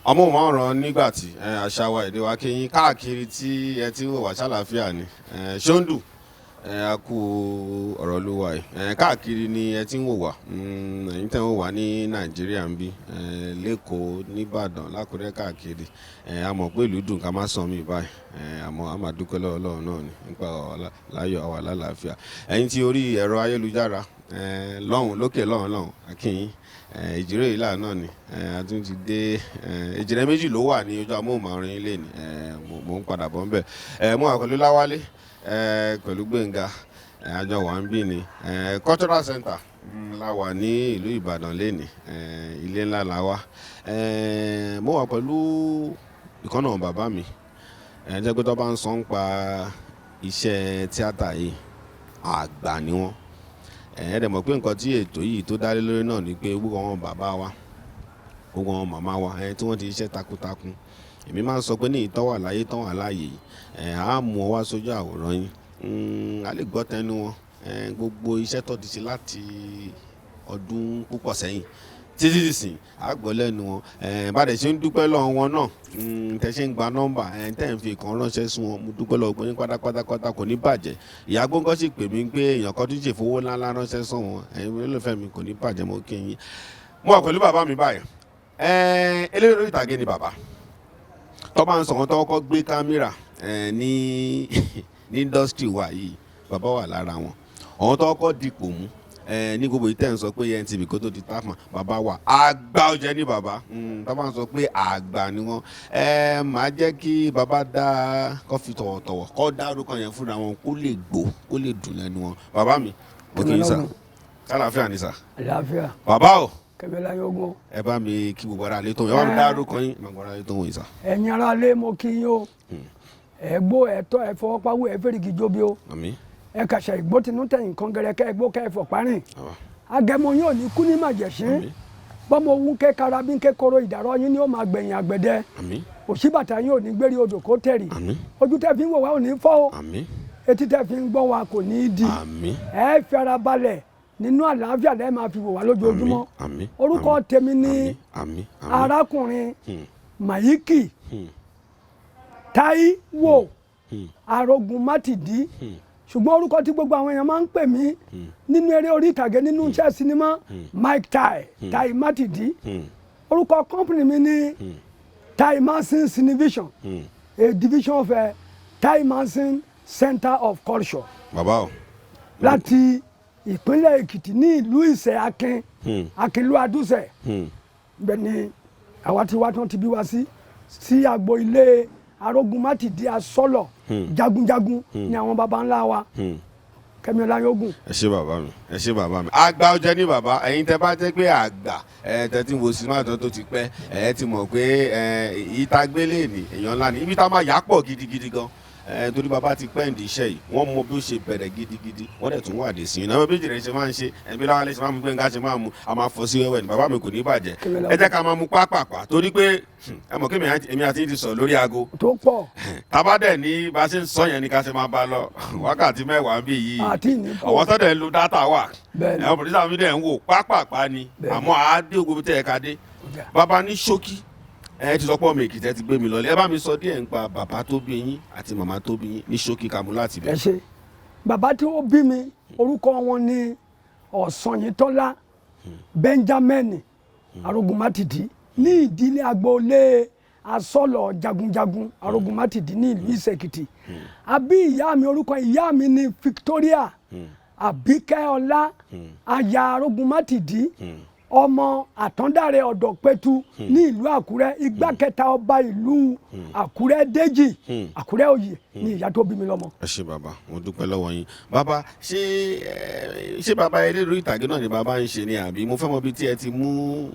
Amóhùnmáwòrán nígbà tí àṣà wa èdè wa kéyìn káàkiri tí ẹ ti ń wò wá ṣàlàáfíà ni ṣóńdù a kú ọ̀rọ̀ ló wà yìí káàkiri ni ẹ ti ń wò wá ẹ̀yin tẹ́ ń wò wá ní Nàìjíríà ń bí lẹ́kọ̀ọ́ nìbàdàn lákùrẹ́ káàkiri a mọ̀ pé ìlú dùn ká má sàn mí báyìí àmọ́ a máa dúpẹ́ lọ́wọ́ Ọlọ́run náà ni nípa láyọ̀ àwa lálàáfíà ẹ̀yin tí orí ẹ̀rọ ayélujára lọ́hùn lókè lọ́hùn akínyìn ìjírè ìlà náà ni a tún ti dé ìjìnlẹ̀ méjì ló wà ní ojú amóhùnmáwòrán ilé ni mò ń padà bọ̀ ń bẹ̀ mú àkọlé láwálé pẹ̀lú Gbénga àjọ wà ń bí ni cultural center la wà ní ìlú Ìbàdàn lẹ́ni ilé ńlá la wà mo wà pẹ̀lú ìkànnà bàbá mi jẹ́ pé tó bá ń sọ ń pa iṣẹ́ tíátà yìí àgbà ni wọ́n ẹ̀ẹ́dẹ̀ mọ̀ pé nǹkan tí ètò yìí tó dálé lórí náà ni pé gbogbo àwọn bàbá wa gbogbo àwọn màmá wa tí wọ́n ti ṣiṣẹ́ takuntakun èmi máa ń sọ pé ní ìtọ́wà láyé tọ́wà láàyè á mú ọ wá sójú àwòrán yín a lè gbọ́ tẹnu wọn gbogbo iṣẹ́ tó ti ṣe láti ọdún púpọ̀ sẹ́yìn títí dìsìn á gbọ́ lẹ́nu wọn bá dẹ̀ ṣe ń dúpẹ́ lọ́wọ́ wọn náà tẹ́ ṣe ń gba nọ́mbà tẹ́ ń fi ìkan ránṣẹ́ sí wọn mo dúpẹ́ lọ́wọ́ gbóyún pátápátá kò ní bàjẹ́ ìyá gbọ́ngàn sì pè mí pé èèyàn kan tún ṣe fowó ńláńlá ránṣẹ́ sọ wọn olólùfẹ́ mi kò ní bàjẹ́ mo kí yín mo wà pẹ̀lú bàbá mi báyìí eléré orí ìtàgé ni bàbá tó bá ń sọ wọn tó kọ́ gbé kámẹ́rà ní indọ́sítírì wa yìí bàbá wà lára wọn àwọn tó kọ́ dipò mú ní gbogbo ìtẹ́ ń sọ pé ANTP kó tó di tápà bàbá wa àgbà ọ̀jẹ̀ ní bàbá tó bá ń sọ pé àgbà ni wọ́n máa jẹ́ kí bàbá dá kọ́fì tọ̀wọ̀tọ̀wọ̀ kọ́ dárúkọ yẹn fúnra wọn kó lè gbó kó lè dùn lẹ́nu wọn bàbá mi mo kì í sà àlàáfíà ni sà. àlàáfíà. bàbá o kẹmẹlá yóò ẹ bá mi kí gbogbo ara lé tó wọn ẹ bá mi dárúkọ yín gbogbo ara lé tó wọn yìí sà. ẹ̀yin ara lé mo kí yín o ẹ gbó ẹ̀tọ́ ẹ fọwọ́páwó ẹ fẹ́rẹ̀ kí jóbi o ẹ kàṣà ìgbó tinú tẹ̀yìn kan gẹrẹ kẹ́ ẹ gbó kẹ́ ẹ fọ̀párìn agẹmọ yóò ní kú ní màjẹ̀sín bọ́mọ ohun kẹ́ karabín kẹ́ kóró ìdàrọ́ yín ni ó máa gbẹ̀yìn àgbẹ̀dẹ òṣìbàtà yín ò ní gbérí odò kó tẹ̀rì ojú tẹ́ fi ń wò wá ò ní fọ́ o etí tẹ́ fi ń gbọ́ wa kò ní í di ẹ fi ara balẹ̀ nínú àlàáfíà lẹ́ẹ̀ máa fi wò wá lójoojúmọ́ orúkọ tèmi ní arákùnrin Mayiki Táíwò Arógunmátìdí ṣùgbọ́n orúkọ tí gbogbo àwọn èèyàn máa ń pè mí nínú eré orí ìtàgé nínú iṣẹ́ sinimá Mike Tai Mátìdí orúkọ company mi ní Tai Manson Cinevision a division of Tai Manson Center of Culture láti ìpínlẹ̀ Èkìtì ní ìlú Ìṣẹ̀ Akínlú Adúṣẹ̀ bẹ́ẹ̀ ni àwa tí wá tí wọ́n ti bí wá sí agbo ilé Arógunmátìdí asọ́lọ̀ jagunjagun ni àwọn baba ńlá wa Kẹ́mi Ọláyógùn. ẹ ṣé bàbá mi àgbà ọjọ́ ní bàbá ẹ̀yin tẹ́ bá jẹ́ pé àgbà tẹ́tí wo sinimá tó ti pẹ́ ti mọ̀ pé ìtagbélé ni èèyàn ńlá ni ibi tá a máa yà pọ̀ gidigidi gan torí bàbá ti pẹ́ ǹdí iṣẹ́ yìí wọ́n mọ bí ó ṣe bẹ̀rẹ̀ gidigidi wọ́n dẹ̀ tún wà dé sí i náà bí jìnnà ṣe máa ń ṣe ẹbí láwọn ṣe máa mú Gbénga ṣe máa mú a máa fọ́ sí wẹ́wẹ́ ni bàbá mi kò ní bàjẹ́ ẹ jẹ́ ká máa mú pápápá torí pé ẹ mọ̀ kí èmi àti ti sọ lórí aago tó pọ̀ tábà dẹ̀ ní bá a ṣe ń sọ yẹn ni ká ṣe máa bá lọ wákàtí mẹ́wàá bí yìí ọ̀wọ́ tó dẹ̀ ń lo dátà wà ẹ̀wọ̀n pòlísà mi dẹ̀ ń wò pápápá ni àmọ́ àádé ogun tẹ̀ ká dé bàbá ní ṣókí ẹ ti sọ pé ọmọ Èkìtì ẹ ti gbé mi lọ ẹ bá mi sọ díẹ̀ nípa bàbá tó bí yín àti màmá tó bí yín ní ṣókí kàmú láti bẹ̀. ẹ ṣe bàbá tí ó bí mi orúkọ wọn ní Ọ̀sanyìntọ́lá Benjamin Arógunmátìdí ní ìdílé agboolé asọ́lọ̀ jagunjagun Arógunmátìdí ní ìlú Ìṣẹ̀ Èkìtì àbí ìyá mi orúkọ ìyá mi ní Victoria Àbíkẹ́ Ọlá aya Arógunmátìdí ọmọ àtọ́ndàrẹ ọ̀dọ̀pẹ̀tù ní ìlú Àkúrẹ́ igbá kẹta ọba ìlú Àkúrẹ́ Déjì Àkúrẹ́ Òyè ní ìyá tó bí mi lọ́mọ. ẹ ṣé bàbá mo dúpẹ́ lọ́wọ́ yín bàbá ṣé bàbá eléré ìtàgé náà ni bàbá ń ṣe ni àbí mo fẹ́ mọ bí tí ẹ ti mú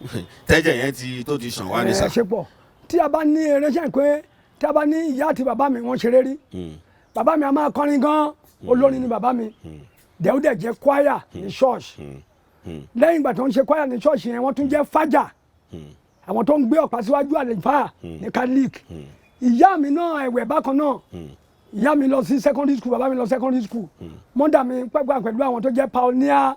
tẹ́jẹ̀ yẹn tó ti ṣàn wá ní sà. ẹ ṣe pọ̀ tí a bá ní eré ṣe pé tí a bá ní ìyá àti bàbá mi wọ́n ṣeré rí bàbá mi a máa kọrin gan olórin ni bàbá mi dẹ̀ ó dẹ̀ jẹ́ choir ní church lẹ́yìn ìgbà tó ń ṣe choir ní church yẹn wọ́n tún jẹ́ fájà àwọn tó ń gbé ọ̀pá síwájú àlèfà ní catholic ìyá mi náà ẹ̀wẹ̀ bákan náà ìyá mi lọ sí secondary school bàbá mi lọ secondary school mọ́dà mi pẹ́gbà pẹ̀lú àwọn tó jẹ́ pioneer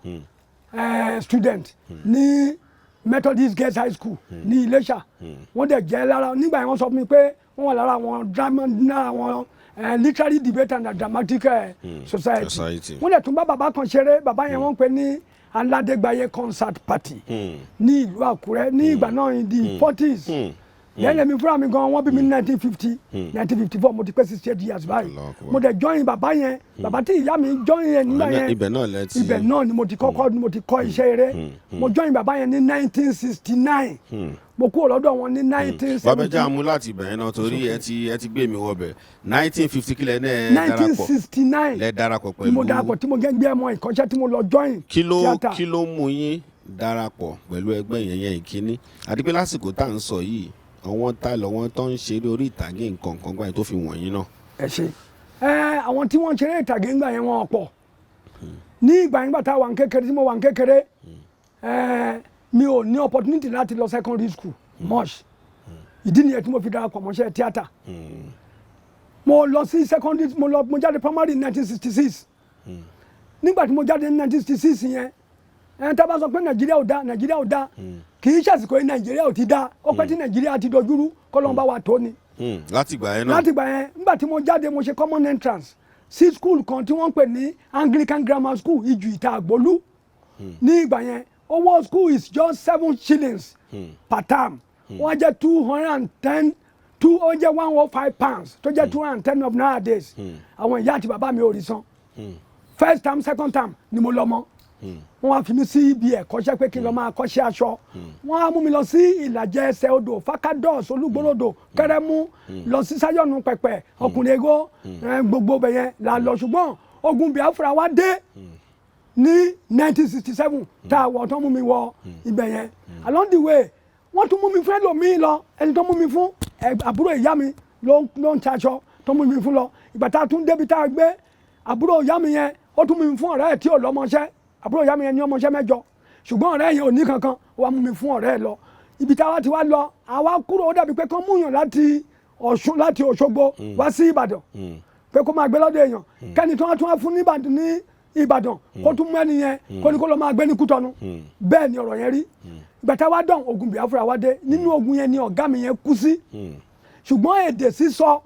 student ní Methodist Girls High School ní Iléṣà wọ́n dẹ̀ jẹ́ lára nígbà yẹn wọ́n sọ fún mi pé wọ́n wà lára àwọn drama náà àwọn literary debate and dramatic society wọ́n dẹ̀ tún bá bàbá kan ṣeré bàbá yẹn wọ́n pè ní Aládégbáyé concert party ní ìlú Àkúrẹ́ ní ìgbà náà in the 40s yẹn lèmi fúnra mi gan wọ́n bí mi ní 1954 mo ti pé 68 years báyìí mo dẹ̀ join bàbá yẹn bàbá tí ìyá mi join yẹn nígbà yẹn ibẹ̀ náà ni mo ti kọ́ iṣẹ́ eré mo join bàbá yẹn ní 1969 mo kúrò lọ́dọ̀ wọn ní 1970. bàbá jẹ́ àmú láti ibẹ̀ yẹn náà torí ẹ ti gbé mi wọbẹ̀ 1950 kílẹ̀ náà darapọ̀ 1969 lẹ darapọ̀ pẹ̀lú mo darapọ̀ tí mo gbé ẹmọ ìkọ́ṣẹ́ tí mo lọ join tíátà. kí ló mú yín darapọ̀ pẹ̀lú ẹgbẹ́ yẹn ìkíní àti pé lásìkò tá à ń sọ yìí àwọn tá lọ́wọ́ tó ń ṣeré orí ìtàgé nǹkan kan gbà yẹn tó fi wọ̀nyí náà. ẹ ṣe àwọn tí wọ́n ń ṣeré ìtàgé ńgbà yẹn wọn pọ̀ ní ìgbà yẹn gbà tá a wà ń kékeré tí mo wà ń kékeré mi ò ní opportunity láti lọ secondary school much ìdí nìyẹn tí mo fi darapọ̀ mọ́ṣẹ́ tíátà mo lọ sí secondary mo jáde primary in 1966 nígbà tí mo jáde ní 1966 yẹn tá a bá sọ pé nàìjíríà ò dá kì í ṣàsìkò yìí nàìjíríà ò ti dá ó pẹ́ tí nàìjíríà ti dojúrú kọ́lọ́n bá wa tó ni. láti gbà yẹn náà láti gbà yẹn nígbà tí mo jáde mo ṣe common entrance sí school kan tí wọ́n ń pè ní Anglican Grammar School ìjù ìta àgbólú ní ìgbà yẹn owó school is just 7 shillings per term wọ́n jẹ́ 210 ó jẹ́ 105 pounds tó jẹ́ 210 of nowadays àwọn ìyá àti bàbá mi ò rí san first term second term ni mo lọ mọ́ wọ́n wá fi mí sí ibi ẹ̀kọ́ṣẹ́ pé kí n lọ máa kọ́ṣẹ́ aṣọ wọ́n á mú mi lọ sí ìlàjẹ ẹsẹ̀ odò fakados olúgbòròdò kẹrẹmú lọ sí sáyọ̀nù pẹ̀pẹ̀ ọkùnrin ego gbogbo bẹ̀yẹn là lọ ṣùgbọ́n ogun Biafra wá dé ní 1967 tá a wọ̀ tán mú mi wọ ibẹ̀ yẹn along the way wọ́n tún mú mi fún ẹlòmíì lọ ẹni tó mú mi fún àbúrò ìyá mi ló ń taṣọ tó mú mi fún lọ ìgbà tá a tún débi tá a gbé àbúrò ìyá mi yẹn ó tún mú mi fún ọ̀rẹ́ ẹ̀ tí ò lọ́mọṣẹ́ àbúrò ìyá mi yẹn ní ọmọọṣẹ́ 8 ṣùgbọ́n ọ̀rẹ́ yẹn ò ní kankan wàá mú mi fún ọ̀rẹ́ ẹ̀ lọ ibi táwa ti wá lọ àwa kúrò ó dàbí pé kán múyàn láti Ọ̀ṣun láti Òṣogbo wá sí Ìbàdàn pé kó máa gbé lọ́dọ̀ èèyàn kẹ́ni tó wá tún wá fún ní Ìbàdàn kó tún mú ẹni yẹn kó ní kó lọ máa gbé ní Kútọ́nù bẹ́ẹ̀ ni ọ̀rọ̀ yẹn rí ìgbà táwa dán ogun Biafra wá dé nínú ogun yẹn ni ọ̀gá mi yẹn kú sí ṣùgbọ́n èdè sísọ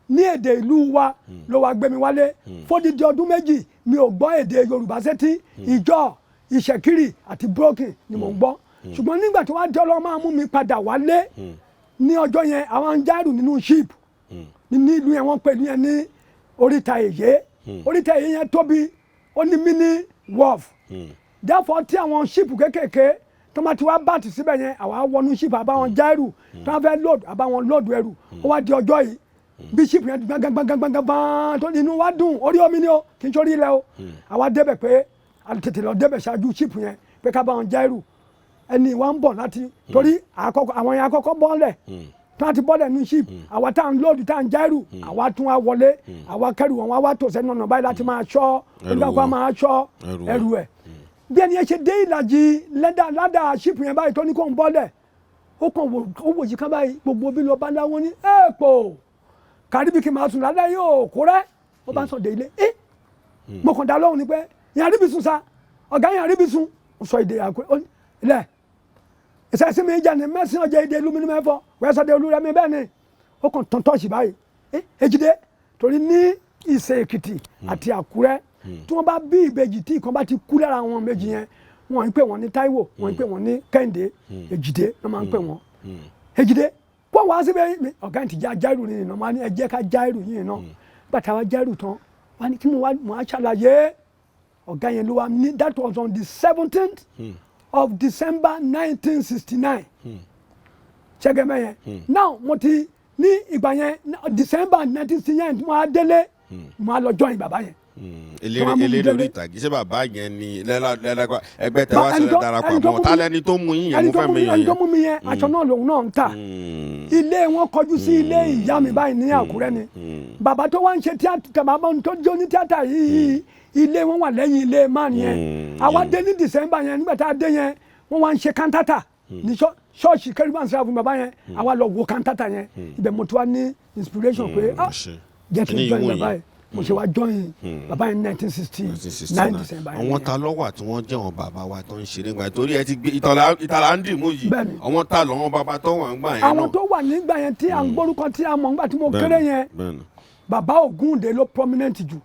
ní èdè ìlú wa ló wá gbé mi wálé fódìdí ọdún 2 mi ò gbọ́ èdè Yorùbá sétí ìjọ ìṣẹ̀kírì àti broken ni mò ń gbọ́ ṣùgbọ́n nígbà tí wọ́n á dé Ọlọ́run máa mú mi padà wálé ní ọjọ́ yẹn àwọn ń járù nínú ship ní ìlú yẹn wọ́n pè ní yẹn ní Oritage Oritage yẹn tóbi ó ní mini wharf therefore tí àwọn ship kékèké tó máa ti wá bàtì síbẹ̀ yẹn àwa wọnú ship àbáwọn járù tó wọ́n fẹ́ load àbáwọn load ẹrù ó wá di ọjọ́ yìí bishop yẹn gbangangangangangangban tó inú wa dùn orí omi ni o kì í sórí ilẹ̀ o àwa débẹ̀ pé àtètè lọ débẹ̀ ṣáájú ship yẹn pé ká bá wọn já irú ẹni wa ń bọ̀ láti torí àwọn yẹn àkọ́kọ́ bọ́ọ̀lẹ̀ tí wọ́n ti bọ́ọ̀lẹ̀ ní ship àwa tá à ń lóòdù tá à ń já irú àwa tún wá wọlé àwa kẹrù wọn wá tò sẹ́nu ọ̀nà báyìí láti máa ṣọ́ oníkàkọ́ máa ṣọ́ ẹrù ẹ̀ bí ẹni yẹn ṣe dé ìlàjì ládà ship yẹn báyìí tó ní kó ń bọ́ọ̀lẹ̀ ó kàn wò yìí ká báyìí gbogbo bí lọ bá láwọn ní èèpò kàríbìkì máa sùn lálẹ́ yóò kó rẹ́ ó bá sọ dé ilé mo kàn dá lóhùn ni pé yẹn àríbìsùn sa ọ̀gá yẹn àríbìsùn ó sọ èdè àkúrẹ́ ilẹ̀ ìṣẹ́sí mi jà ní mẹ́sìn ọjà èdè ìlú mi ní mẹ́fọ́ wẹ́ẹ́ sọ de olú rẹ mi bẹ́ẹ̀ ni ó kàn tán tọ́ọ̀ṣì báyìí Èjìdé torí ní Ìṣẹ̀ Èkìtì àti Àkúrẹ́ tí wọ́n bá bí ìbejì tí ìkan bá ti kú lára àwọn méjì yẹn wọ́n ń pè wọ́n ní Táíwò wọ́n ń pè wọ́n ní Kẹ́hìndé Èjìdé ló máa ń pè wọ́n Èjìdé kó wá síbẹ̀ ọ̀gá ìtì já jáìrù nìyí náà wọ́n á ní ẹ jẹ́ ká jáìrù yìí náà bàtà wa jáìrù tán wọ́n á ní kí mo á ṣàlàyé ọ̀gá yẹn ló wá ní that was on the 17th of December 1969 ṣẹ́gẹ́mẹ́ yẹn now mo ti ní ìgbà yẹn December 1969 mo á délé mo á lọ join bàbá yẹn. Elere orí ìtàgé ṣé bàbá yẹn ni ẹgbẹ́ tẹ wá sílẹ̀ darapọ̀ àmọ́ tálẹ́ni tó mú yín yẹn mo fẹ́ mi yẹn. ẹni tó mú mi yẹn aṣọ náà lòun náà ń tà ilé wọn kọjú sí ilé ìyá mi báyìí ní Àkúrẹ́ ni bàbá tó wá ń ṣe tíátà bàbá tó jó ní tíátà yìí ilé wọn wà lẹ́yìn ilé man yẹn àwa dé ní December yẹn nígbà tá a dé yẹn wọ́n wá ń ṣe kántátà ní ṣọ́ọ̀ṣì kérúbù sẹ́ráfù bàbá yẹn àwa lọ wo kántátà yẹn ibẹ̀ mo ti wá ní inspiration pé jẹ́ kí n join bàbá yẹn mo ṣe wá join bàbá yẹn 1969 December yẹn. àwọn ta lọ́wọ́ tí wọ́n jẹ́ àwọn bàbá wa tó ń ṣeré gbà torí ẹ ti gbé ìtàlá ń dì mú yìí àwọn ta lọ́wọ́ bàbá tó wà ń gbà yẹn náà. àwọn tó wà nígbà yẹn tí à ń gbórúkọ tí a mọ̀ nígbà tí mo kéré yẹn bàbá Ògúndé ló prominent jù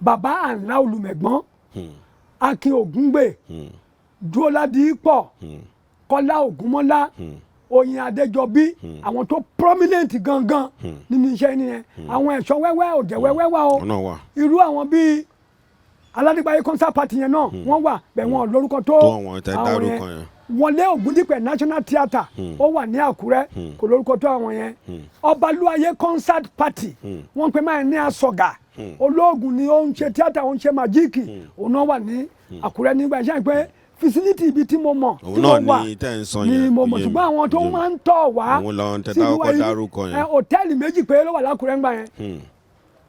bàbá Ànlá Olùmẹ̀gbọ́n Akin Ògúngbè Dúróládìípọ̀ Kọ́lá Ògúnmọ́lá Oyin Adéjọbí àwọn tó prominent gangan nínú iṣẹ́ nìyẹn àwọn ẹ̀ṣọ́ wẹ́wẹ́ òjẹ̀ wẹ́wẹ́ wà o irú àwọn bíi Aládìgbáyé concert party yẹn náà wọ́n wà bẹ́ẹ̀ wọn lórúkọ tó àwọn yẹn Wọlé Ògúndípẹ̀ National Theatre ó wà ní Àkúrẹ́ kò lórúkọ tó àwọn yẹn Ọbalúayé concert party wọ́n pe máa ní Asọ̀gà olóògùn ni ó ń ṣe tíátà ó ń ṣe màjíìkì òun náà wà ní Àkúrẹ́ nígbà iṣẹ́ pé fisiliti ibi tí mo mọ̀ tí mo wà ni mo mọ̀ ṣùgbọ́n àwọn tó máa ń tọ̀ wá sí ìwà hòtẹ́ẹ̀lì méjì pé ló wà l'Ákúrẹ́ ńgbà yẹn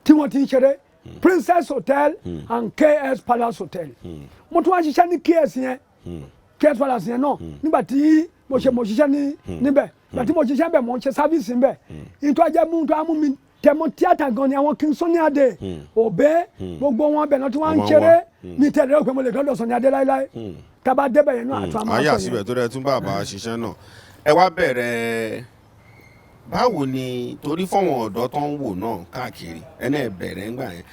tí wọ́n ti ń ṣeré Princess Hotel and KS Palace Hotel mo tún wá ṣiṣẹ́ ní KS yẹn KS Palace yẹn náà nígbà tí mo ṣiṣẹ́ níbẹ̀ nígbà tí mo ṣiṣẹ́ bẹ̀ mo ń ṣe sáfíìsì níbẹ̀ ìtọ́ ajẹ́ mú tó á mú mi tẹmọ tíátà gan ni àwọn King Sunny Adé Òbé gbogbo wọn bẹ̀ náà tí wọ́n ń ṣeré mi tẹ̀lé òpè mo lè dọ́dọ̀ Sunny Adé láéláé tábà débẹ̀ yẹn náà àti àmọ́ ayé àsìbẹ̀ tó rẹ̀ tún bàbá ṣiṣẹ́ náà ẹ wá bẹ̀rẹ̀ báwo ni torí fọ́wọ́n ọ̀dọ́ tó ń wò náà káàkiri ẹni ẹ̀ bẹ̀rẹ̀ ńgbà yẹn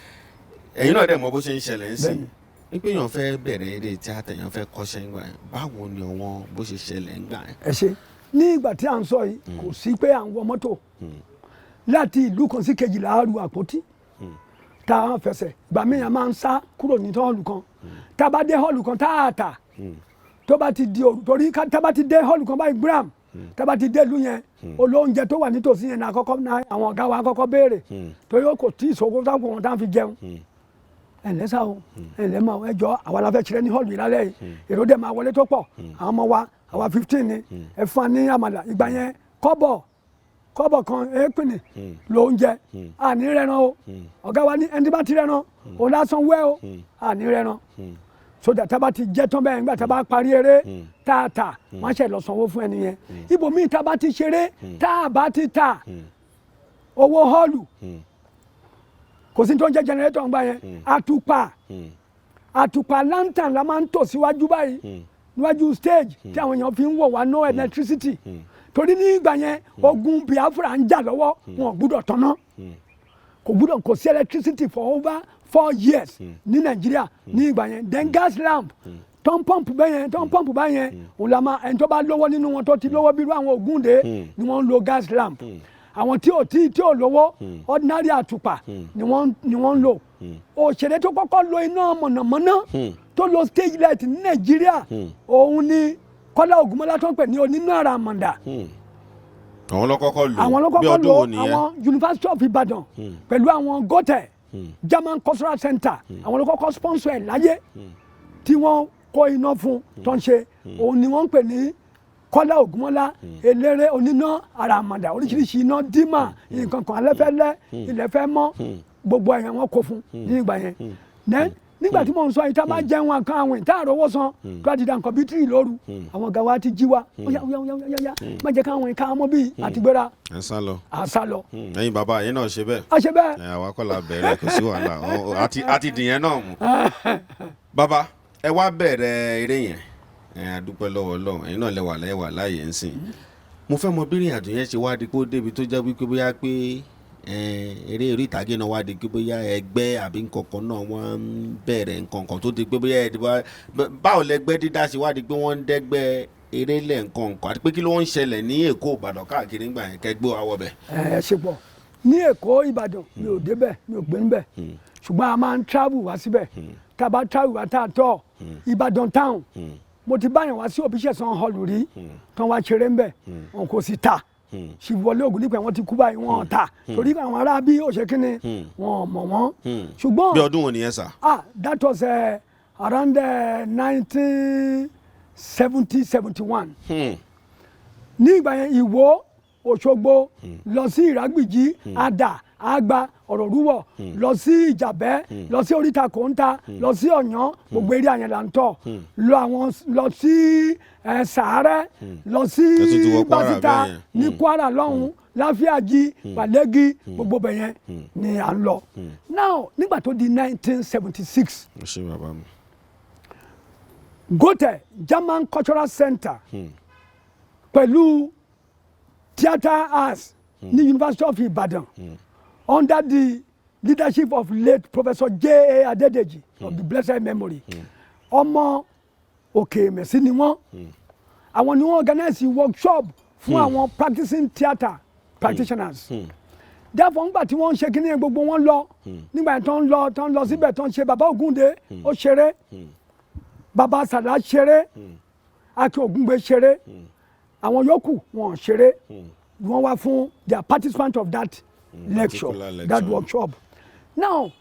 ẹ̀yin náà dẹ̀ mọ̀ bó ṣe ń ṣẹlẹ̀ ń sìn wípé èèyàn fẹ́ bẹ̀rẹ̀ eré tíátà èèyàn fẹ́ kọ́ṣẹ́ ńgbà yẹn báwo ni ọwọ́n bó ṣe ṣẹlẹ̀ ńgbà yẹn. ẹ ṣe ní ìgbà tí à ń sọ yìí kò sí pé à ń wọ mọ́tò láti ìlú kan sí kejìlá ru àpótí tá a fẹsẹ̀ ìgbà míì a máa ń sá kúrò ní họ́ọ̀lù kan tá a bá dé họ́ọ̀lù kan táàtà tó bá ti di òru torí tá a bá ti dé họ́ọ̀lù kan báyìí gram tá a bá ti dé ìlú yẹn olóúnjẹ tó wà nítòsí yẹn náà àwọn ọ̀gá wa kọ́kọ́ béèrè torí ó kò tí ì sọ́kó sáfù wọn tá a fi jẹun ẹ̀lẹ́ sá o ẹ̀lẹ́ máa ẹjọ́ àwa la fẹ́ ṣeré ní họ́ọ̀lù ìlálẹ́ yìí èrò dẹ̀ máa wọlé tó pọ̀ àwọn ọmọ wa àwa 15 ni ẹ fún wa ní àmàlà ìgbà yẹn kọ́bọ̀ kan èépìnì lóúnjẹ àní rẹran o ọ̀gá wa ní ẹni bá ti rẹran òun lásán wẹ́ o àní rẹran sódà tá a bá ti jẹ́ tán bẹ́ẹ̀ nígbà tá a bá parí eré tààtà wọ́n ṣe lọ sanwó fún ẹni yẹn ibòmíì tá a bá ti ṣeré tá a bá ti ta owó họ́ọ̀lù kò sí tó ń jẹ́ jẹnẹrétọ̀ ńgbà yẹn àtùpà lantern la máa ń tò síwájú báyìí níwájú stage tí àwọn èèyàn fi ń wò wá no electricity torí ní ìgbà yẹn ogun Biafra ń jà lọ́wọ́ wọn ò gbúdọ̀ tanná kò sí electricity for over 4 years ní Nàìjíríà ní ìgbà yẹn then gas lamp tó ń pọ́ǹpù báyẹn òun la máa ẹni tó bá lówó nínú wọn tó ti lówó bí irú àwọn Ògúndé ni wọ́n ń lo gas lamp àwọn tí ò lówó ordinary àtùpà ni wọ́n ń lò òṣèré tó kọ́kọ́ lo iná mọ̀nàmọ́ná tó lo stage light ní Nàìjíríà òun ni Kọ́lá Ògúnmọ́lá tó ń pè ní onínú àràmọ̀ndà àwọn lọ́kọ́kọ́ lo àwọn University of Ibadan pẹ̀lú àwọn Goethe German Cultural Center àwọn lọ́kọ́kọ́ sponsor ẹ̀ láyé tí wọ́n kó iná fún tó ń ṣe òun ni wọ́n ń pè ní Kọ́lá Ògúnmọ́lá Elere oníná àràmọ̀ndà oríṣiríṣi iná dímà nǹkan kan alẹ́fẹ́lẹ́ ilẹ̀fẹ́ mọ́ gbogbo ẹ̀yàn wọn kó fún nígbà yẹn nígbà tí mò ń sọ yìí tá a bá jẹun àkàn àwìn tá a rówó san tó a ti da nǹkan bíi tírì lóru àwọn gàwa ti jí wa óyá má jẹ́ káwọn ìka ọmọ bíi àtìgbéra àṣà lọ. ẹ̀yin bàbá yẹn náà ṣe bẹ́ẹ̀. a ṣe bẹ́ẹ̀. àwa kọ́ la bẹ̀rẹ̀ kò sí wàhálà àti dìyẹn náà mú. bàbá ẹ wá bẹ̀rẹ̀ eré yẹn a dúpẹ́ lọ́wọ́ Ọlọ́run ẹ̀yin náà lẹ́wà láàyè ń sìn. mo fẹ́ mọ bí ìrìn àjò yẹn ṣe wá di kó débi tó jẹ́ wípé bóyá pé eré orí ìtàgé náà wá di pé bóyá ẹgbẹ́ àbí nǹkankan náà wọ́n ń bẹ̀rẹ̀ nǹkankan tó di pé bóyá báwo lẹgbẹ́ dídá ṣe wá di pé wọ́n ń dẹ́gbẹ́ eré lẹ̀ nǹkankan àti pé kí ló ń ṣẹlẹ̀ ní Èkó Ìbàdàn káàkiri ńgbà yẹn kẹgbẹ́ àwọ̀ bẹ̀. ẹ ṣe pọ̀ ní Èkó Ìbàdàn mi ò débẹ̀ mi ò gbé níbẹ̀ ṣùgbọ́n a máa ń travel wá síbẹ̀ tá a bá travel wá tá a tọ̀ Ìbàdàn town mo ti báyàn wá sí Òbíṣẹ̀san hall rí tán wá ṣeré ńbẹ̀ wọn kò sì ta Ṣìwọlé Ògúndípẹ̀ wọ́n ti kú báyìí wọ́n ta torí àwọn ará bí òṣèkínni wọn mọ̀ wọ́n ṣùgbọ́n bí ọdún wo nìyẹn sà. that was around 1970-71 ní ìgbà yẹn Ìwó Òṣogbo lọ sí Ìrágbìjí Àdà Àgbà Ọ̀rọ̀rúwọ̀ lọ sí Ìjàbẹ́ lọ sí Oríta Kòńtà lọ sí Ọ̀yán gbogbo eré àyẹn là ń tọ̀ lọ sí Sàárẹ̀ lọ sí Bàṣítà ní Kwara lọ́hùn Láfíàjì Pàlẹ́gì gbogbo bẹ̀yẹn ni à ń lọ. Now nígbà tó di 1976 Goethe German Cultural Center pẹ̀lú Theatre Arts ní University of Ibadan under the leadership of late Professor J.A. Adedeji of the blessed memory. Ọmọ òkè mẹ̀sí ni wọ́n. Àwọn ni wọ́n organize workshop fún àwọn practicing theatre practitioners. Therefore nígbà tí wọ́n ń ṣe kíní gbogbo wọn lọ nígbà tó ń lọ síbẹ̀ tó ń ṣe bàbá Ògúndé ó ṣeré bàbá Sàlá ṣeré Akin Ògúngbé ṣeré àwọn yòókù wọn ṣeré wọ́n wá fún their participant of that lecture that workshop. Now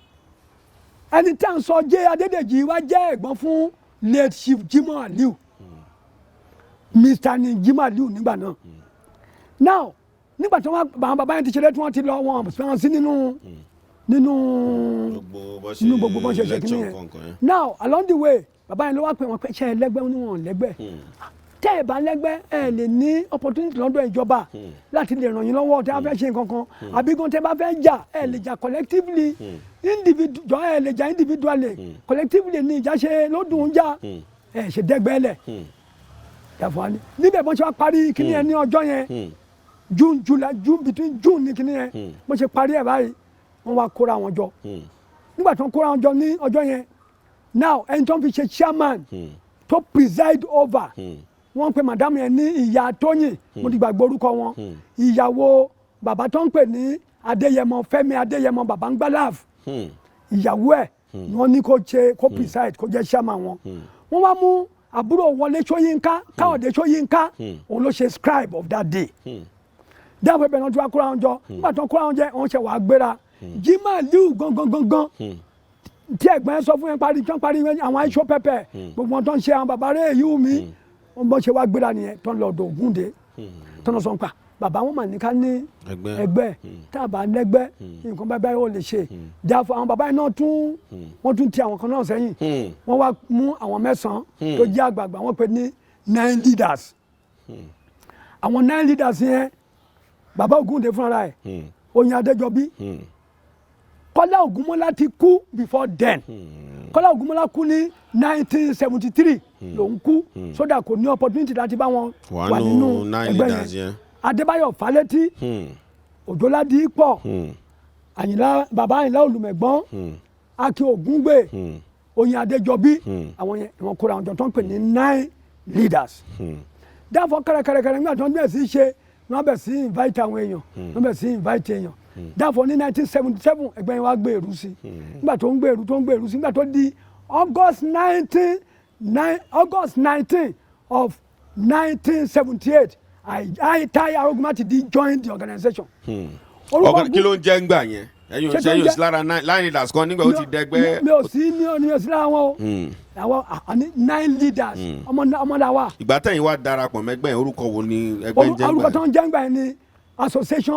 ẹni tí a ń sọ J. Adédèjì wá jẹ́ ẹ̀gbọ́n fún late Chief Jimoh Aliu Mr. ni Jimoh Aliu nígbà náà. Now nígbà tí wọ́n bàbá yẹn ti ṣeré tí wọ́n ti lọ wọn sí nínú gbogbo bọ́n ṣe ṣe kí nìyẹn. Now along the way bàbá yẹn ló wá pè wọ́n pé ṣe ẹlẹ́gbẹ́ oníwọ̀n lẹ́gbẹ́ tẹ́ ẹ̀ bá lẹ́gbẹ́ ẹ̀ lè ní opportunity lọ́dọ̀ ìjọba láti lè ràn yín lọ́wọ́ tẹ́ bá fẹ́ ṣe nǹkan kan àbí gan tẹ́ bá fẹ́ jà ẹ̀ lè jà collectively individual ẹ̀ lè jà individually collectively ní ìjà ṣe lódùn jà ẹ̀ ṣe dẹ́gbẹ́ lẹ̀ yàtọ̀ ni níbẹ̀ bọ́n ṣe wá parí kíní yẹn ní ọjọ́ yẹn June between June ní kíní yẹn bọ́n ṣe parí ẹ̀ báyìí wọ́n wá kóra wọn jọ nígbà tí wọ́n kóra wọn jọ ní ọjọ́ yẹn now ẹni tó ń fi ṣe chairman tó preside over wọ́n pe madam yẹn ní ìyá Tóyìn mo ti gbàgbé orúkọ wọn ìyàwó bàbá tó ń pè ní Adéyẹmọ Fẹ́mi Adéyẹmọ Babangbalaf ìyàwó ẹ̀ ni wọ́n ní kó preside kó jẹ́ chairman wọn wọ́n wá mú àbúrò Wọlé Ṣóyínká Káyọ̀dé Ṣóyínká òun ló ṣe scribe of that day dáàbò ẹbẹ̀ náà tí wọ́n kóra wọn jọ nígbà tó kóra wọn jẹ wọ́n ṣe wàá gbéra Jimoh Aliu gangan tí ẹ̀gbọ́n yẹn sọ fún yẹn parí àwọn aṣọ pẹpẹ gbogbo wọn tó ń ṣe àwọn bàbá rẹ̀ èyí wù mí wọ́n bọ́ ṣe wá gbéra nìyẹn tó ń lọ ọ̀dọ̀ Ògúndé tó ń sọ pa bàbá wọn mà ní ká ní ẹgbẹ́ tá a bá lẹ́gbẹ́ nǹkan báyìí ó lè ṣe dáàfọ̀ àwọn bàbá yẹn náà wọ́n tún ti àwọn kan náà sẹ́yìn wọ́n wá mú àwọn 9 tó jẹ́ àgbààgbà wọ́n pè ní 9 leaders àwọn 9 leaders yẹn bàbá Ògúndé fúnra ẹ̀ Oyin Adéjọbí Kọ́lá Ògúnmọ́lá ti kú before then Kọ́lá Ògúnmọ́lá kú ní 1973 lòun kú sódà kò ní opportunity láti bá wọn wà nínú ẹgbẹ́ yẹn Adébáyọ̀ Fálétí Òjòládìípọ̀ Àyìnlá bàbá Àyìnlá Olùmẹ̀gbọ́n Akin Ògúngbè Oyin Adéjọbí àwọn yẹn wọ́n kóra àwọn jọ tó ń pè ní 9 leaders dáàfọ̀ kẹrẹkẹrẹkẹrẹ nígbà tó ń bẹ̀rẹ̀ sí ṣe wọ́n bẹ̀rẹ̀ sí invite àwọn èèyàn wọ́n bẹ̀rẹ̀ sí invite èèyàn dáàfọ̀ ní 1977 ẹgbẹ́ yẹn wá gbèrú sí nígbà tó ń gbèrú sí nígbà tó di August 19 of 1978 TAI AROGUNMATIDI joined the organization. Kí ló ń jẹ́ ńgbà yẹn ẹ̀yin ò ṣe yóò sí lára 9 leaders kan nígbà ó ti dẹgbẹ́. mi ò sí lára wọn o àwọn 9 leaders ọmọdé wa. ìgbà tẹ̀yìn wá darapọ̀ mẹ́gbẹ́ yẹn orúkọ wo ni ẹgbẹ́ ń jẹ́ ńgbà yẹn. orúkọ tó ń jẹ́ ńgbà yẹn ni Association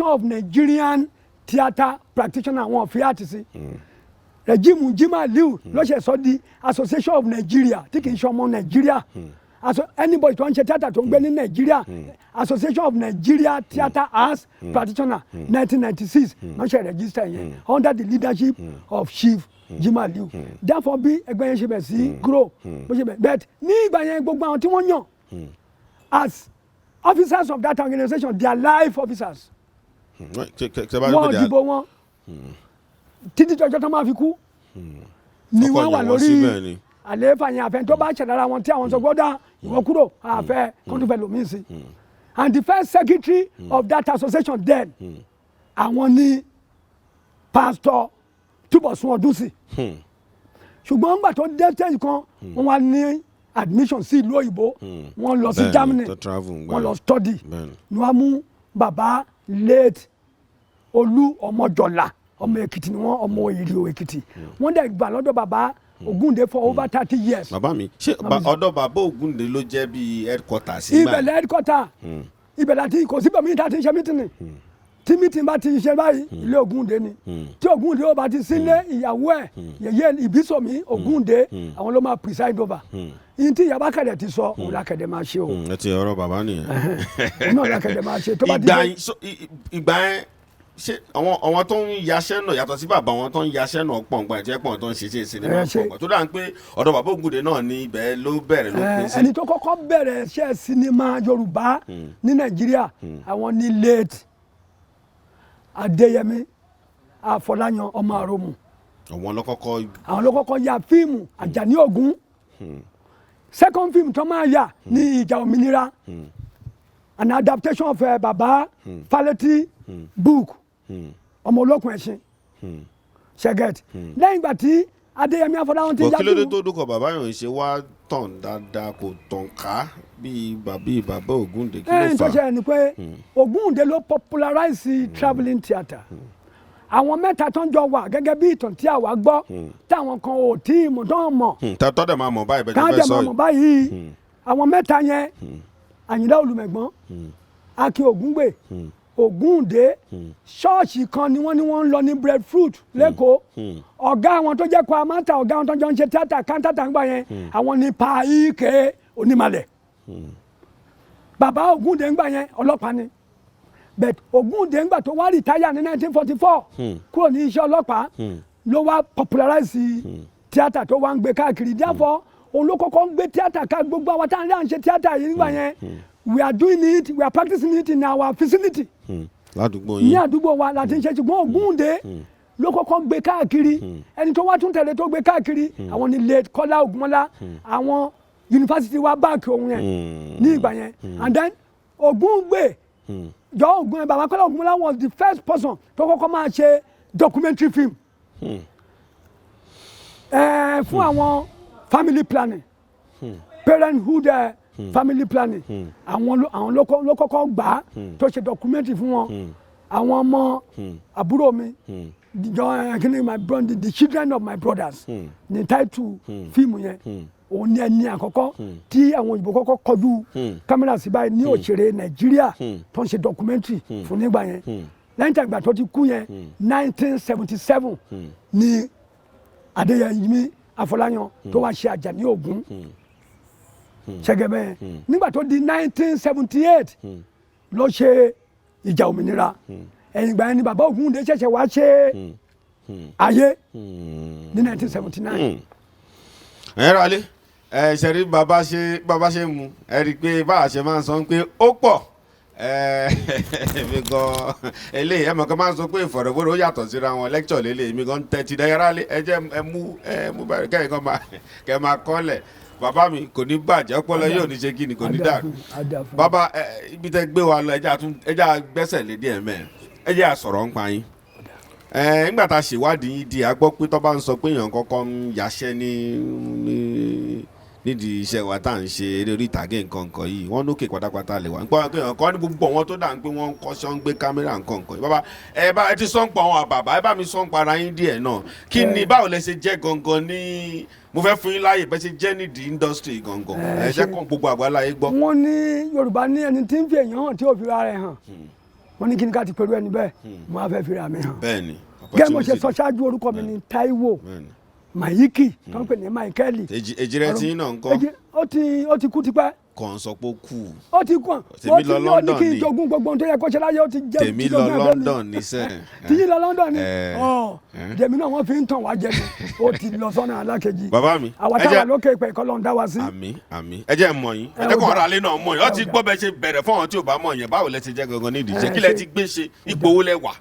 of Nigerian Theatre Practitioners wọn fi àti sí rẹ̀jíìmù Jimoh Aliu ló ṣe sọ di Association of Nigeria tí kì í ṣe ọmọ Nàìjíríà anybody tó ń ṣe theatre tó ń gbé ní Nàìjíríà Association of Nigeria Theatre Arts Practitioners 1996 ló ṣe register yẹn under the leadership of Chief Jimoh Aliu therefore bí ẹgbẹ́ yẹn ṣe bẹ̀ sí grow bó ṣe bẹ̀ but ní ìgbà yẹn gbogbo àwọn tí wọ́n yàn as officers of that organization they are life officers wọ́n dìbò wọn títí tọjọ́ tó máa fi kú ni wọ́n wà lórí àlééfà yẹn àfẹ́ tó bá ṣẹ̀dára wọn tí àwọn sọ gbọ́dọ̀ ìwọ kúrò àfẹ́ kọ́ńtùfẹ́ lòmíì sí and the first secretary of that association then àwọn ní pastor Túbọ̀sún Ọdúnsì ṣùgbọ́n nígbà tó dé stage kan wọ́n wá ní admission sí ìlú òyìnbó wọ́n lọ sí Germany wọ́n lọ study ni wọ́n mú bàbá late Olú Ọmọjọlá ọmọ Èkìtì ni wọ́n ọmọ Ìrìò Èkìtì wọ́n dẹ̀ gbà lọ́dọ̀ bàbá Ògúndé for over 30 years. bàbá mi ṣé ọ̀dọ̀ bàbá Ògúndé ló jẹ́ bí headquarter sí ibà. ibẹ̀lẹ̀ headquarter ibẹ̀ láti kò síbẹ̀ mi ta ti ṣe mítìnì tí mítìnì bá ti ṣe báyìí ilé Ògúndé ni tí Ògúndé ó bá ti sílé ìyàwó ẹ̀ yẹ̀yẹ́ Ìbísọ̀mí Ògúndé àwọn ló máa preside over yìí tí ìyàbá kẹ̀dẹ̀ ti sọ òun lákẹ̀dẹ̀ máa ṣe o. ẹ ti ọ̀rọ̀ bàbá nìyẹn. òun náà lákẹ̀dẹ̀ máa ṣe tó bá ti ìgbà yẹn ṣé àwọn tó ń yaṣẹ́ náà yàtọ̀ sí bàbá wọn tó ń yaṣẹ́ náà pọ̀ nǹkan ẹ̀jẹ̀ pọ̀ tó ń ṣe sinimá pọ̀ tó dáa pé ọ̀dọ̀ bàbá Ògúndé náà ní ibẹ̀ ló bẹ̀rẹ̀ ló pín sí. ẹni tó kọ́kọ́ bẹ̀rẹ̀ iṣẹ́ sinimá Yorùbá ní Nàìjíríà àwọn ní late Adéyẹmí Afọláyan ọmọ Àròmù. àwọn ló kọ́kọ́ ya fíìmù Àjàní Ògún second film tó máa yà ní Ìjà Òmìnira an adaptation of Baba Fálétí book ọmọ olókùn ẹ̀sìn ṣẹ́gẹ̀t lẹ́yìn ìgbà tí Adéyẹmí Afọláyan ti yá. kí ló dé tó dúkọ̀ bàbá yòó ṣe wá tàn dáadáa kò tàn ká bíi bàbá Ògúndé kí ló fà. tó ṣe ẹni pé Ògúndé ló popularize travelling theatre àwọn mẹ́ta tó ń jọ wà gẹ́gẹ́ bí ìtàn tí àwa gbọ́ táwọn kan ò tí ì mọ̀ tó ń mọ̀. tọ́dẹ̀ máa mọ̀ báyìí bẹ́ẹ̀ tó fẹ́ sọ yìí. káàdẹ̀ máa mọ̀ báyìí àwọn mẹ́ta yẹn Àyìndá Olùmẹ̀gbọ́n Akin Ògúngbè Ògúndé ṣọ́ọ̀ṣì kan ni wọ́n ń lọ ní breadfruit lẹ́kọ̀ọ́ ọ̀gá àwọn tó jẹ́ kwamata ọ̀gá àwọn tó jọ ń ṣe tíátà kántàtà ń gbà yẹn àwọn ní Paike Onímàlẹ̀ bàbá Ògúndé ń gbà yẹn ọlọ́pàá ni but Ògúndé ń gbà tó wá rìtáyà ní 1944 kúrò ní iṣẹ́ ọlọ́pàá ló wá popularize tíátà tó wá ń gbé káàkiri therefore òun ló kọ́kọ́ ń gbé tíátà ká gbogbo àwọn táwọn à ń ṣe tíátà yìí nígbà yẹn we are doing it we are practicing it in our vicinity. ládùúgbò yín ní àdúgbò wa láti ń ṣe ṣùgbọ́n Ògúndé ló kọ́kọ́ gbé káàkiri ẹni tó wá tún tẹ̀lé tó gbé káàkiri àwọn ní late Kọ́lá Ògúnmọ́lá àwọn yunifásitì wa báàkì òun yẹn ní ìgbà yẹn and then Ògúngbè jọ Ògún bàbá Kọ́lá Ògúnmọ́lá was the first person tó kọ́kọ́ máa ṣe documentary film fún àwọn family planning parenthood family planning àwọn ló kọ́kọ́ gbà á tó ṣe documentary fún wọn àwọn ọmọ àbúrò mi the children of my brothers ní title fíìmù yẹn òun ní ẹni àkọ́kọ́ tí àwọn òyìnbó kọ́kọ́ kọjú kámẹ́rà sí báyìí ní òṣèré Nàìjíríà tó ń ṣe documentary fún nígbà yẹn lẹ́yìn tí àgbà tó ti kú yẹn 1977 ní Adéyẹmí Afọláyan tó wá ṣe Àjàní Ògún ṣẹgẹbẹ nígbà tó di 1978 ló ṣe Ìjà Òmìnira ẹ̀yìn ìgbà yẹn ni bàbá Ògúndé ṣẹ̀ṣẹ̀ wá ṣe Ayé ní 1979. ẹ rà lé ṣe rí bàbá ṣe mu ẹ rí i pé báwa ṣe máa ń sọ pé ó pọ̀ èmi gan eléyìí ẹ mọ̀ kí n máa ń sọ pé ìfọ̀rọ̀wérò ó yàtọ̀ síra wọn lecture lélẹ̀ èmi gan tẹ́tí dáyàrá lé ẹ jẹ́ ẹ mú bẹ̀rẹ̀ kẹ́yìn kan kẹ́ máa kọ́lẹ̀ bàbá mi kò ní bàjẹ́ ọpọlọ yóò ní ṣe kí ni kò ní dàrú bàbá ibi tẹ́ gbé wa lọ ẹjẹ́ gbẹ́sẹ̀ lé díẹ̀ mẹ́ẹ̀ ẹjẹ́ àsọ̀rọ̀ ń pa yín nígbà tá a ṣèwádìí yín di a gbọ́ pé tó bá ń sọ pé èèyàn kọ́kọ́ ń yaṣẹ́ nídìí iṣẹ́ wa tá à ń ṣe eré orí ìtàgé nǹkan yìí wọ́n lókè pátápátá lè wá nípa pé èèyàn kan ní gbogbo wọn tó dà ń pé wọ́n ń kọ́ṣọ́ ń gbé kámẹ́rà nǹkan yìí bàbá ẹ ti sọ ń pa àwọn àbàbà ẹ bá mi sọ ń para yín díẹ̀ náà kí ni báwo lẹ ṣe jẹ́ gangan ní mo fẹ́ fún yín láàyè bẹ́ẹ̀ ṣe jẹ́ nídìí industry gangan ẹ jẹ́ kàn gbogbo àgbáláyé gbọ́. wọ́n ní Yorùbá ní ẹni tí ń fi èèyàn hàn tí ò fi ra rẹ̀ hàn wọ́n ní kí ni ká ti pẹ̀lú ẹni bẹ́ẹ̀ mo á fẹ́ fi ra mi hàn. bẹ́ẹ̀ni gẹ́gẹ́ mo ṣe sọ ṣáájú orúkọ mi ní Táíwò Mayiki tó ń pè ní Michael. èjìrẹ́ tí náà ń kọ́. ó ti kú tipẹ́. kàn sọ pé ó kù. ó ti kú tèmi lọ London ni kí n jogún gbogbo ohun tó yẹ kó ṣe láyé ó ti jẹ́ tèmi lọ London ni sẹ́ẹ̀. tìyí lọ London ni jẹ̀mí náà wọ́n fi ń tàn wá jẹ mi ó ti lọ sọ́nà alákejì. bàbá mi àwa táwa lókè pẹ̀ kọ́ ló ń dá wa sí. àmín ẹ jẹ́ mọ̀ yín ẹ jẹ́ kó ọ̀rọ̀ alẹ́ náà mọ̀ yín ó ti gbọ́ bẹ́ẹ̀ ṣe bẹ̀rẹ̀ fún àwọn tí ò bá mọ̀ yẹn báwo lẹ ti jẹ́ gangan nídìí iṣẹ́ kí lẹ ti gbé ṣe ipò owó lẹ wà.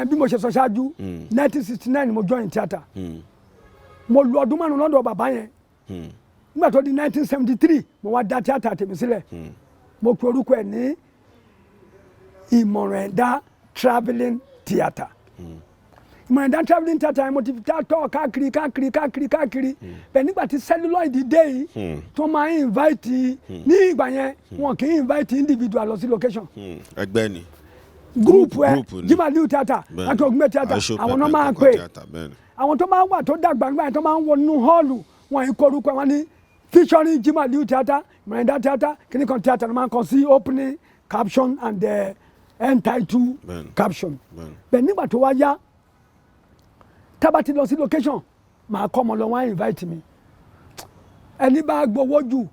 bí mo ṣe sọ ṣáájú 1969 mo join theatre mo lu ọdún márùn lọ́dọ̀ bàbá yẹn nígbà tó di 1973 mo wá dá tíátà tèmi sílẹ̀ mo pe orúkọ ẹ̀ ní Ìmọ̀ràn Ẹ̀dá travelling theatre Ìmọ̀ràn Ẹ̀dá travelling theatre yẹn mo ti fi tọ́ káàkiri bẹ́ẹ̀ nígbà tí celluloid dé yìí tó máa ń invite ní ìgbà yẹn wọn kì í invite individual lọ sí location. ẹgbẹ́ ni group Jimaliu theatre láti Ògúngbè theatre àwọn náà máa pè àwọn tó máa ń wà tó dàgbà nígbà yẹn tó máa ń wọ nínú họ́ọ̀lù wọn yìí korúkọ wọn ní featuring Jima Liu Theatre, Miranda Theatre, Kinikon Theatre, man can see opening caption and the end title caption. But nígbà tó wá yá, tá bá ti lọ sí location, màá kọ́ ọmọ lọ wá invite me. Ẹni bá gbowó jù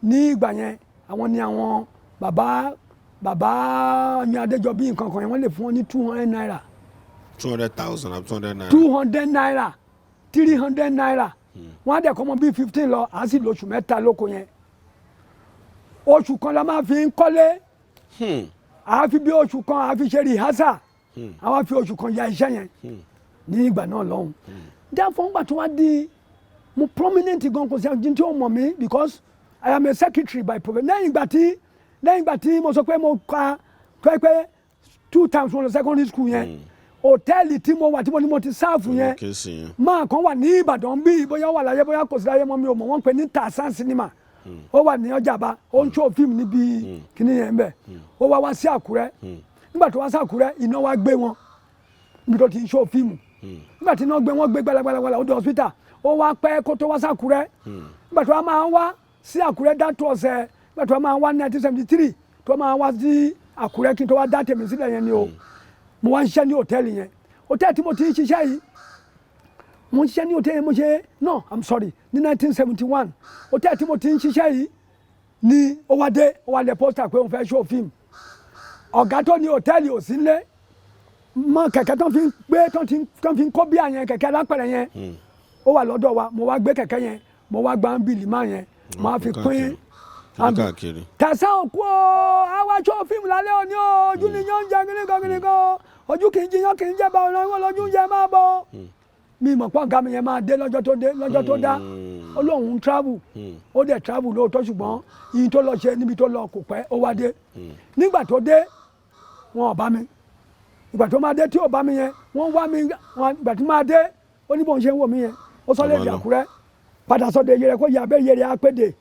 ní ìgbà yẹn, àwọn ni àwọn bàbá ní Adéjọbí nǹkan kan yẹn wọ́n lè fún wọn ní 200 naira. 200,000 or 200 naira. 200 naira, 300 naira. Wọ́n á dẹ̀ kọ́ ọmọ bíi 15 lọ, à á sì lóṣù mẹ́ta lóko yẹn. Oṣù kan la máa fi ń kọ́lé. À á fi bí oṣù kan à á fi ṣe rìhásà. À wá fi oṣù kan ya iṣẹ́ yẹn ní ìgbà náà lọ́hùn. Therefore ńgbà tó wá di mo prominent gan kò sí àwọn tí ó mọ̀ mí because I am a secretary by profession. Lẹ́yìn ìgbà tí mo sọ pé mo ka pé 2 times from the secondary school yẹn. Hòtẹ́ẹ̀lì tí mo wà tí mo ti sáàfù yẹn máa kan wà ní Ìbàdàn bí bóyá wà láyé bóyá kò sí láyé mọ́ mi ò mọ̀ wọ́n pè ní TAI Sinima ó wà ní Ọjà'ba ó ń ṣó fíìmù níbi kíní yẹn bẹ́ẹ̀ ó wá sí Àkúrẹ́ nígbà tó wá sí Àkúrẹ́ iná wá gbé wọn níbi tó ti ń ṣó fíìmù nígbà tí iná gbé wọn gbé gbalagbala ó di hospital ó wá pẹ́ kó tó wá sí Àkúrẹ́ nígbà tó wá máa wá sí Àkúrẹ́ dátú ọ̀sẹ̀ nígbà tó wá máa wá ní 1973 tó máa wá sí Àkúrẹ́ kí n tó wá dá tèmi sílẹ̀ yẹn ni o mo wá ń ṣiṣẹ́ ní hòtẹ́ẹ̀lì yẹn hòtẹ́ẹ̀lì tí mo ti ń ṣiṣẹ́ yìí mo ń ṣiṣẹ́ ní hòtẹ́ẹ̀lì mo ṣe no I'm sorry ní 1971 hòtẹ́ẹ̀lì tí mo ti ń ṣiṣẹ́ yìí ni ó wá lẹ̀ pósítà pé òun fẹ́ ṣó fíìmù ọ̀gá tó ní hòtẹ́ẹ̀lì ò sí nílé mọ kẹ̀kẹ́ tó fi ń gbé tó fi ń kó bí àyẹn kẹ̀kẹ́ lápẹ̀rẹ̀ yẹn ó wà lọ́dọ̀ wa mo wá gbé kẹ̀kẹ́ yẹn mo wá gbá ń bìlì máa yẹn mo wá fi pín tẹ̀sán òkú o àwa ṣó fíìmù lálẹ́ òní o ojú ni yóò ń jẹ kíníkan ojú kì í jiyàn kì í jẹ́ báwọn ọ̀nà lójú ń jẹ máa bọ̀ mi mọ̀ pọ̀ ọ̀gá mi yẹn máa dé lọ́jọ́ tó dá ó lóun travel ó dẹ̀ travel lóòótọ́ ṣùgbọ́n yìí tó lọ ṣe níbi tó lọ kò pẹ́ ó wá dé nígbà tó dé wọn ò bá mi ìgbà tó máa dé tí ò bá mi yẹn wọ́n wá mi ìgbà tó máa dé ó ní bóun ṣe ń wò mí yẹn ó sọ lè di Àkúrẹ́ padà sọ́dọ̀ Yẹrẹ kó yà bẹ́ẹ̀ Yẹrẹ á péde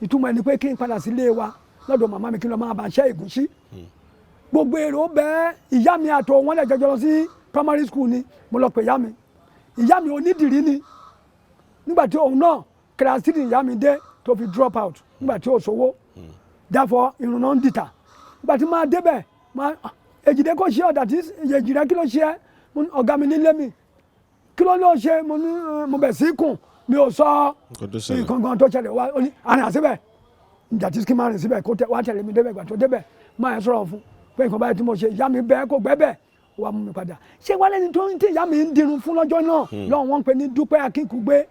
ìtumọ̀ ẹni pé kí n padà sílé wa lọ́dọ̀ màmá mi kí n lọ máa bá ṣẹ́ ìgúnṣí gbogbo èrò bẹ́ẹ̀ ìyá mi àtọ̀ wọn lè jọjọ lọ sí primary school ni mo lọ pè ìyá mi onídìrí ni nígbà tí òun náà class 3 ìyá mi dé tó fi drop out nígbà tí ó sówó therefore irun náà ń dìtà nígbà tí máa débẹ̀ èjìdé kò ṣe ọ̀dà tí èjìdé kí ló ṣe ẹ́ ọ̀gá mi nílé mi kí ló ṣe mo bẹ̀ sí kùn mi ò sọ nǹkan tó ṣẹlẹ̀ wá àrìn àṣìbẹ̀ ìjà tí kí n máa rìn síbẹ̀ kó wá tẹ̀lé mi débẹ̀ ìgbà tó débẹ̀ máa yẹn sọ̀rọ̀ fún pé nǹkan báyìí tí mo ṣe ìyá mi bẹ́ẹ̀ kó gbẹ́ bẹ́ẹ̀ wà mú mi padà ṣé wálé ni tó ń tí ìyá mi ń dirun fún lọ́jọ́ náà lọ́wọ́ wọn pè ní Dúpẹ́ Akínkúgbé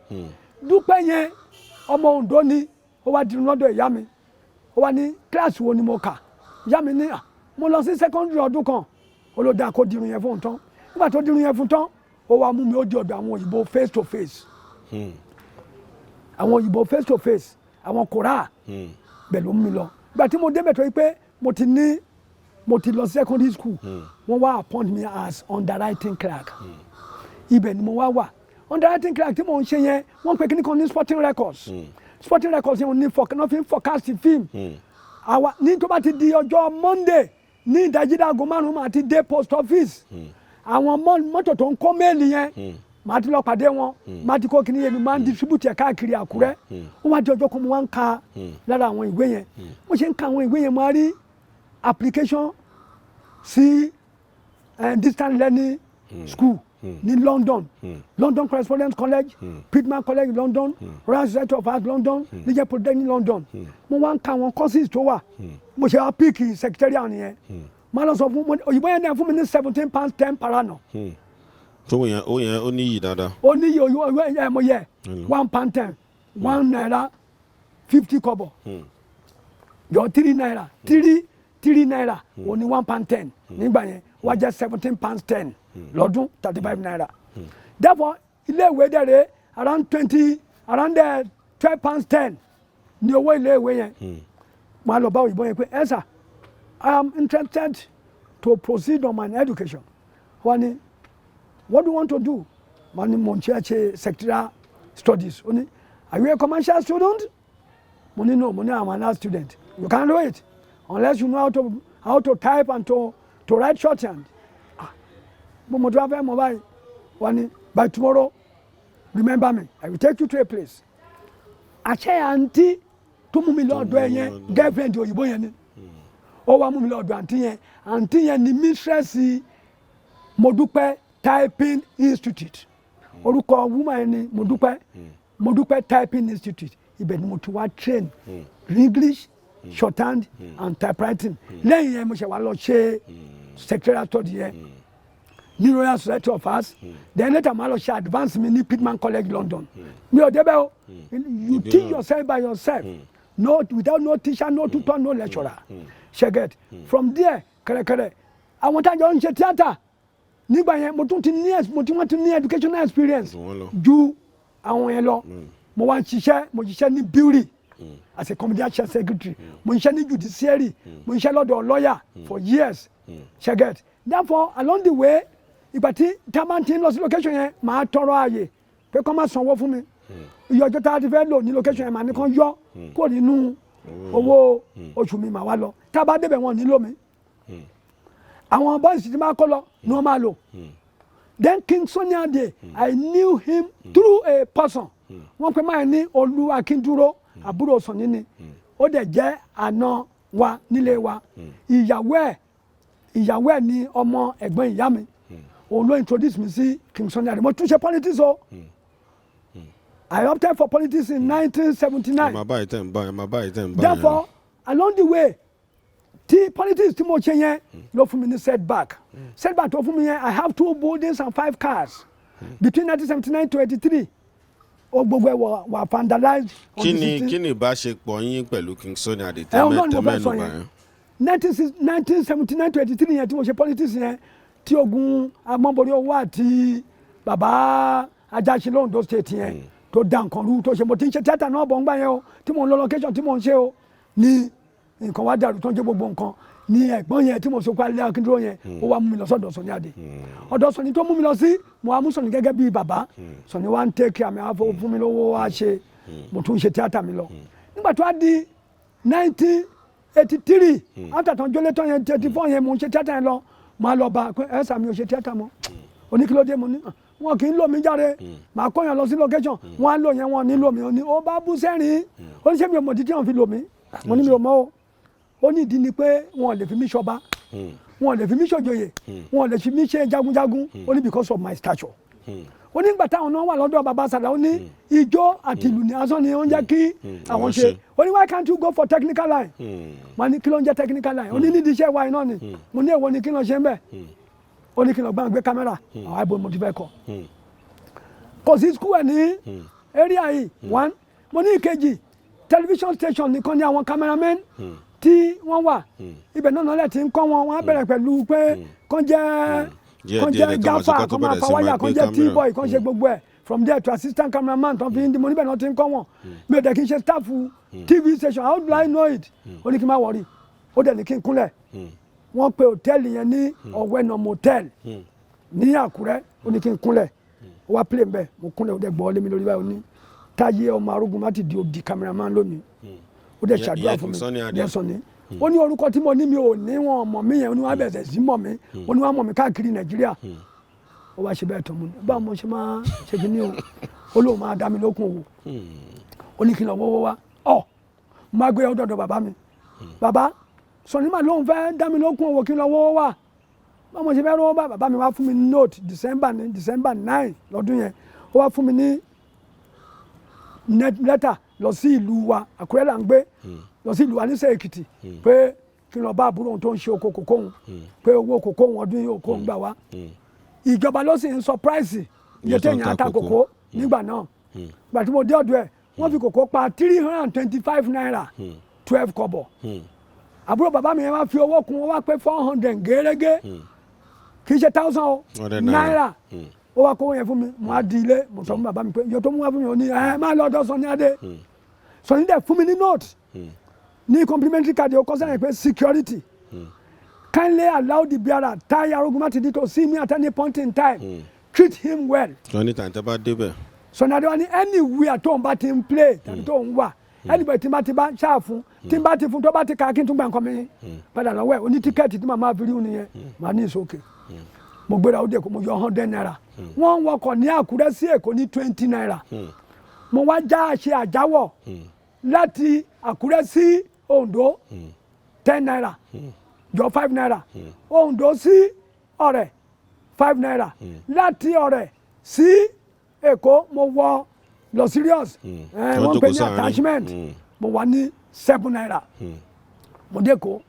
Dúpẹ́ yẹn ọmọ Oǹdó ni ó wá dirun lọ́dọ̀ ìyá mi ó wá ní kíláàsì wo ni mo kà ìyá mi ní mo lọ sí secondary ọdún kan ó ló dáa kó dirun yẹn fún tán nígbà tó dirun yẹn fún tán ó wá mú mi ó di ọ̀dọ̀ àwọn òyìnbó face to face àwọn òyìnbó face to face àwọn kòrá bẹ́ẹ̀ ló mú mi lọ ìgbà tí mo débẹ̀ tó yí pé mo ti lọ secondary school wọ́n wá appoint me as underwriting clerk ibẹ̀ ni mo wá wà underwriting clerk tí mo ń ṣe yẹn wọ́n pe kíní kan ní sporting records yẹn wọ́n ní náà fi ń forecast film àwa ní tó bá ti di ọjọ́ Monday ní ìdájídàgọ́ 5 máa ti dé post office àwọn mọ́tò tó ń kó méèlì yẹn máa ti lọ pàdé wọn máa ti kó kíní yẹn mi máa ń distribute ẹ̀ káàkiri Àkúrẹ́ wọ́n wá di ọjọ́ kan mo wá ń ka lára àwọn ìwé yẹn mo ṣe ń ka àwọn ìwé yẹn máa rí application sí distance learning school ní London London Correspondence College Pittman College London Royal Society of Arts London Niger Polytechnic London mo wá ń ka àwọn courses tó wà mo ṣe apíìkì secretariat nìyẹen máa lọ sọ fún òyìnbó yẹn náà fún mi ní £17 per annum. tó ó níyì dáadáa. ó níyì òyìnbó mo yẹ £1.10 1 naira 50 kobo yọ 3 naira 3 naira ó ní £1.10 nígbà yẹn wá jẹ́ £17.10 lọ́dún 35 naira. Therefore ilé ìwé dẹ̀rẹ̀ around £12.10 ní owó ilé ìwé yẹn. máa lọ bá òyìnbó yẹn pé ẹ sà I am interested to proceed on my education. wọ́n ní what do you want to do? wọ́n ní mo ń ṣe secretarial studies. ó ní are you a commercial student? mo ní no mo ní I'm an art student. You can't do it unless you know how to type and to write shorthand. mo tún wá fẹ́ mọ̀ báyìí wọ́n ní by tomorrow remember me I will take you to a place àṣẹ àǹtí tó mú mi lọ́dọ̀ ẹ yẹn girlfriend òyìnbó yẹn ni ó wá mú mi lọ́dọ̀ àǹtí yẹn ni mistress Modúpẹ́ Typing Institute orúkọ woman yẹn ni Modúpẹ́ Typing Institute ibẹ̀ ni mo ti wá train English shorthand and typewriting lẹ́yìn yẹn mo ṣe wá lọ ṣe secretariat study yẹn ní Royal Society of Arts then later ma lọ ṣe advance mi ní Pittman College London mi ò débẹ̀ o you teach yourself by yourself no without no teacher no tutor no lecturer ṣẹgẹt from there kẹrẹkẹrẹ àwọn tájọ ń ṣe theatre nígbà yẹn mo tún ti ní educational experience ju àwọn yẹn lọ mo wá mo ṣiṣẹ́ ní bureau as a comedian chair secretary mo ṣiṣẹ́ ní judiciary mo ṣiṣẹ́ lọ́dọ̀ lawyer for years ṣẹgẹt therefore along the way ìgbà tí tábà ti ń lọ sí location yẹn màá tọrọ ààyè pé kọ́ máa sanwó fún mi iye ọjọ́ tá a ti fẹ́ lò ní location yẹn màá ní kàn yọ kó nínú owó oṣù mi màá wá lọ tábà débẹ̀ wọn nílò mi àwọn boys ti máa kọ́ lọ ni wọ́n máa lò then King Sunny Ade I knew him through a person wọ́n pe máa ní Olú Akíndúró àbúrò Sunny ni ó dẹ̀ jẹ́ àna wa nílé wa ìyàwó ẹ̀ ni ọmọ ẹ̀gbọ́n ìyá mi òun ló introduce mi sí King Sunny Ade mo tún ṣe politics o I opted for politics in 1979 therefore along the way tí politics tí mo ṣe yẹn ló fún mi ní setback tó fún mi yẹn I have 2 buildings and 5 cars between 1979 to 83 o gbogbo ẹ wà vandalized. kí ni ìbáṣepọ̀ yín pẹ̀lú King Sunny Ade tẹ́mẹ́nu báyẹn. 1979 to 83 yẹn tí mo ṣe politics yẹn tí ogun agbọ́nborí owó àti bàbá Ajáṣin l'Ondo state yẹn tó dá nǹkan rú tó ṣe mo ti ń ṣe tíátà náà bọ̀ ń gbà yẹn o tí mo ń lọ location tí mo ń ṣe o ní nǹkan wá dàrú tó ń jẹ́ gbogbo nǹkan ní ẹ̀gbọ́n yẹn tí mo sọ pé Alẹ́ Akíndúró yẹn ó wá mú mi lọ sọ́dọ̀ Sunny Ade ọ̀dọ̀ Sunny tó mú mi lọ sí mo wá mú Sunny gẹ́gẹ́ bí bàbá Sunny wá ń tẹ́kì àmì àfọwọ́ fún mi lówó wá ṣe mo tún ṣe tíátà mi lọ nígbà tó wá di 1983 àtàtàn jọlẹ́tọ̀ yẹn 34 yẹn mo ń ṣe tíátà yẹn lọ máa lọ bá pé ẹ sàmì ò ṣe tíátà mọ́ oníkílódé mo ní wọn kì í lò mí jáde màá kọ́yàn lọ sí location wọn á lò yẹn wọn ní lò mí ó bá bú sẹ́rìn oníṣẹ́ mi ò mọ̀ títí wọn fi lò mí mo ní mi ò mọ̀ o ó ní ìdí ni pé wọn lè fi mí ṣọba wọn lè fi mí ṣòjòyè wọn lè fi mí ṣe jagunjagun ó ní because of my stature ó ní ìgbà táwọn náà wà lọ́dọ̀ bàbá Sàlá ó ní ijó àti ìlú ní asán ni ó ń jẹ́ kí àwọn ṣe ó ní why can't you go for technical line wọn ní kí ló ń jẹ́ technical line ó ní nídìí iṣẹ́ wa iná ni mo ní èwo ni kí ló ṣe ń bẹ̀ ó ní kí ló gbé kámẹ́rà àwọn àìbò mo ti fẹ́ kọ kò sí school ẹ̀ ní area yìí one mo ní ìkejì television station nìkan ni àwọn cameramen tí wọ́n wà ibẹ̀ náà nọ́lẹ̀ tí ń kọ́ wọn wọ́n á bẹ̀rẹ̀ pẹ̀lú pé kàn jẹ́ gáfà kàn máa fa wáyà kàn jẹ́ t-boy kàn ṣe gbogbo ẹ̀ from there to assistant cameraman tó fi ń di mo níbẹ̀ náà ti ń kọ́ wọn mi ò dẹ̀ kí n ṣe staff TV station how do I know it ó ní kí n má wọrí ó dẹ̀ ní kí n kúnlẹ̀ wọ́n pe hòtẹ́ẹ̀lì yẹn ní Ọ̀wẹ́nà motel ní Àkúrẹ́ ó ní kí n kúnlẹ̀ ó wá plane bẹ́ẹ̀ mo kúnlẹ̀ ó dẹ̀ gbọ́ lé mi lórí báyìí ó ní Táyé ọmọ Arógunmátìdí ó di cameraman lónìí ó dẹ̀ ṣàdúrà fún mi yẹn Sunny ó ní orúkọ tí mo ní mi ò ní wọn mọ̀ mí yẹn ó ní wọn bẹ̀rẹ̀ sí mọ̀ mí ó ní wọn mọ̀ mí káàkiri Nàìjíríà ó wá ṣe bẹ́ẹ̀ tó mu báwo mo ṣe máa ṣe kí ni o ó lóun máa dá mi lókun òwò ó ní kí n lọ wọ́wọ́ wá mo máa gbé ọ̀dọ̀ bàbá mi bàbá Sunny mà lóun fẹ́ dá mi lókun òwò kí n lọ wọ́wọ́ wá báwo mo ṣe fẹ́ rówó bá bàbá mi wá fún mi note December 9 lọ́dún yẹn ó wá fún mi ní lẹ́tà lọ sí ìlú wa Àkúrẹ́ là ń gbé lọ sí ìlú wa níṣẹ́ Èkìtì pé kí n lọ bá àbúrò tó ń ṣe oko kòkó òun pé owó kòkó òun ọdún yìí oko ń gbà wá ìjọba ló sì ń surprise iye téèyàn ata kòkó nígbà náà gbà tí mo dé ọ̀dọ̀ ẹ̀ wọ́n fi kòkó pa 325 naira 12 kọ́bọ̀ àbúrò bàbá mi yẹn wá fi owó kún ó wá pé 400 gẹ́rẹ́gẹ́ kì í ṣe 1000 náírà ó wá kówó yẹn fún mi mo á di ilé mo sọ fún bàbá mi pé iye tó mú wá fún mi ò ní máa lọ ọ̀dọ̀ Sunny Ade Sunny dẹ̀ fún mi ní note ní complimentary card ó kọ sẹ́yìn pé security kindly allow the bearer TAI AROGUNMATIDI to see me at any point in time treat him well. Sunny tàn tẹ́ bá débẹ̀. Sunny Ade wá ní anywhere tó ń bá ti ń play tàbí tó ń wà anybody tí n bá ti bá ṣáà fún tí n bá ti fún tó bá ti kà kí n tún gbà nǹkan mi padà lọ́wọ́ ẹ̀ oní tíkẹ́ẹ̀tì tí màmá fi rí òun nìyẹn màá ní ìsókè mo gbéra ó dé kó mo yọ 100 naira wọ́n wọkọ̀ ní Àkúrẹ́ sí Èkó ní 20 naira mo wá já ṣe àjáwọ̀ láti Àkúrẹ́ sí Oǹdó 10 naira jọ 5 naira Oǹdó sí Ọ̀rẹ́ 5 naira láti Ọ̀rẹ́ sí Èkó mo wọ lọ serious wọ́n pè ní attachment mo wà ní 7 naira mo dé Èkó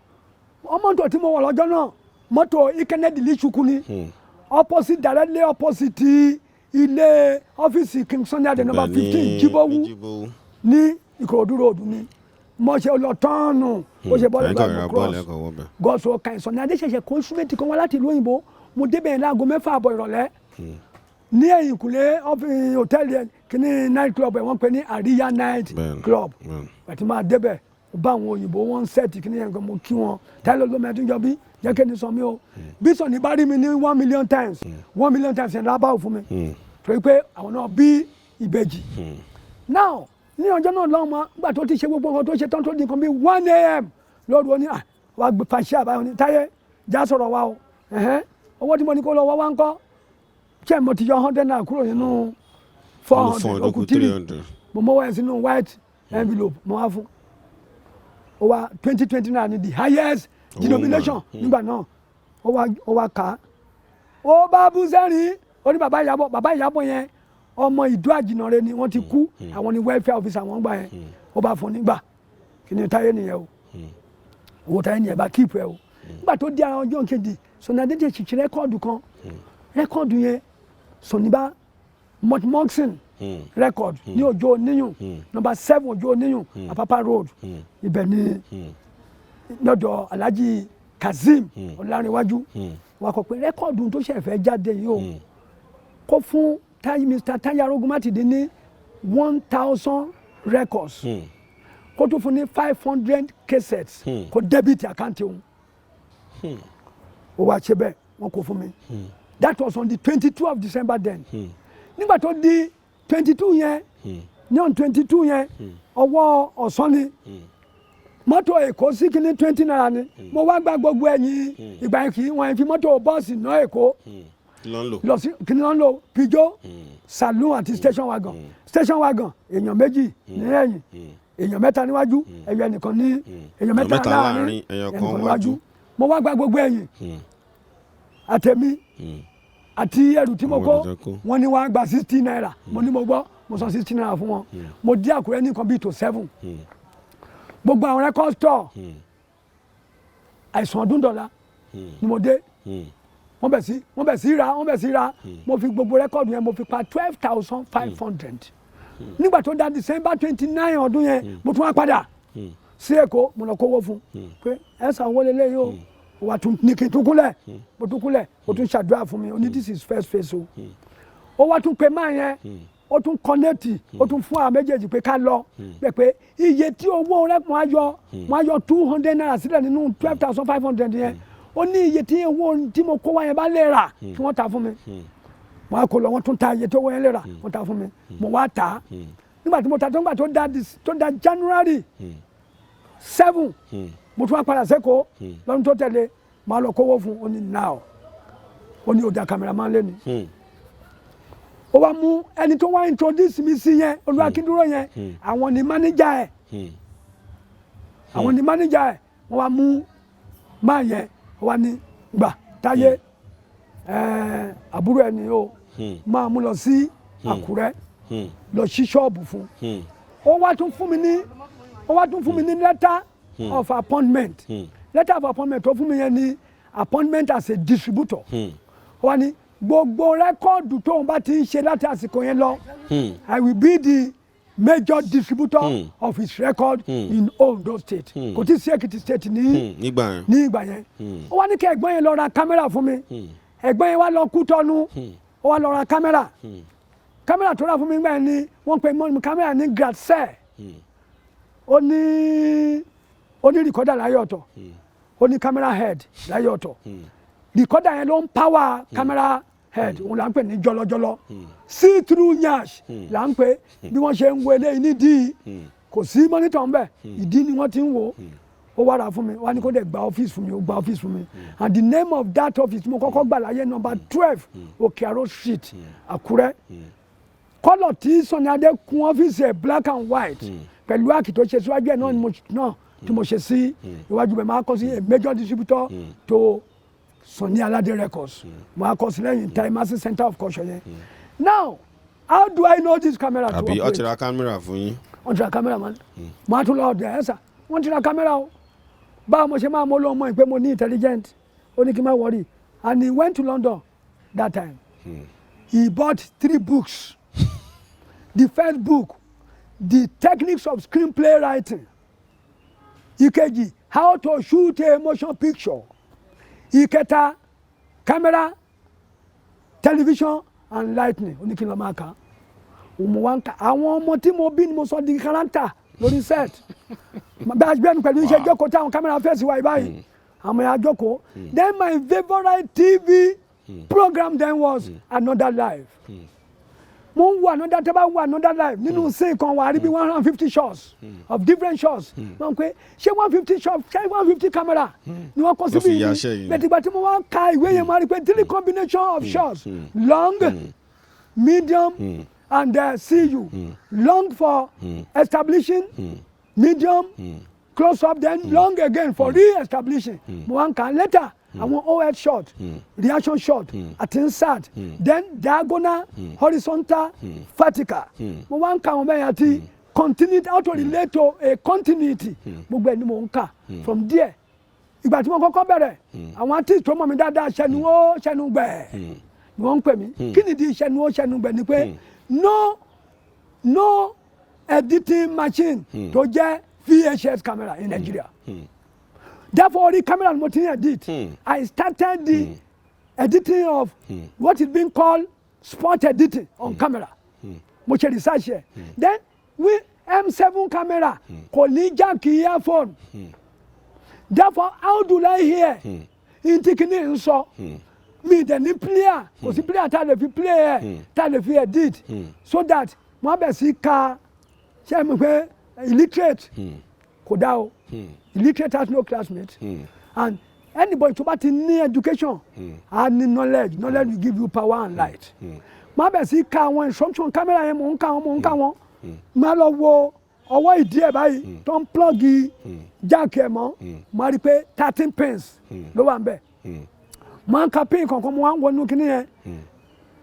mọ́tò tí mo wọ̀ lọ́jọ́ náà mọ́tò Ikenedili Chukwu ni opposite directly opposite ilé ọ́fíìsì King Sunday Adé number 15 Jibowu ní Ìkòròdú road ni mo ṣe lọ tọ́ọ̀nù ó ṣe bọ́ọ̀lù ẹ̀kọ́ cross gọ́ọ̀sù ọ̀ka ìsọ̀nì adéṣẹ̀ṣẹ̀ kó instrument kan wá láti ìlú òyìnbó mo débẹ̀ láago 6 àbọ̀ ìrọ̀lẹ́ ní ẹ̀yìnkùlé hòtẹ́ẹ̀lì kìíní night club ẹ̀ wọ́n pè ní Àríyá night club àti máa débẹ̀ bá àwọn òyìnbó wọn sẹ́ẹ̀tì kìíní yẹn mo kí wọn táyọ̀ lómi ẹ̀tún jọ bí jẹ́ kí ni sọ mí o bí Sunny bá rí mi ní 1 million times 1 million times yẹn lábàá fún mi torí pé àwọn náà bí ìbejì now ní ọjọ́ náà lọ́mọ nígbà tó ti ṣe gbogbo nǹkan tó ṣe tán tó di nǹkan bí 1 a.m. lóru ó ní wàá gbé fàṣẹ àbáyọ ní Táyé já sọ̀rọ̀ wa o owó tí mo ní kó lọ wá wá ń kọ́ ṣé mo ti yọ 100 naira kúrò nínú 400 okùn 300 mo mọ́wọ́ ẹ̀ sínú white envelope mo wá fún ó wá 2020 naira ní the highest denomination nígbà náà ó wá kà á ó bá bú sẹ́rìn ó ní bàbá Ìyábọ̀ yẹn ọmọ Ìdó Àjìnàrè ni wọ́n ti kú àwọn ni welfare officer wọ́n gbà yẹn ó bá fún nígbà kí ni Táyé nìyẹn o owó Táyé nìyẹn bá kíìpù ẹ o nígbà tó di ara ọjọ́ kejì Sunny Adé ṣìṣì rẹ́kọ́ọ̀dù kan rẹ́kọ́ọ̀dù yẹn Sunny bá Moxin rẹ́kọ́ọ̀dù ní Òjó Oníyùn number 7 Òjó Oníyùn Apapa road ibẹ̀ ni lọ́dọ̀ Alhaji Kazeem Ọlárẹ̀wájú wà kọ pé rẹ́kọ́ọ̀dù tó ṣẹ̀ fẹ́ jáde yìí o kó fún Mr. TAI AROGUNMATIDI ní 1000 records kó tó fún ní 500 cassettes kó debit account òun ó wá ṣe bẹ́ẹ̀ wọ́n kó fún mi that was on the 22 of December then nígbà tó di 22 yẹn ní on 22 yẹn ọwọ́ ọ̀sán ni mọ́tò Èkó sí kí ní 20 naira ni mo wá gba gbogbo ẹ̀yìn ìgbà yẹn kì í wọ́n fi mọ́tò bọ́ọ̀sì ná Èkó lọ sí kí ni wọ́n lò Peugeot saloon àti station wagon èèyàn méjì ní ẹ̀yìn èèyàn mẹ́ta níwájú ẹ̀yọ ẹnìkan ní èèyàn mẹ́ta láàrin ẹnìkan níwájú mo wá gba gbogbo ẹ̀yìn àtẹ̀mí àti ẹrù tí mo kó wọ́n ní wọ́n á gba 60 naira mo ní mo gbọ́ mo san 60 naira fún wọn mo dé Àkúrẹ́ ní nǹkan bíi tó 7 gbogbo àwọn record store àìsàn ọdún dọ̀la ni mo dé wọ́n bẹ̀ sí ra mo fi gbogbo rẹ́kọ̀dù yẹn mo fi pa 12,500 nígbà tó dá December 29 ọdún yẹn mo tún wá padà sí Èkó mo lọ kówó fún pé ẹ san owó lélẹ̀ yìí o wà tún ní kí n tún kúnlẹ̀ mo tún kúnlẹ̀ o tún ṣàdúrà fún mi o ní this is first phase o ó wá tún pe máa yẹn ó tún kọ́nẹ́tì ó tún fún àwọn méjèèjì pé ká lọ bẹ́ẹ̀ pé iye tí owó rẹ̀ wọ́n á yọ 200 naira sílẹ̀ nínú 12,500 yẹn ó ní iye tí owó tí mo kó wá yẹn bá lè rà kí wọ́n ta fún mi wọ́n á kó lọ wọ́n tún ta iye tí owó yẹn lè rà wọ́n ta fún mi mo wá tà á nígbà tí mo ta tó nígbà tó da January 7 mo tún wá padà sẹ́kọ̀ọ́ lọ́dún tó tẹ̀lé máa lọ kówó fún ó ní now ó ní ó da cameraman lé ni ó wá mú ẹni tó wá introduce mi sí yẹn Olúwakíndúró yẹn àwọn ni manager ẹ̀ wọ́n wá mú máa yẹn wá ní gbà Táyé àbúrò ẹni o máa mú lọ sí Àkúrẹ́ lọ sí ṣọ́ọ̀bù fún ó wá tún fún mi ní letter of appointment letter of appointment tó fún mi yẹn ní appointment as a distributor ó wá ní gbogbo rẹ́kọ̀dù tóun bá ti ń ṣe láti àsìkò yẹn lọ I will be the major distributor of his record in Ondo state kò tí sí Èkìtì state ní ìgbà yẹn ó wá ní kí ẹ̀gbọ́n yẹn lọ ra kámẹ́rà fún mi ẹ̀gbọ́n yẹn wá lọ Kútọ́nù ó wá lọ ra kámẹ́rà tó rà fún mi nígbà yẹn ni wọ́n pe mọ́ kámẹ́rà ní Gradsel ó ní rìkọ́dà láyé ọ̀tọ̀ ó ní kámẹ́rà head láyé ọ̀tọ̀ rìkọ́dà yẹn ló ń power kámẹ́rà head òun là ń pè ní jọlọjọlọ see through yash là ń pè bí wọ́n ṣe ń wo eléyìí nídìí kò sí mọ́nítọ̀ ń bẹ̀ ìdí ni wọ́n ti ń wò ó wá rà fún mi wá ní kó dẹ̀ gba ọ́fíìsì fún mi ó gba ọ́fíìsì fún mi and the name of that office mo kọ́kọ́ gbà láyé number 12 Òkè Àró street Àkúrẹ́ kọ́lọ̀ tí Sunny Adé kun ọ́fíìsì ẹ̀ black and white pẹ̀lú àkì tó ṣe síwájú ẹ̀ náà tí mo ṣe sí iwájú bẹ̀ máa kọ́ sí a major distributor to Sunny Alade Records mo á kọ́ sí lẹ́yìn TAI Massive Center of Culture yẹn. Now how do I know this camera to operate? àbí ó ti ra kámẹ́rà fún yín. wọ́n ti ra kámẹ́rà man mo á tún lọ ọ̀dọ̀ ẹ̀ sà wọ́n ti ra kámẹ́rà o báwo mo ṣe máa mọ lóun mọ́ ìpè mo ní intelligent ó ní kí n má worry and he went to London that time. He bought 3 books. The first book, The Techniques of Screenplay Writing. Ìkejì, How to Shoot a Motion Picture. Ìkẹta, Camera, Television and Lighting. Oníkìlọ̀ máa kà. Àwọn ọmọ tí mo bí ni mo sọ di character lórí set. Bẹ́ẹ̀ni pẹ̀lú iṣẹ́ jókòó táwọn kámẹ́rà fẹ́ẹ̀sì wáyé báyìí. Àwọn ẹ̀yà jókòó. Then my favourite TV program then was Another Life. Mo ń wo another tẹ́ bá wo Another Life nínú scene kan wà á rí bí 150 shots of different shots. Mo ń pè ṣé 150 shots ṣé 150 camera ni wọ́n kọ́ síbí yìí. Bẹ̀tìgbà tí mo wá ka ìwé yẹn mo rí pé 3 combination of shots long, medium and CU. Long for establishing, medium, close up then long again for re-establishing. Mo wá ń kà later. Àwọn OH shot, reaction shot, àti insert, then diagonal, horizontal, vertical. Mo wá ń ka àwọn bẹ́ẹ̀ àti continuity, how to relate to a continuity. Gbogbo ẹ̀ ni mo ń kà. From there, ìgbà tí mo kọ́kọ́ bẹ̀rẹ̀, àwọn artist tó mọ̀ mi dáadáa ṣẹnuwó ṣẹnugbẹ̀ ni wọ́n ń pè mí. Kí ni di ṣẹnuwó ṣẹnugbẹ̀ ni pé no editing machine tó jẹ́ VHS camera in Nigeria. Therefore, the camera mo ti edit. I started the editing of what is being called spot editing on camera. Mo ṣe research here. Then we M7 camera kò ní jack earphone. Therefore, how do I hear? Inti kini n sọ. Mi dẹ̀ ní player. Kò sí player tá lè fi play ẹ̀ tá lè fi edit. So that mo bẹ̀ sí ka ṣe mi pé illiterate kò dá o. Illiterate has no classmate. And anybody tó bá ti ní education and knowledge will give you power and light. Má bẹ̀ sí ka àwọn instruction camera yẹn mò ń ka wọn. Má lọ wo ọwọ́ ìdí ẹ̀ báyìí tó ń plug jack ẹ̀ mọ́. Má rí pé 13 pins ló wà ń bẹ̀. Má ń ka pin kankan mo wá ń wọnú kíní yẹn.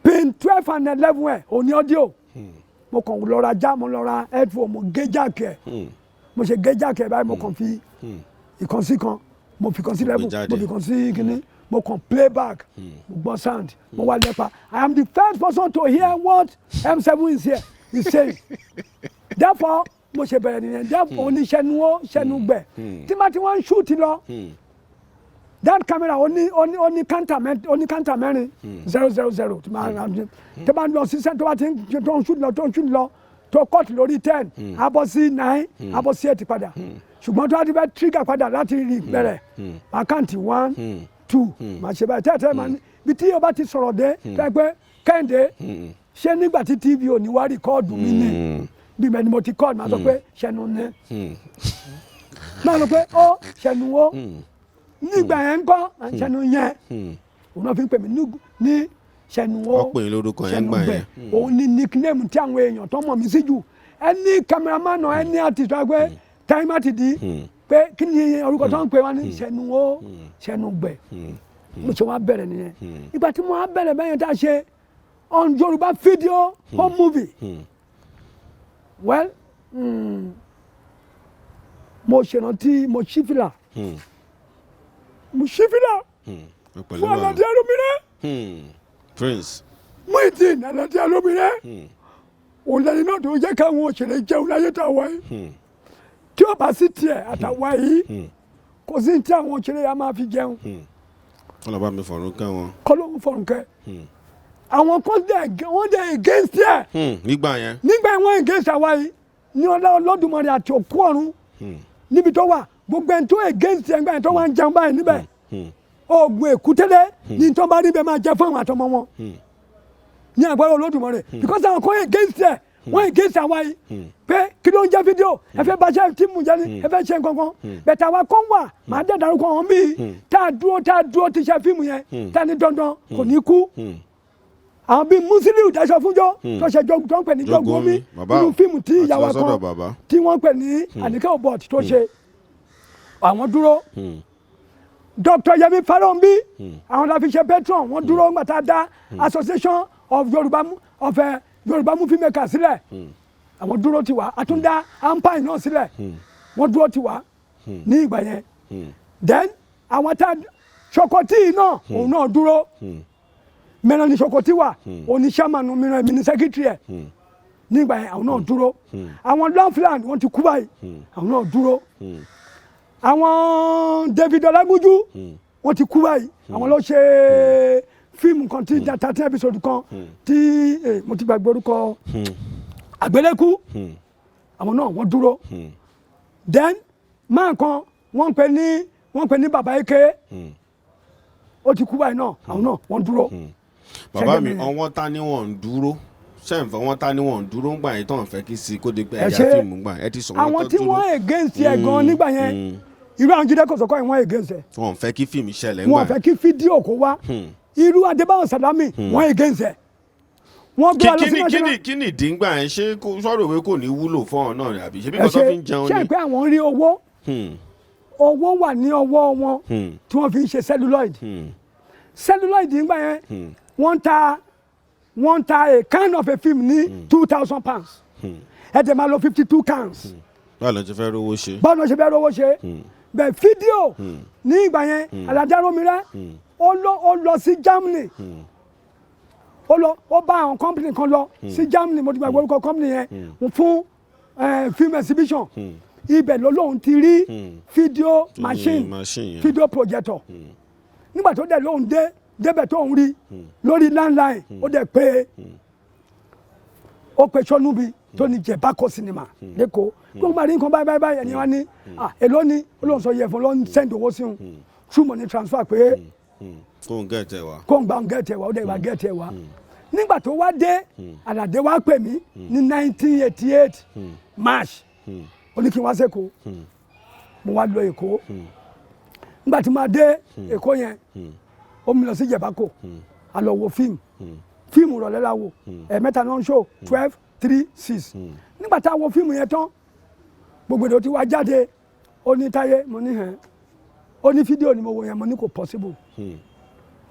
Pin 12 and 11 ẹ̀ òní audio. Mo kàn lọ ra já mo lọ ra headphone mo gé jack ẹ̀. Mo ṣe gé jack ẹ̀ báyìí mo kàn fi ìkànsí kan mo fi kàn sí level mo fi kàn sí kíní mo kàn playback mo gbọ́ sound mo wá lẹ́pa. I am the first person to hear what M7 is here is saying. Therefore mo ṣe bẹ̀rẹ̀ nìyẹn therefore oníṣẹ́nuwó ṣẹ́nugbẹ̀ tí ma ti wọ́n ń shoot lọ that camera oní counter mẹ́rin 000 tí ma lọ sí sẹ́ńtọ́ bá ti ń shoot lọ tó cut lórí 10 abọ́ sí 9 abọ́ sí 8 padà ṣùgbọ́n tó bá ti bẹ́ trigger padà láti rí bẹ̀rẹ̀ àkáǹtì 1 2 máa ṣe báyìí tẹ́tẹ́ máa ní bí tí o bá ti sọ̀rọ̀ dé pẹ́pẹ́ Kẹ́hìndé ṣé nígbà tí TV ò ní wá rìkọ́ọ̀dù mi ní bí mẹ́ni mo ti kọ́ọ̀dù máa sọ pé ṣẹnu ní máa sọ pé ó ṣẹnu ó nígbà yẹn ń kọ́ ṣẹnu yẹn òun náà fi ń pè mí ní ṣẹnu ó ṣẹnu bẹ̀ òun ní nickname tí àwọn èèyàn tó mọ̀ mí sí jù ẹni cameraman náà ẹni artist wá pé TAI Matidi pé kí ni orúkọ tó ń pè wá ní ṣẹnu ó ṣẹnu gbẹ̀ mo ṣe wá bẹ̀rẹ̀ nìyẹn ìgbà tí mo wá bẹ̀rẹ̀ bẹ́yẹn tá a ṣe on Yoruba video home movie well mo ṣèrántí mo ṣí fìlà fún Alade Alomire Prince Muideen Alade Alomire òun lẹni náà tó jẹ́ káwọn òṣèré jẹun láyé tá a wáyé tí ó bá sí tiẹ̀ àtàwa yìí kò sí tí àwọn òṣèré yà máa fi jẹun. Kọ́lọ́ba mi fọ̀rùn kẹ́ wọn. Kọ́lọ́ba fọ̀rùn kẹ́. Àwọn kan wọ́n dẹ̀ against ẹ̀. Nígbà yẹn wọ́n against àwa yìí ní Olódùmarè àti òkú ọ̀run níbi tó wà gbogbo ẹni tó against ẹ̀ nígbà yẹn tó wà ń jẹun báyìí níbẹ̀. Oògùn èkútélé ní tó bá rí bẹ́ẹ̀ máa jẹ fún àwọn àtọmọ wọn ní agbára Olódùmarè because àwọn kan against ẹ̀ wọ́n against àwa yìí pé kí ló ń jẹ́ fídíò ẹ fẹ́ bàjẹ́ tí mú jẹ́ ní ẹ fẹ́ ṣe nǹkankan bẹ̀tẹ̀ àwa kan wà máa dẹ̀ dárúkọ wọn bíi tá a dúró ti ṣe fíìmù yẹn tá a ní dandan kò ní kú àwọn bíi Musiliu Daṣọfúnjọ tó ṣe tó ń pè ní Jogun Omi nínú fíìmù tí ìyàwó kan tí wọ́n pè ní Àníkẹ́ Obot tó ṣe àwọn dúró Dr. Yemi Farounbi àwọn la fi ṣe patron wọ́n dúró nígbà tá a dá Association of Yoruba Movie Makers sílẹ̀ àwọn dúró ti wá àtúndá ANTP náà sílẹ̀ wọ́n dúró ti wá ní ìgbà yẹn then àwọn tá Ṣọkọtì náà òun náà dúró mẹ́rin ní Ṣọkọtì wà òní sàmánu mìíràn èmi ní secretary ẹ̀ nígbà yẹn àwọn náà dúró àwọn Longfland wọ́n ti kú báyìí àwọn náà dúró àwọn David Ọlágúnjú wọ́n ti kú báyìí àwọn ló ṣe fíìmù kan tí 13 episode kan tí mo ti gbàgbé orúkọ Àgbélékú àwọn náà wọ́n dúró then máa kan wọ́n pè ní Bàbá Eke ó ti kú báyìí náà àwọn náà wọ́n dúró. Bàbá mi ọwọ́n ta ni wọ́n ń dúró sẹ́ǹfẹ̀ wọ́n ta ni wọ́n ń dúró ńgbà yẹn tó ń fẹ́ kí sí kó de pé ẹ̀yà fíìmù ńgbà ẹ ti sọ wọ́n tó dúró. àwọn tí wọ́n against ẹ̀ gan nígbà yẹn irú àwọn Jídé Kòsọ́kọ́ yẹn wọ́n against ẹ̀. wọ́n fẹ́ kí fíìmù ṣẹlẹ̀ ńgbà wọ́n fẹ́ kí fídíò kó wá irú Adébáyọ̀ Sàlámì wọ́n against ẹ̀. wọ́n gbé alọ́ sí national. kí ni ìdí ńgbà yẹn ṣé sọ̀rọ̀ ìwé kò ní wúlò fún ọ náà àbí ṣé bí kò tó fi ń jẹun ni. ṣé pé àwọn rí owó wà ní ọwọ́ wọn tí wọ́n fi ń ṣe celluloid celluloid ńgbà yẹn wọ́n ta a can of a film ní £2,000 ẹ tẹ̀ máa lọ 52 cans. báwo ló ṣe fẹ́ rówó ṣe. bẹ́ẹ̀ fídíò ní ìgbà yẹn Aládàrómirẹ́ ó lọ sí Germany ó bá àwọn company kan lọ sí Germany mo ti gbàgbọ́ orúkọ company yẹn fún film exhibition ibẹ̀ lóhùn ti rí fídíò machine fídíò projector nígbà tó dẹ̀ lóhùn débẹ̀ tó ń rí lórí landline ó dẹ̀ pé ó pe Sọ́núbi tó ní Jẹ̀bákò sinima lẹ́kọ̀ọ́ gbogbo àrí nǹkan báyìí ẹni wá ní èló ni olóhùn sọ yẹ fún lọ́n send owó sí un true money transfer pé kó ń gẹ̀ẹ́tẹ̀ wá ó dẹ̀ wá gẹ̀ẹ́tẹ̀ wá nígbà tó wá dé Àlàdé wá pè mí ní 1988 March ó ní kí n wá sẹ́kọ̀ọ́ mo wá lọ Èkó nígbà tí máa dé Èkó yẹn ó mi lọ sí Jẹ̀bákò a lọ wo fíìmù rọ̀lẹ́ la wo ẹ̀ẹ̀mẹ́ta náà ń ṣó 12, 3, 6 nígbà tá a wo fíìmù yẹn tán gbogbo èdè tí wàá jáde ó ní Táyé mo ní hẹ́n ó ní fídíò ni mo wo yẹn mo ní kò possible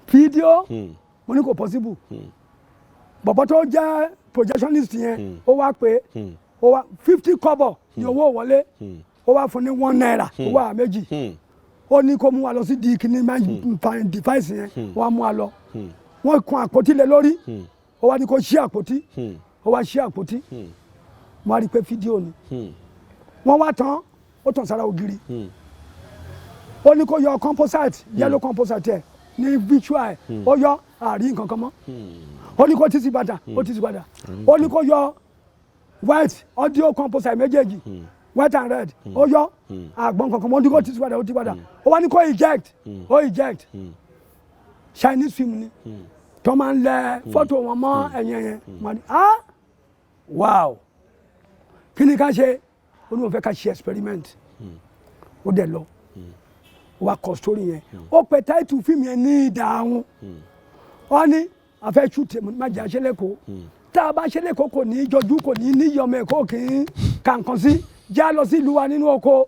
fídíò mo ní kò possible bọ̀bọ̀ tó jẹ́ projectionist yẹn ó wá pé ó wá 50 kọ́bọ̀ ní owó wọlé ó wá fún ní £1 ó wá méjì ó ní kó mú wa lọ sí di kíní device yẹn wọ́n á mú wa lọ wọ́n kun àpótí lé lórí ó wá ní kó ṣí àpótí ó wá ṣí àpótí wọ́n á rí i pé fídíò ni wọ́n wá tán ó tàn sára ògiri ó ní kó yọ composite yellow composite ẹ̀ ní visual ẹ̀ ó yọ àárín nǹkan kan mọ́ ó ní kó tí sí padà ó ní kó yọ white audio composite méjèèjì white and red ó yọ àgbọn kankan mọ́ ó ní kó tí sí padà ó wá ní kó eject Chinese film ni tó máa ń lẹ fọ́tò wọn mọ́ ẹ̀yìn yẹn wọ́n ní wow kí ni ká ṣe ó ní wọ́n fẹ́ ká ṣe experiment ó dẹ̀ lọ ó wá kọ story yẹn ó pe title film yẹn ní Ìdààmú wọ́n ní àfẹ́ ṣùtì má jẹ́ àṣẹlẹ́kọ̀ọ́ tá a bá ṣẹlẹ́kọ̀ọ́ kò ní í jọjú kò ní í níyọmọ ẹ̀kọ́ kì í kàǹkan sí já lọ sí ìlú wa nínú oko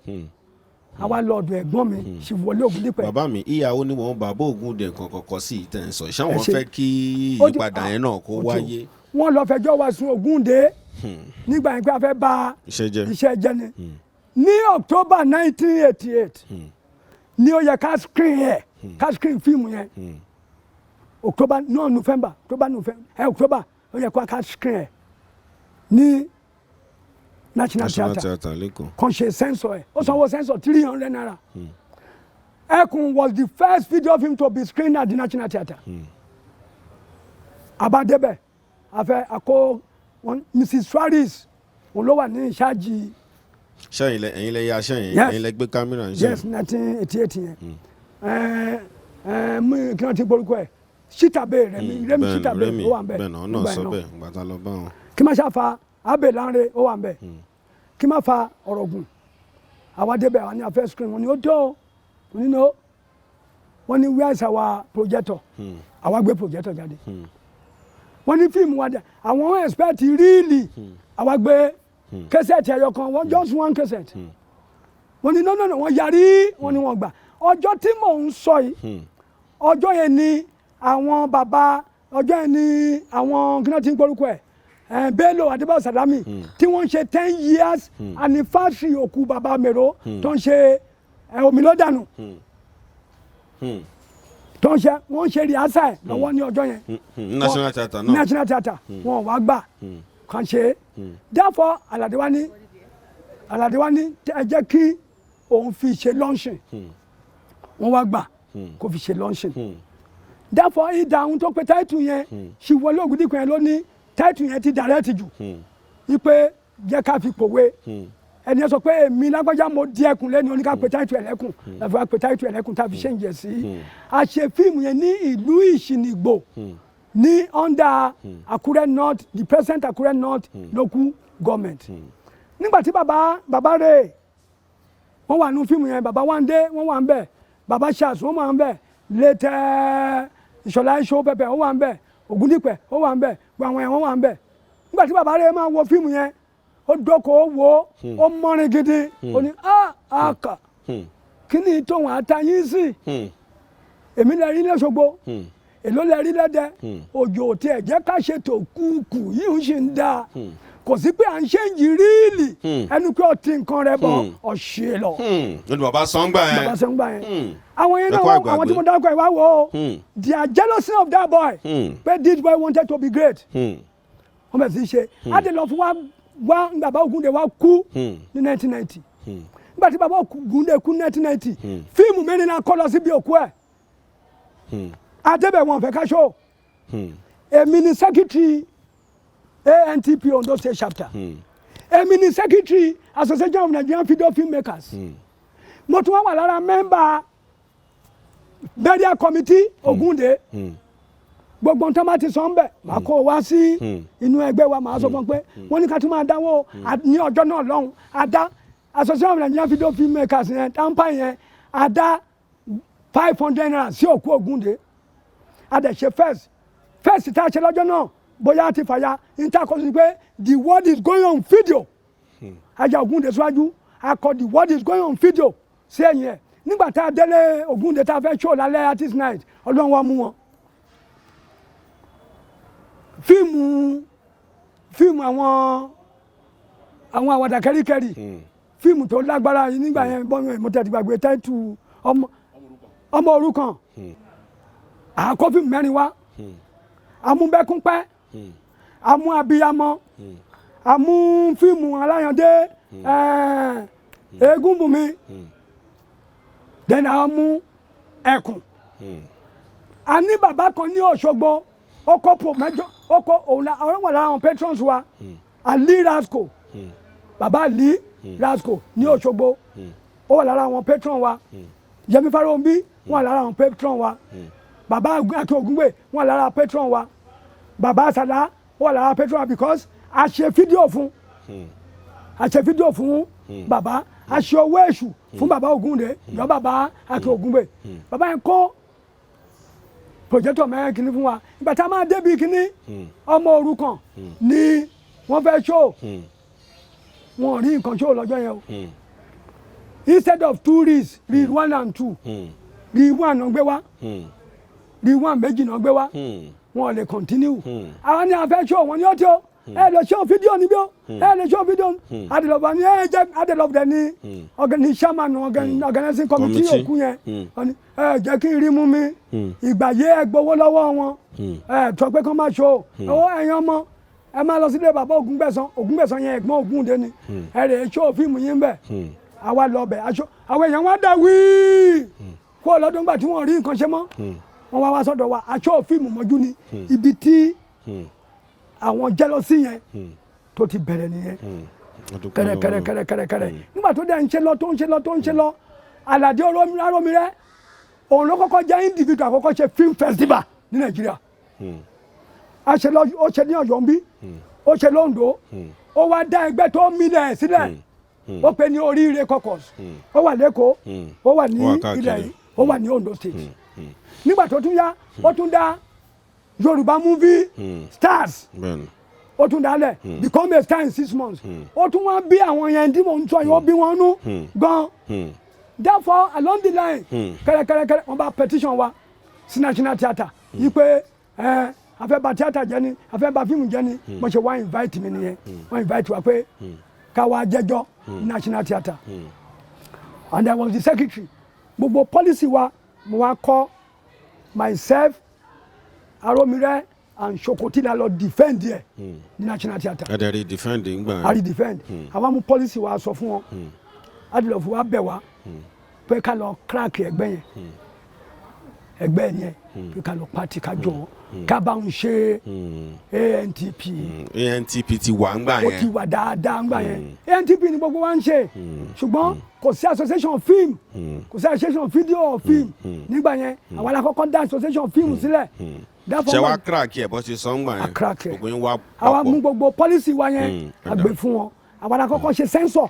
àwa lọ́ọ̀dù ẹ̀gbọ́n mi Ṣìwọlé Ògúndípẹ̀. bàbá mi ìyàwó ni wọn bàbá Ògúndé kankan kọ sí ìtẹ̀ ń sọ ṣé wọn fẹ́ kí ìyípadà yẹn náà kó wáyé. wọ́n lọ fẹjọ́ wa sùn Ògúndé nígbà yẹn pé a fẹ́ bà iṣẹ́ jẹ́ ni ní October 1988 ní ó yẹ ká screen fíìmù yẹn November October ó yẹ ká screen ẹ̀ ní National Theatre kan ṣe censor ẹ̀ ó sanwó censor £300. Ẹkùn was the first video film to be screened at the National Theatre. Abadebe afẹ́ àkó Mrs. Suarez òun ló wà ní ìṣáàjì. ṣẹ́yìn ẹ̀yin lẹ ya ṣẹ́yìn ẹ̀yin lẹ gbé kámẹ́rà ń ṣe. Yes 1988 yẹn kí wọ́n ti gbórúkọ ẹ̀ Ṣítàbé Rẹ̀mí Ṣítàbé ó wà ń bẹ̀. bẹ́ẹ̀ náà sọ bẹ́ẹ̀ gbàtà lọ bá wọn. kí má ṣàfà Abe Lanre ó wà ń bẹ̀ kí má fa Ọ̀rọ̀gùn àwa débẹ̀ àwa ní afẹ́ screen wọn ni ó tó wọn ní no wọ́n ní where is our projector àwa gbé projector jáde wọ́n ní fíìmù wa dẹ̀ àwọn expect really àwa gbé kẹsẹ̀tì ẹ̀yọ kan wọ́n just one cassette wọ́n ní no wọ́n yarí wọ́n ní wọ́n gbà ọjọ́ tí mò ń sọ yìí ọjọ́ yẹn ni àwọn bàbá ọjọ́ yẹn ni àwọn kí náà ti ń gbórúkọ ẹ̀ Bello Adébáyọ̀ Sàlámì tí wọ́n ń ṣe 10 years anniversary òkú bàbá Mèrò tó ń ṣe Omilódànù tó ń ṣe wọ́n ń ṣe rìhásà ẹ̀ lọ́wọ́ ní ọjọ́ yẹn National Theatre náà National Theatre wọn wá gbà kàn ṣe therefore Aládé wá ní ẹ jẹ́ kí òun fi ṣe launching wọ́n wá gbà kó fi ṣe launching therefore ìdáhùn tó pe táìtù yẹn Ṣìwọlé Ògúndìpẹ̀ yẹn ló ní táìtù yẹn ti direct jù wípé jẹ́ ká fi pòwe ẹni yẹn sọ pé èmi lágbájá mo di ẹkùn lẹ́nu oníkà pe táìtù ẹlẹ́kùn láfi wá pe táìtù ẹlẹ́kùn tá a fi ṣe ń jẹ sí a ṣe fíìmù yẹn ní ìlú Ìṣìnìgbò ní under Àkúrẹ́ North the present Àkúrẹ́ North local government nígbà tí bàbá rẹ̀ wọ́n wà nínú fíìmù yẹn bàbá Wándé wọ́n wà ń bẹ̀ bàbá Charles wọ́n wà ń bẹ̀ létẹ́ Ìṣọ̀lá Ìṣó pẹpẹ ó wà ń bẹ̀ Ògúndìpẹ̀ ó wà ń bẹ̀ gbogbo àwọn yẹn wọ́n wà ń bẹ̀ nígbà tí bàbá rẹ̀ máa wo fíìmù yẹn ó dọ́kọ̀ ó wo ó mọ́rin gidi ó ní àkà kí ni tóun àtàyín sí èmi lè rí lẹ́sọ̀gbọ́ èló lè rí lẹ́dẹ̀ òjò tí ẹ̀ jẹ́ ká ṣètò kúùkù yìí ń ṣe ń dáa kò sí pé à ń ṣe ń yí ríìlì ẹnu pé ọtí nǹkan rẹ bọ ọ̀ṣẹ́ lọ. lórí bàbá sọ́ngbà yẹn. bàbá sọ́ngbà yẹn. àwọn yẹn náà àwọn tí mo dárúkọ ẹ̀ wá wò ó they are jealous of that boy but this boy wanted to be great. wọ́n bẹ̀ sí ṣe Ade Love wá bàbá Ògúndé wá kú ní 1990 nígbà tí bàbá Ògúndé kú ní 1990 fíìmù mẹ́rin náà kọ́ lọ síbi òkú ẹ̀ adébẹ̀ wọn fẹ́ ká ṣó èmi ni secretary ANTP Ondo State chapter èmi ni secretary Association of Nigerian Video Filmmakers mo tún wá wà lára member burial committee Ògúndé gbogbo nǹkan bá ti sọ ń bẹ̀ máa kó wá sí inú ẹgbẹ́ wa máa sọ fún pé wọ́n ní ká tún máa dáwọ́ ní ọjọ́ náà lọ́hùn àdá Association of Nigerian Video Filmmakers yẹn tampa yẹn àdá 500 naira sí òkú Ògúndé àdẹ̀ṣe first tá a ṣe lọ́jọ́ náà bóyá ti fàya intercourse pé the word is going on video ajá Ògúndé síwájú akọ the word is going on video sí ẹ̀yìn ẹ̀ nígbà tá a délé Ògúndé tá a fẹ́ show lálẹ́ artist night Ọlọ́run wa mú wọn fíìmù àwọn àwàdà kẹ́ríkẹ́rí fíìmù tó lágbára yìí nígbà yẹn bọ́ mo tẹ̀ ti gbàgbé táìtù ọmọ òrukàn àkọ́ fíìmù mẹ́rin wá amúbẹ́kúnpẹ́ amú abiyamọ amú fíìmù aláyàndé Egúnbùnmi then amú ẹkùn a ní bàbá kan ní Òṣogbo ọkọ̀ pò mẹ́jọ ọkọ̀ òun wà lára àwọn patrons wa Ali Rasco bàbá Ali Rasco ní Òṣogbo ó wà lára àwọn patron wa Yẹmi Farounbi wà lára àwọn patron wa bàbá Akin Ògúngbè wà lára patron wa bàbá Àsàlá wà lára patron wa because a ṣe fídíò fún bàbá a ṣe owó èṣù fún bàbá Ògúndé yọ bàbá Akin Ògúngbè bàbá yẹn kó projector mẹ́rin kìíní fún wa ìgbà tá a máa débi kìíní ọmọ òrukàn ni wọ́n fẹ́ show wọn ò rí nǹkan show lọ́jọ́ yẹn o instead of two reels reel 1 and 2 reel 1 náà gbé wá reel 1 méjì náà gbé wá wọn ò lè continue àwọn ni a fẹ́ show wọn ni ó ti o ẹ lè show fídíò níbí o ẹ lè show fídíò Ade Love ni ẹ jẹ Ade Love dẹ ni chairman organizing committee òkú yẹn ẹ jẹ́ kí n rí mú mi ìgbà yé ẹ gbowó lọ́wọ́ wọn ẹ tọ́ pé kán máa show ọwọ́ ẹ̀yàn ọmọ ẹ máa lọ sílé bàbá Ògúngbẹ̀san yẹn ẹ̀gbọ́n Ògúndé ni ẹ lè show fíìmù yín bẹ̀ àwa lọ bẹ̀ àwọn èèyàn wá dà wíì kó ọlọ́dún gbà tí wọ́n rí nǹkan ṣe mọ́ wọ́n wá wá sọ́dọ̀ wa a show fíìmù mọ́jú ni ibi tí àwọn jealousy yẹn tó ti bẹ̀rẹ̀ nìyẹn kẹrẹkẹrẹ nígbà tó dẹ̀ ń ṣe lọ Aládé Arómiré òun ló kọ́kọ́ jẹ́ individual àkọ́kọ́ ṣe film festival ní Nàìjíríà ó ṣe ní Ọ̀yọ́ ń bí ó ṣe l'Oǹdó ó wá dá ẹgbẹ́ tó mílẹ̀ sílẹ̀ ó pè ní Oríire caucus ó wà l'Ékòó ó wà ní ilẹ̀ yìí ó wà ní Oǹdó state nígbà tó tún yá ó tún dá Yoruba movie stars ó tún dálẹ̀ become a star in 6 months ó tún wá bí àwọn yẹn tí mo ń sọ yìí ó bí wọn nú gan therefore along the line kẹrẹkẹrẹkẹrẹ wọn bá petition wa sí national theatre yìí pé afẹ́ bà theatre jẹ́ ni afẹ́ bà fíìmù jẹ́ ni mo ṣe wá invite mi nìyẹn wọ́n invite wa pé ká wá jẹ́jọ́ national theatre and I was the secretary gbogbo policy wa mo wá kọ́ myself Aromire and Sokoti la lọ defend there ní national theatre. Adari defend ngbà. Ari defend. Àwa mú policy wa sọ fún wọn. Ade Love wa bẹ̀ wá pé ká lọ crack ẹgbẹ́ yẹn. Ẹgbẹ́ yẹn pé ká lọ party ká jọ ká bá ń ṣe ANTP. ANTP ti wà ngbà yẹn. Ó ti wà dáadáa ngbà yẹn. ANTP ni gbogbo wa ń ṣe. Ṣùgbọ́n kò sí association film kò sí association video film nígbà yẹn àwọn alákọ̀ọ́kọ́ dá association film sílẹ̀. Ṣé wàá crack ẹ̀ bọ́ ṣe sọ ngbà yẹn. Gbogbo yín wá papọ̀. Àwa mú gbogbo policy wa yẹn àgbẹ̀ fún wọn. Àwọn alákọ̀ọ́kọ́ ṣe censor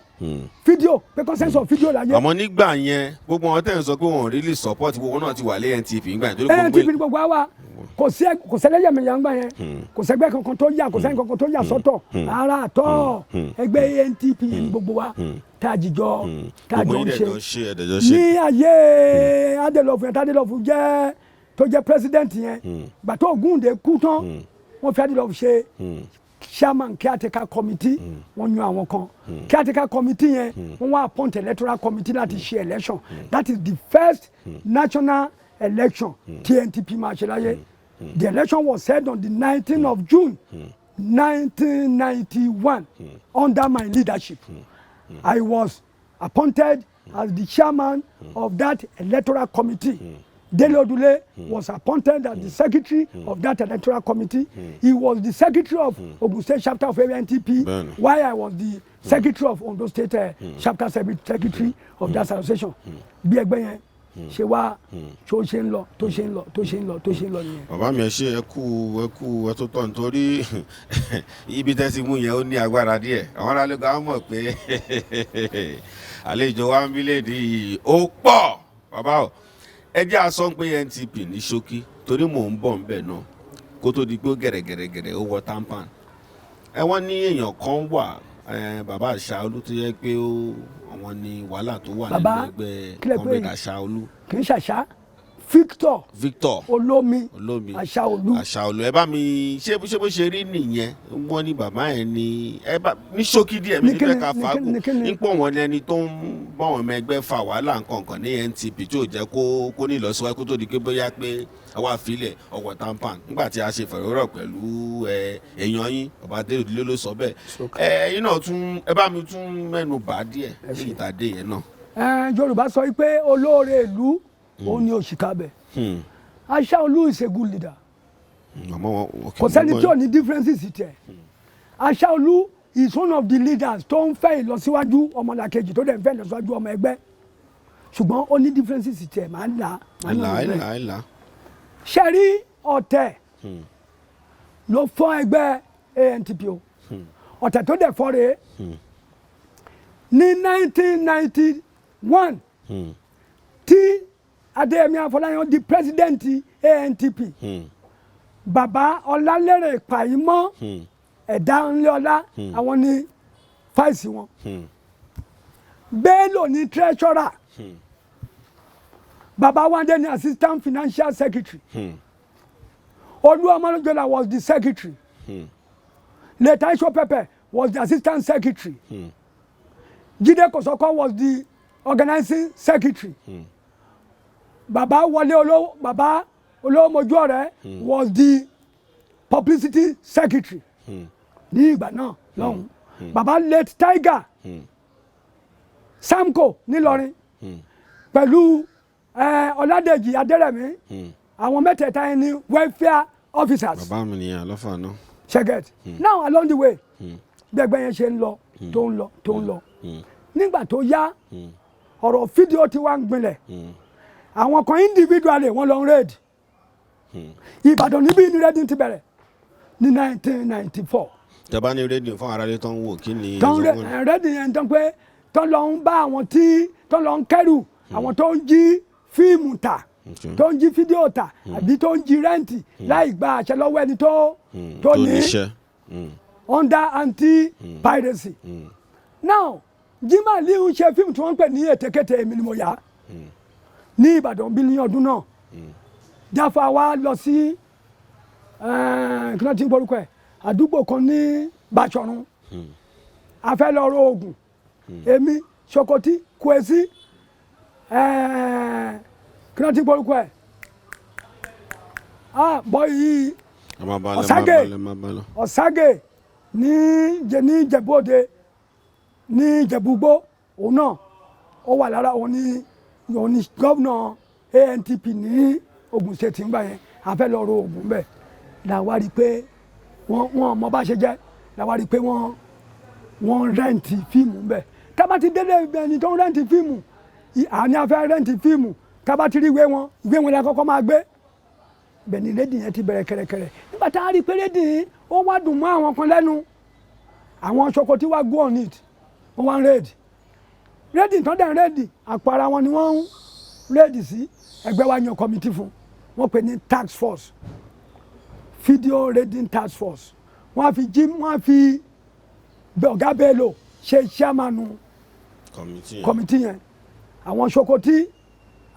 video pé kọ́ censor video la yẹ. Àmọ́ nígbà yẹn gbogbo wọn tẹ̀ ń sọ pé wọn ò really support gbogbo náà ti wà lé ANTP nígbà yẹn. ANTP ni gbogbo wa kò sẹ́lẹ̀yẹmẹ̀yà ńgbà yẹn kò sẹ́gbẹ́ kankan tó yà kò sẹ́yìn kankan tó yà sọ́tọ̀ ara àtọ́ ẹgbẹ́ ANTP yẹn gbogbo wa tá a jìjọ ń ṣe ní ayé Ade Love yẹn Ade Love jẹ́ tó jẹ́ president yẹn gbà tó Ògúndé kú tán wọ́n fi Ade Love ṣe chairman caretaker committee wọ́n yan àwọn kan caretaker committee yẹn wọ́n wá appoint electoral committee láti ṣe election that is the first national election TNTP máa ṣe láyé. The election was held on the 19th of June 1991 under my leadership. I was appointed as the chairman of that electoral committee. Dele Odule was appointed as the secretary of that electoral committee. He was the secretary of Ogun State chapter of ANTP, while I was the secretary of Ondo State chapter secretary of that association. Bí ẹgbẹ́ yẹn ṣe wá tó ṣe ń lọ tó ṣe ń lọ tó ṣe ń lọ tó ṣe ń lọ nìyẹn. Bàbá mi ẹ ṣe ẹ kú ẹ tó tọ̀ nítorí ibi tẹ́sí mú yẹn ó ní agbára díẹ̀ àwọn aráàlú kan mọ̀ pé àlejò wa ń bí lédi yìí ó pọ̀ bàbá o ẹ jẹ́ àsọ pé ANTP ní ṣókí torí mò ń bọ̀ ńbẹ̀ náà kó tó di pé ó gẹ̀rẹ́gẹ̀rẹ́gẹ̀rẹ́ ó wọ tampan ẹ wọ́n ní èèyàn kan wà bàbá Àṣàolú tó yẹ pé àwọn ní wàhálà tó wà nínú ẹgbẹ́ comrade Àṣàolú. kì í ṣàṣà Victor Olómi Àṣàolú. Ẹ bá mi ṣé bó ṣe rí nìyẹn wọ́n ní bàbá yẹn ní ṣókí díẹ̀ mi níbẹ̀ ká fàágùn nípò wọn lẹni tó ń bọ̀ wọn mẹ́gbẹ́ fa wàhálà nǹkan ní ANTP tí ò jẹ́ kó ní ìlọsíwájú kó tó di pé bóyá pé àwa àfilẹ̀ ọwọ́ tampan nígbà tí a ṣe fẹ̀rọ̀rọ̀ pẹ̀lú èèyàn yín ọba Adédọ̀lé ló sọ bẹ́ẹ̀ ẹ̀yin náà tún ẹ bá mi tún mẹ́nu bà díẹ̀ ní ìtàdé yẹn náà. Yorùbá sọ pé olóore ìlú òun ni òṣìkà bẹ̀. Àṣàolú is a good leader. Kò sẹ́ni tí ò ní differences tẹ̀. Àṣàolú is one of the leaders tó ń fẹ́ ìlọsíwájú ọmọlàkejì tó dẹ̀ ń fẹ́ ìlọsíwájú ọmọ ẹgbẹ́ ṣùgbọ́n ó ní differences tẹ̀ máa ń là. Ṣé rí ọ̀tẹ̀ ló fọ́ ẹgbẹ́ ANTP o ọ̀tẹ̀ tó dẹ̀ fọ́ rèé ní 1991 tí Ade Afolayan di president ANTP bàbá Ọlálérè Pàímọ́ ẹ̀dá ńlẹ́ọlá àwọn ní fáìsì wọn Bello ní treasurer bàbá Wande ní assistant financial secretary Olúọmọlójọlá was the secretary later Isopepe was the assistant secretary Jídé Kòsọ́kọ́ was the organizing secretary bàbá Olówómojú ọ̀rẹ́ was the publicity secretary ní ìgbà náà lọ́hùn bàbá late Tiger Samko nílọrin pẹ̀lú Ọládèjì Adérẹ̀mí àwọn mẹ́tẹ̀ẹ̀ta yẹn ní welfare officers. Bàbá mi nìyẹn àlọ́fà náà. Ṣẹ́gẹ̀t now along the way gbẹgbẹ́ yẹn ṣe ń lọ tó ń lọ nígbà tó yá ọ̀rọ̀ fídíò tí wàá ń gbinlẹ̀ àwọn kan individually wọ́n lọ raid Ìbàdàn níbí ní raiding ti bẹ̀rẹ̀ ní 1994. Tẹ́bá ní rédíò fún aráàlú tó ń wò kí ni. raiding yẹn tán pé tán lọ ń bá àwọn tí tán lọ ń kẹ́rù àwọn tó ń jí fíìmù tà tó ń jí fídíò tà àbí tó ń jí rẹ́ǹtì láì gba àṣẹ lọ́wọ́ ẹni tó ní under anti-piracy. Now Jimoh Aliu ṣe fíìmù tí wọ́n ń pè ní ètekéte èmi ni mo yà ní Ìbàdàn bí ní ọdún náà. Jáfa wa lọ sí kí wọ́n ti ń porúkọ ẹ̀ àdúgbò kan ní Bàṣọ̀run a fẹ́ lọ ro oògùn èmi Sokoti Kwesi kí wọ́n ti ń porúkọ ẹ̀ bọ́ yìí Ọ̀ságè ní Ìjẹ̀bú-Òde ní Ìjẹ̀bú-Igbó òun náà ó wà lára òun ní gómìnà ANTP ní Ògùn State ńgbà yẹn a fẹ́ lọ ro oògùn bẹ́ẹ̀ làwa rí i pé wọ́n mọ bá ṣe jẹ́ làwa rí i pé wọ́n rẹ́ǹtì fíìmù bẹ́ẹ̀ tábà ti délé ẹni tó ń rẹ́ǹtì fíìmù àní a fẹ́ rẹ́ǹtì fíìmù tábà ti rí ìwé wọn la kọ́kọ́ máa gbé bẹ́ẹ̀ ni rédíò yẹn ti bẹ̀rẹ̀ kẹ̀rẹ̀kẹ̀rẹ̀ nígbà tá a rí i pé rédíò ó wá dùn mọ́ àwọn kan lẹ́nu àwọn Sokoti wá go on it wọ́n wá ń rédíò tán dẹ̀ ń rédíò àpò ara wọn ni wọ́n ń rédíò sí ẹgbẹ́ wa yan kọ́mítì fún wọ́n pè ní task force video rating task force wọ́n á fi ọ̀gá Bello ṣe chairman kọ́mítì yẹn àwọn Sokoti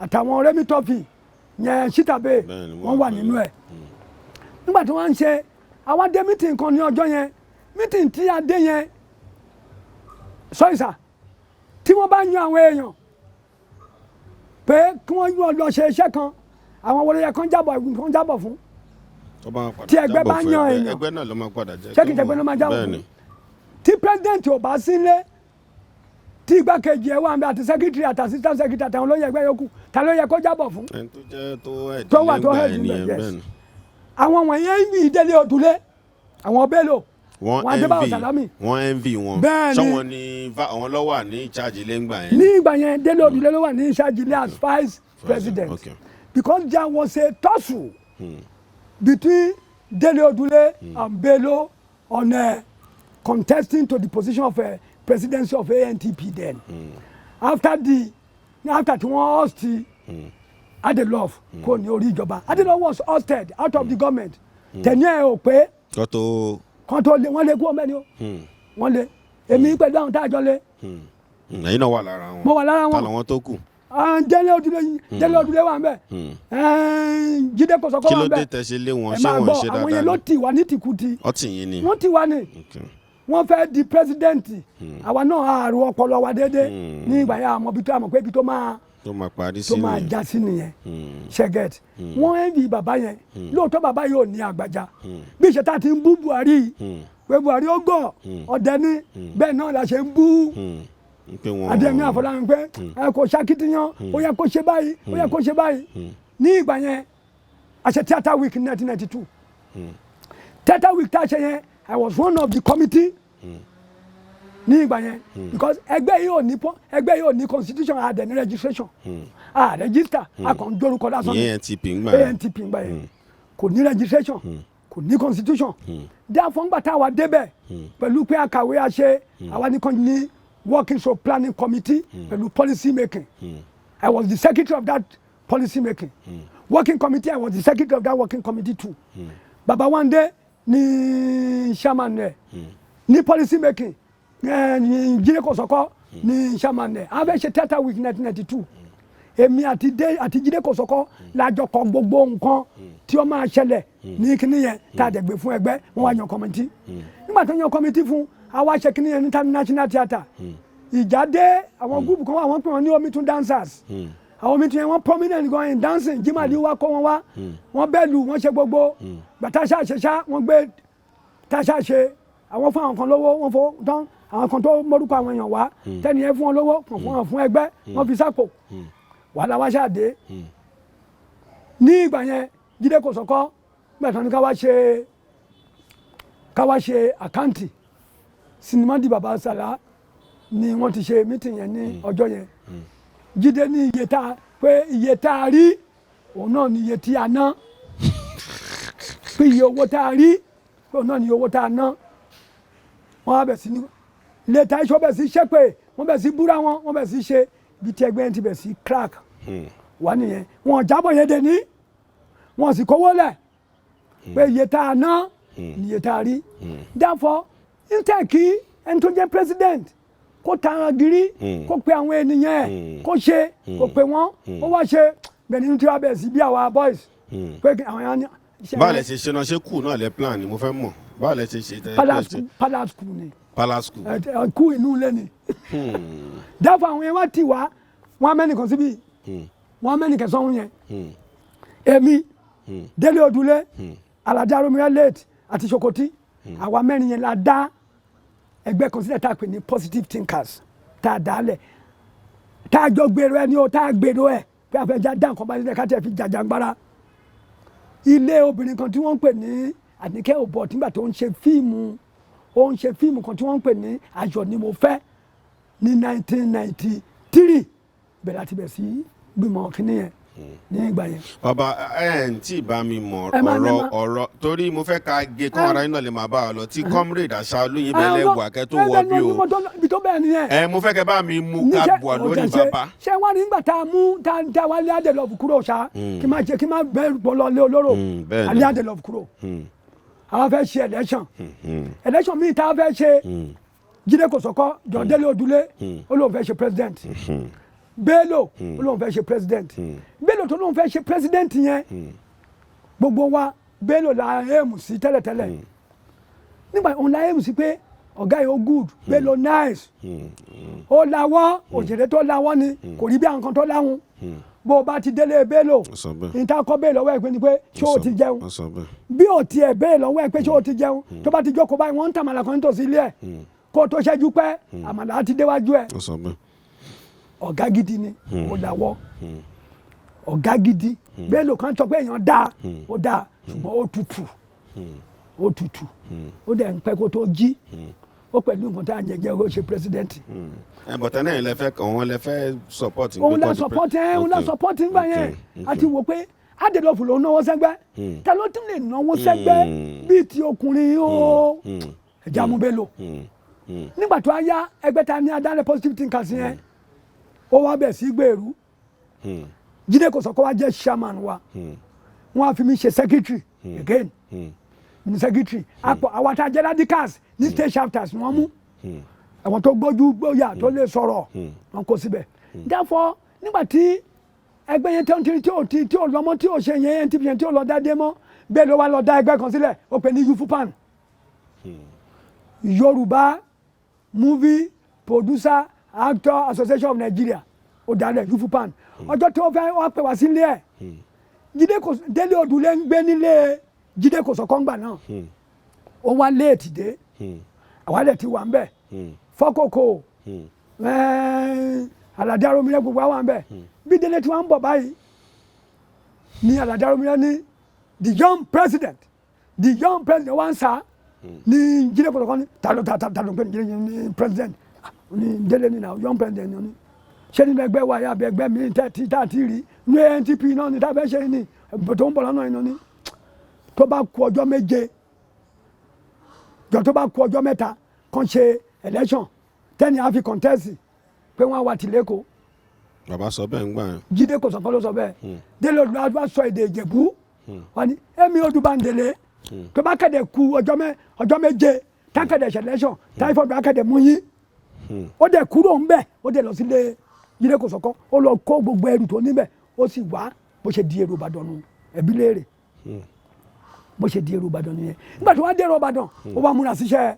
àtàwọn Remi Topi yẹn Sitabe wọ́n wà nínú ẹ̀ nígbà tí wọ́n ń ṣe àwọn dé mítìn kan ní ọjọ́ yẹn mítìn tí a dé yẹn sọ́yìnsà tí wọ́n bá yan àwọn èèyàn pé kí wọ́n lọ ṣe iṣẹ́ kan àwọn wọlé yẹ kán jábọ̀ fún tí ẹgbẹ́ bá yan èèyàn ẹgbẹ́ náà ló máa padà jẹ́ ṣé kìí ṣe ẹgbẹ́ ló máa jábọ̀ fún tí pírẹsidẹ́ǹtì ò bá sílé tí igbákejì ẹ̀ wà ń bẹ àti sẹ́kítírì àti assistant secretary àtàwọn olóyè ẹgbẹ́ yòókù ta ló yẹ kó jábọ̀ fún. ẹni tó jẹ́ tó wà tó hẹ́ẹ̀dì níbẹ̀ yes àwọn wọ̀nyẹn ń bí ìdílé òdúlé àwọn Bello wọ́n envy wọn sọ́wọ́n ni àwọn ló wà ní ìcháàjì ilé ńgbà yẹn. ní ìgbà yẹn délé òdúlé ló wà ní ìcháàjì ilé as vice president because there was a tussle between Dele Odule and Bello on contesting to the position of presidency of ANTP then. After tí wọ́n host Ade Love kò ní orí ìjọba Ade Love was hosted out of the government tẹ̀yìn ẹ̀ ò pé kan tó lé wọ́n lé kú ọmọ ẹni o wọ́n lé èmi pẹ̀lú àwọn táàjọ lé. ẹ̀yin náà wà lára wọn mo wà lára wọn tààlà wọn tó kù. Dele Odule wà nbẹ Jídé Kòsọ́kọ́ wà nbẹ kí ló dé tẹ̀sí lé wọn ṣé wọ́n ṣe dáadáa ni àwọn yẹn ló tì wá ní tìkùtì ọtí yín ni wọ́n tì wá ní wọ́n fẹ́ di president àwa náà àrùn ọpọlọ wa déédéé ní ìgbà yà àmọ́ bí tó àmọ́ pé ibi tó máa já sí nìyẹn ṣẹgẹt wọ́n envy bàbá yẹn lóòótọ́ bàbá yóò ní àgbàjá bí ìṣẹ̀tà ti ń bú Buhari pé Buhari ó gọ̀ ọ̀dẹ ní bẹ́ẹ̀ náà la ṣe ń bú Adéyẹmí Afọláyan pé kò ṣàkìtìyàn ó yẹ kó ṣe báyìí ó yẹ kó ṣe báyìí ní ìgbà yẹn a ṣe theatre week 1992 theatre week tá a ṣe yẹn I was one of the committee ní ìgbà yẹn because ẹgbẹ́ yìí ò ní constitution a dẹ̀ ní registration a register a kàn dórúkọ lásán ní ANTP ń gbà yẹn kò ní registration kò ní constitution therefore ńgbà tá a wà débẹ̀ pẹ̀lú pé àkàwé a ṣe àwa ní working so planning committee pẹ̀lú policy making I was the secretary of that policy making working committee I was the secretary of that working committee too Baba Wande ní chairman rẹ̀ ní policy making ní Jídé Kòsọ́kọ́ ní chairman rẹ̀ a fẹ́ ṣe theatre week 1992 èmi àti Jídé Kòsọ́kọ́ lájọ kọ gbogbo nǹkan tí ó máa ṣẹlẹ̀ ní kíní yẹn tá a dẹ̀ gbé fún ẹgbẹ́ wọn wá yan committee nígbà tó yan committee fún àwa ṣe kíní yẹn ní national theatre ìjà dé àwọn gúúpù kan wà wọ́n pè wọ́n ní Omitun dancers àwọn Omitun yẹn wọ́n prominent gan in dancing Jimoh Aliu wá kọ́ wọn wá wọ́n bẹ́ẹ̀lù wọ́n ṣe gbogbo gbàtàṣà ṣẹṣà wọ́n gbé tàṣà ṣe àwọn fún àwọn kan lówó wọ́n fọ́ tán àwọn kan tó mọ́rúkọ àwọn èèyàn wá tẹ́ni ẹ fún wọn lówó kàn fún wọn fún ẹgbẹ́ wọ́n fi sápò wàhálà wá ṣáàdé ní ìgbà yẹn Jídé Kòsọ́kọ́ gbàtàn ní ká wá ṣe àkáǹtì Sinima di Baba Sala ni wọ́n ti ṣe meeting yẹn ní ọjọ́ yẹn Jídé ní iye tá a rí òun náà ní iye tí a ná pé iye owó tá a rí òun náà ní iye owó tá a ná wọ́n á bẹ̀ sí ní lẹ́tà iṣọ́ bẹ̀ sí ṣépè wọ́n bẹ̀ sí búra wọ́n bẹ̀ sí ṣe bí tí ẹgbẹ́ yẹn ti bẹ̀ sí crack wà nìyẹn wọn jábọ̀ yẹn dẹ̀ ní wọn sì kówó lẹ̀ pé iye tá a ná iye tá a rí therefore instead kí ẹni tó jẹ́ president kó tara giri kó pe àwọn ènìyàn ẹ̀ kó ṣe kó pe wọ́n ó wá ṣe bẹ́ẹ̀ nínú tí wàá bẹ̀ sí bí àwa boys pé àwọn yẹn ní. báwo lẹ ṣe ṣe náà ṣé kù náà lẹ plan ni mo fẹ́ mọ̀ báwo lẹ ṣe ṣe tẹ palace school ni palace school kú inú ilé ni therefore àwọn yẹn wá tì wá wọn mẹ́nìkan síbí wọn mẹ́nìkan sọ́hún yẹn èmi Délé Odùlé Aládé Aromire late àti Sokoti àwa mẹ́rin yẹn la dá ẹgbẹ́ kan sílẹ̀ tá a pè ní positive thinkers tá a dálẹ̀ tá a jọ gbèrò ẹ ní o tá a gbèrò ẹ pé a fẹ́ já dá nǹkan bá sílẹ̀ ká tẹ̀ fi jàjàngbara ilé obìnrin kan tí wọ́n ń pè ní Àníkẹ́ Òbọ̀ nígbà tó ń ṣe fíìmù kan tí wọ́n ń pè ní Ayọ̀ ni mo fẹ́ ní 1993 bẹ̀rẹ̀ àti bẹ̀ sí gbìmọ̀ kínní yẹn ní ìgbà yẹn. bàbá tí bá mi mọ ọ̀rọ̀ torí mo fẹ́ ka gé kán ara iná lè máa bá a lọ tí comrade àṣà olóyin bẹ̀lẹ̀ wà kẹ́ tó wọ bí o mo fẹ́ kẹ́ bá mi mú ká bùa lórí bàbá. ṣé wọ́n ní nígbà tá a mú tá a wá lé Ade Love kúrò ṣá kí máa bẹ́ẹ̀ bọ́ lọ lé olóró alẹ́ Ade Love kúrò àwọn fẹ́ ṣe election míì tá a fẹ́ ṣe Jídé Kòsọ́kọ́ jọ Délé Odùlé ó lóun fẹ́ ṣe president. Bello olóhùn fẹ́ ṣe president Bello tó lóhùn fẹ́ ṣe president yẹn gbogbo wa Bello la aim sí tẹ́lẹ̀tẹ́lẹ̀ nígbà òun la aim sí pé ọ̀gá yìí ó good Bello nice ó lawọ́ òṣèré tó lawọ́ ni kò rí bí àwọn kan tó láwọn bó o bá ti délé Bello níta kọ́ Bello lọ́wọ́ ẹ̀ pé ni pé ṣé o ti jẹun bí o tiẹ̀ Bello lọ́wọ́ ẹ̀ pé ṣé o ti jẹun tó bá ti jókòó báyìí wọ́n ń tàmàlà kan nítòsí ilé ẹ̀ kó o tó ṣẹ́jú pẹ́ àmàlà á ti déwájú ẹ̀ ọ̀gá gidi ni ó dáwọ́ ọ̀gá gidi Bello kan sọ pé èèyàn dáa ó dáa ṣùgbọ́n ó tutù ó dẹ̀ ń pẹ́ kó tó jí ó pẹ̀lú nǹkan tá à ń jẹjẹ ó ṣe pírẹsidẹ́ǹtì. bọ̀tẹ́ náà lẹ fẹ́ kàn wọ́n lẹ fẹ́ support. òun la support nígbà yẹn àti wò pé Ade Love ló náwó sẹ́gbẹ́ ta ló tún lè náwó sẹ́gbẹ́ bíi ti ọkùnrin ó ẹ̀já mú Bello nígbà tó a yá ẹgbẹ́ ta ní adáre positive thinkers yẹn ó wá bẹ̀ sí gbèrú Jídé Kòsọ́kọ́ wá jẹ́ chairman wa wọ́n á fi mi ṣe secretary again ní secretary àpò àwọn tá a jẹ́ radicals ní state chapters wọ́n mú àwọn tó gbójú gbóyà tó lè sọ̀rọ̀ wọn kó síbẹ̀ therefore nígbà tí ẹgbẹ́ yẹn tí ò lọ́mọ tí ò ṣe yẹn ANTP yẹn tí ò lọ dá dé mọ́ bẹ́ẹ̀ ló wá lọ dá ẹgbẹ́ kan sílẹ̀ ó pè ní UFUPAN Yorùbá Movie Producer Actor Association of Nigeria ó dalẹ̀ UFUPAN ọjọ́ tí wọ́n fẹ́ wá pè wá sílé ẹ̀ Délé Odùlé ń gbé nílé Jídé Kòsọ́kọ́ ńgbà náà ó wá léètì dé àwa lè ti wà ń bẹ̀ fọ́kòkò Aládé Aromire gbogbo wa wà ń bẹ̀ bí Délé tí wọ́n ń bọ̀ báyìí ní Aládé Aromire ní the young president wá ń sá ní Jídé Kòsọ́kọ́ ní ta ló pè ní president ní Délé ní náà young president ní ṣé nínú ẹgbẹ́ wa yà bí ẹgbẹ́ mi tá a ti rí ní ANTP náà ní tá a fẹ́ ṣe ní tó ń bọ̀ lọ́nà iná ní tó bá kù ọjọ́ méje tó bá kù ọjọ́ mẹ́ta kan ṣe election tẹ́ni àfi contest pé wọ́n á wà tí lẹ́kọ̀ọ́. bàbá sọ bẹ́ẹ̀ ń gbà yẹn. Jídé Kòsọ́kọ́ ló sọ bẹ́ẹ̀ Délé Odùlé wá sọ èdè Ìjẹ̀bú wọ́n ní èmi Odùbàndélé tó bá kẹ̀dẹ̀ kù ọjọ́ méje tá kẹ̀dẹ̀ ṣe election táìfọ̀dù á kẹ̀dẹ̀ mú yín ó dẹ̀ kúrò ńbẹ̀ ó dẹ̀ lọ sílé Jídé Kòsọ́kọ́ ó lọ kó gbogbo ẹrù tó níbẹ̀ ó sì wá bó ṣe di èrò Ìbàdàn nù ẹbí léèrè bó ṣe di èrò Ìbàdàn nìyẹn nígbà tó wá dé èrò Ìbàdàn ó wá múra síṣẹ́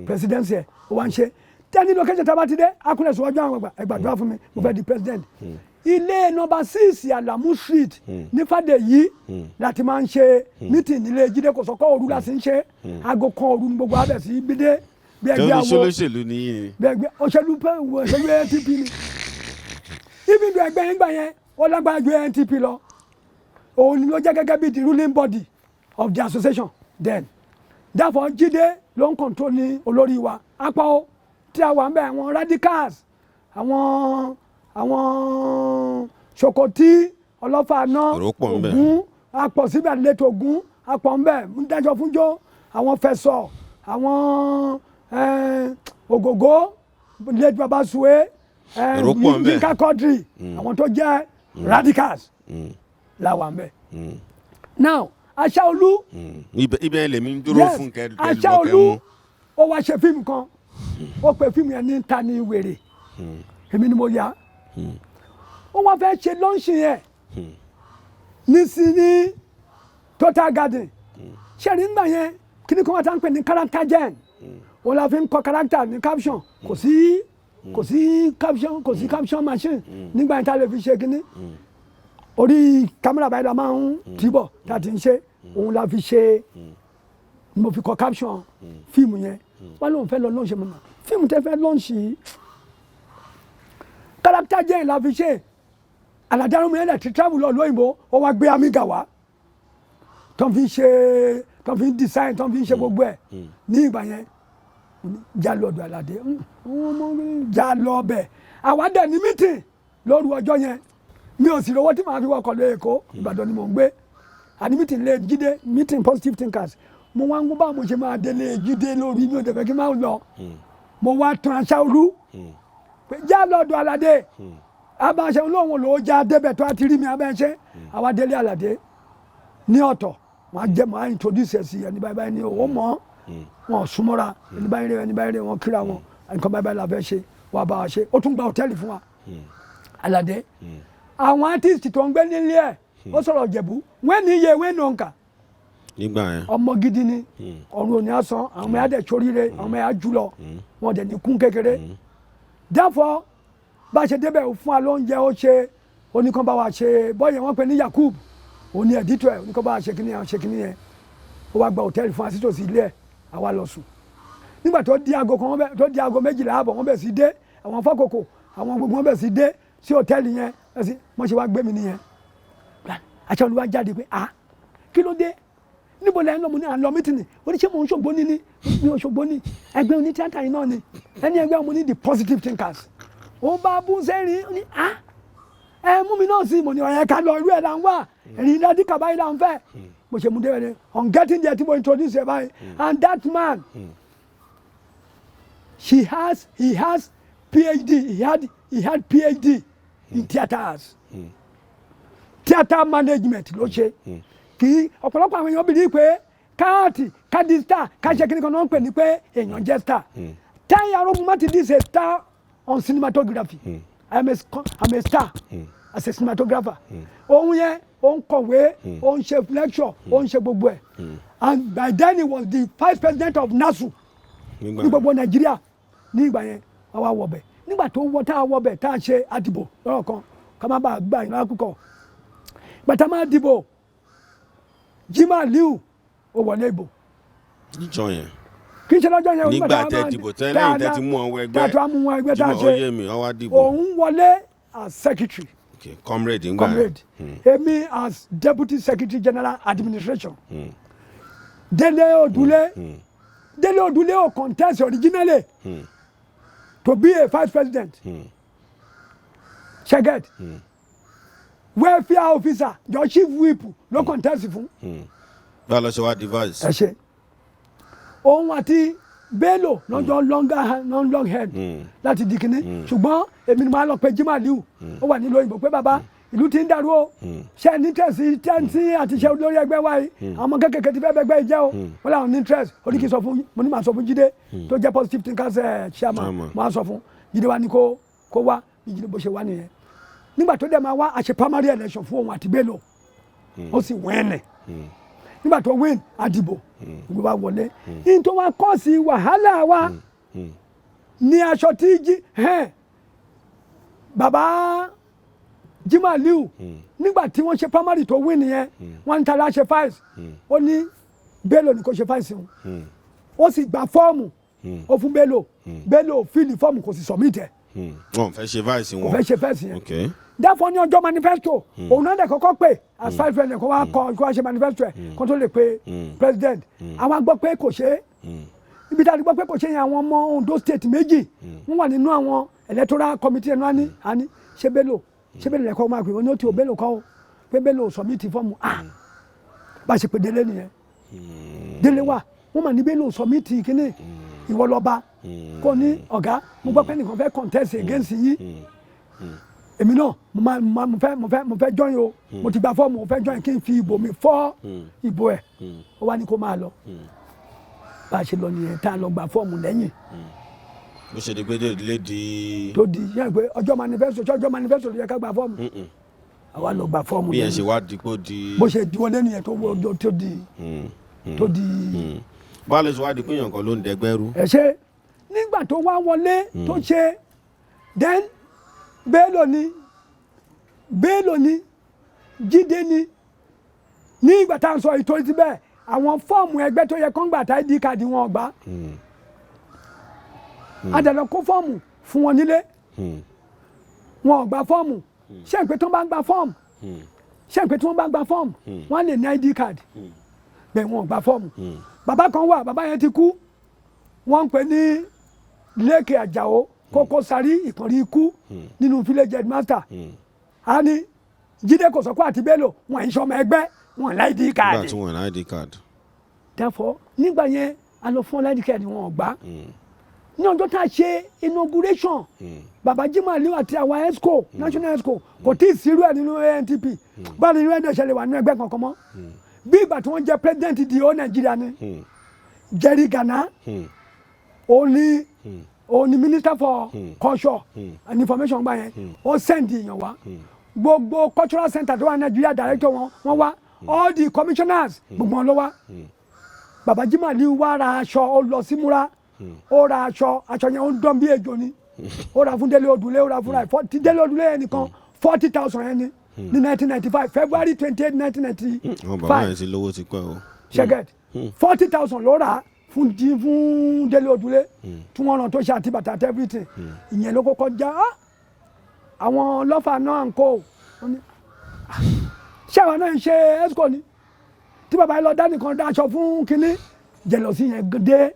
presidency ẹ̀ ó wá ń ṣe tẹ́ni location tá a bá ti dé akúnlẹ̀ sọ ọjọ́ àwọn ẹgbàdúrà fún mi mo fẹ́ di president ilé nọ́mbà 6 Alamu street ní Fàdèyí láti máa ń ṣe meeting nílé Jídé Kòsọ́kọ́ òru láti ń ṣe aago kan òru ní gbogbo abẹ́ sí gbídé bí ẹgbẹ́ àwọ̀ olóṣèlú ní òṣèlú ANTP ni ibi ìlú ẹgbẹ́ yẹn gbà yẹn ó lágbára ju ANTP lọ òun ni ló jẹ́ gẹ́gẹ́ bí the ruling body of the association then therefore Jídé ló ń control ní olórí wa apá ó tí a wà ń bẹ àwọn radicals àwọn Sokoti Ọlọ́fààná Ògún apọ̀ síbẹ̀ lẹ́tọ̀ Ògún apọ̀ ń bẹ ń dájọ́ fúnjọ́ àwọn Fẹ̀sọ̀ àwọn Ògògó lẹ́tọ̀ Babasuwe Yinka Quadri àwọn tó jẹ́ radicals la wà ńbẹ̀. Now Aṣáolú ibẹ̀ lèmi dúró fún kẹ́ Aṣáolú ó wá ṣe fíìmù kan ó pe fíìmù yẹn ní Ta ni wèrè èmi ni mo yà ó wá fẹ́ ṣe lọ́ńṣì yẹn ní Total Garden ṣẹ́ni ńgbà yẹn kí ni kò wá tá ń pè ní character gen wọ́n la fi ń kọ character ní caption kò sí caption machine nígbà yẹn tá a lè fi ṣe kíní orí kámẹ́rà báyìí la máa ń tìbọ̀ tá a ti ń ṣe òun la fi ṣe mo fi kọ caption fíìmù yẹn wọ́n lóun fẹ́ lọ lọ́ọ̀ṣì mọ́nà fíìmù tẹ́ fẹ́ lọ́ọ̀ṣì character gen la fi ṣe aládàrúmọ yẹn ti travel lọ lóyìnbó ó wá gbé amiga wá tó fi ń design tó fi ń ṣe gbogbo ẹ̀ ní ìgbà yẹn já lọ́dọ̀ Aládé já lọ bẹ̀ àwa dẹ̀ ní meeting lóru ọjọ́ yẹn mi ò sì rówó tí màá fi wọkọ̀ lé Èkó Ìbàdàn ni mò ń gbé àní meeting lé Jídé meeting positive thinkers mo wá ń gbọ́ báwo mo ṣe máa délé Jídé lórí mi ò dẹ̀ fẹ́ kí n máa lọ mo wá tan Aṣáolú pé já lọ́dọ̀ Aládé abáṣe olóhùn ló já débẹ̀ tó a ti rí mi abẹ́ṣẹ́ àwa délé Aládé ní ọ̀tọ̀ wọ́n á introduce ẹ̀ sí ẹni báyìí ní owó mọ́ wọn súnmọ́ra ẹni báyìí rẹ̀ wọ́n kíra wọn nǹkan báyìí la fẹ́ ṣe wàá bá wa ṣe ó tún gba hòtẹ́ẹ̀lì fún wa Aládé àwọn artist tó ń gbé nílé ẹ̀ ó sọ̀rọ̀ Jẹ̀bú wẹ́n ní iye wẹ́n nù ọ̀nkà nígbà yẹn ọmọ gidi ni ọ̀run òní àsán àwọn ọmọ yà dẹ̀ sóríire àwọn ọmọ yà jùlọ wọn dẹ̀ ní kún kékeré dáfọ́ bá a ṣe débẹ̀ fún wa lóúnjẹ ó ṣe oníkan bá wa ṣe bọ́ọ̀yẹ̀ wọ́n pe ní Yakub òní ẹ̀dítọ̀ ẹ̀ oníkan bá wa ṣe kíní yẹn ó wá gba hòtẹ́ẹ̀lì fún wa sítòsí ilé ẹ̀ àwa lọ sùn nígbà tó di aago 12:00 ààbọ̀ wọ́n bẹ̀ sí dé àwọn fọ́kòkò àwọn gbogbo wọ́n bẹ̀ sí dé sí hòtẹ́ẹ̀lì yẹn ẹ̀sìn wọ́n ṣe wá gbé mi nìyẹn Aṣáolú wá jáde pé kí ló dé níbo lẹ́yìn lọ́mọ ní à ń lọ mítìnì oníṣẹ́ mò ń ṣògbó ní mi ò ṣògbó ní ẹgbẹ́ oní tíátà yìí náà ni ẹni ẹgbẹ́ ọmọ ní the positive thinkers ó bá bú sẹ́rìn ní ẹ mú mi náà sí mo ní ọ̀yẹ́ ká lọ irú ẹ̀ là ń wà ẹ̀rìn ìdájí kàbáyé là ń fẹ́ mo ṣe mú dé ẹni on getting there tí mo introduce ẹ báyìí and that man he has PhD he had PhD in theatres theatre management ló ṣe kí ọ̀pọ̀lọpọ̀ àwọn èèyàn bìí pé káàdì star káṣẹ́ kí ni kan náà ń pè ní pé èèyàn jẹ́ star TAI AROGUNMATIDI is a star on cinematography I'm a star as a cinematographer òun yẹn ó ń kọ̀wé ó ń ṣe lecture ó ń ṣe gbogbo ẹ̀ and by then he was the vice president of NASU ní gbogbo Nàìjíríà ní ìgbà yẹn àwa wọ̀bẹ̀ nígbà tó wọ́ tá a wọ̀bẹ̀ tá a ṣe àdìbò lọ́rọ̀ kan ká má bàa gbà yín lákòókò gbàtà máa dìbò Jimoh Aliu ó wọlé ìbò. níjọ́ yẹn kì í ṣe lọ́jọ́ yẹn nígbà tẹ dìbò tẹ́lẹ̀ tẹ́ ti mú àwọn ẹgbẹ́ Jimoh Oyemi ó wá dìbò òun wọlé as secretary comrade ngbà èmi as deputy secretary general administration Délé Odùlé ó contest originally to be a vice president ṣẹgẹt welfare officer your chief whip ló contest fún. báwo lọ ṣe wá device. ẹ ṣe òun àti Bello lọ́jọ́ long head láti di kinní ṣùgbọ́n èmi ni màá lọ pé Jimoh Aliu ó wà nílùú òyìnbó pé bàbá ìlú ti ń dàrú o ṣe ní tẹ̀sí tẹ́ǹtì àti ṣe olórí ẹgbẹ́ wa yìí àwọn ọmọ kékeré ti fẹ́ bẹ́gbẹ́ yìí jẹ́ o wọ́n làwọn ní interest oríkì sọ fún mo ní màá sọ fún Jídé tó jẹ́ positive thinkers chairman màá sọ fún Jídé wa ní kó wá bí Jídé bó ṣe wá nìyẹn nígbà tó dẹ̀ máa wá àṣẹ primary election fún òun àti Bello ó sì wẹ́ẹ̀nẹ̀ nígbà tó win àdìbò ìgbé wa wọlé ní tó wá kọ́ sí wàhálà wa ní aṣọ tí bàbá Jimoh Aliu nígbà tí wọ́n ṣe primary tó win yẹn wọ́n ń tara ṣe files ó ní Bello ní kò ṣe files òun ó sì gba fọ́ọ̀mù ó fún Bello fíìlì fọ́ọ̀mù kò sì submit ẹ̀. wọ́n fẹ́ ṣe files wọn. kò fẹ́ ṣe files yẹn dáfọ́ ní ọjọ́ manifesto òun náà dẹ̀ kọ́kọ́ pé as vice president kó wá ṣe manifesto ẹ̀ kó tó lè pe president àwọn gbọ́ pé kò ṣe é ibi tá a ti gbọ́ pé kò ṣe yẹn àwọn ọmọ Ondo state méjì wọ́n wà nínú àwọn electoral committee ẹnu àní ṣé Bello lẹ́kọ̀ọ́ máa pè wọ́n ní ó ti ò Bello kọ́ o pé Bello submit fọ́ọ̀mù bá a ṣe pé Délé nìyẹn Délé wà wọ́n mà ní Bello submit kíní ìwọ lọ́ba kò ní ọ̀gá mo gbọ́ pé nìkan fẹ́ contest against yín èmi náà mo fẹ́ join o mo ti gba fọ́ọ̀mù mo fẹ́ join kí n fi ìbò mi fọ́ ìbò ẹ̀ ó wá ní kó máa lọ bá a ṣe lọ nìyẹn tá a lọ gba fọ́ọ̀mù lẹ́yìn. bó ṣe di pé lè di. tó di yẹn pé ọjọ́ manifesto ló yẹ ká gba fọ́ọ̀mù àwa lọ gba fọ́ọ̀mù lẹ́yìn. bí yẹn ṣe wá dípò di. bó ṣe wọlé nìyẹn tó di. báwo lè ṣe wá di pé èèyàn kan ló ń dẹgbẹ́ rú. ẹ ṣe nígbà tó wá wọlé tó ṣe then Bello ni Jídé ni ní ìgbà tá à ń sọ ìtòrí ti bẹ́ẹ̀ àwọn fọ́ọ̀mù ẹgbẹ́ tó yẹ kán gbà tá ID card wọn gbà adàlọ́ kó fọ́ọ̀mù fún wọn nílé wọn ò gba fọ́ọ̀mù ṣé ń pé tí wọ́n bá gba fọ́ọ̀mù wọ́n lè ní ID card bẹ́ẹ̀ wọn ò gba fọ́ọ̀mù bàbá kan wà bàbá yẹn ti kú wọ́n ń pè ní Lékè Àjàó Kókó Sàrí ìkànnì ikú nínú village headmaster a ní Jídé Kòsọ́kọ́ àti Bello wọn ń sọmọ ẹgbẹ́ wọn ID card. nígbà tí wọn ní ID card. therefore nígbà yẹn a lọ fún ID card wọn gbà ní ọjọ́ tá a ṣe inauguration baba Jimoh Aliu àti àwọn ESCO national ESCO kò tí ì sírú ẹ̀ nínú ANTP báwo ni ẹ̀dẹ̀ ṣẹlẹ̀ wà nínú ẹgbẹ́ kankan mọ́ bí ìgbà tí wọ́n jẹ́ president di ó Nàìjíríà ni Jerry Gana òní minister for culture and information gbà yẹn ó send èèyàn wá gbogbo cultural center tó wà Nàìjíríà director wọn wá all the commissioners gbogbo wọn ló wá baba Jimoh Aliu wá ra aṣọ ó lọ sí múra ó ra aṣọ yẹn ó ń dán bí ejò ni ó ra fún Délé Odùlé ó ra fún ra ti Délé Odùlé yẹn nìkan 40,000 yẹn ni ní 1995 February 28 1995. àwọn bàbá yẹn ti lówó ti pẹ́ o. ṣẹ́gẹ̀t 40,000 ló rà fún Délé Odùlé tí wọ́n ràn tó ṣe àti bàtà everything ìyẹn ló kọ́kọ́ já àwọn lọ́fà náà ń kó ṣé àwọn náà ń ṣe ESCO ni tí bàbá yẹn lọ dá nìkan dá aṣọ fún kínní jẹlọsí yẹn dé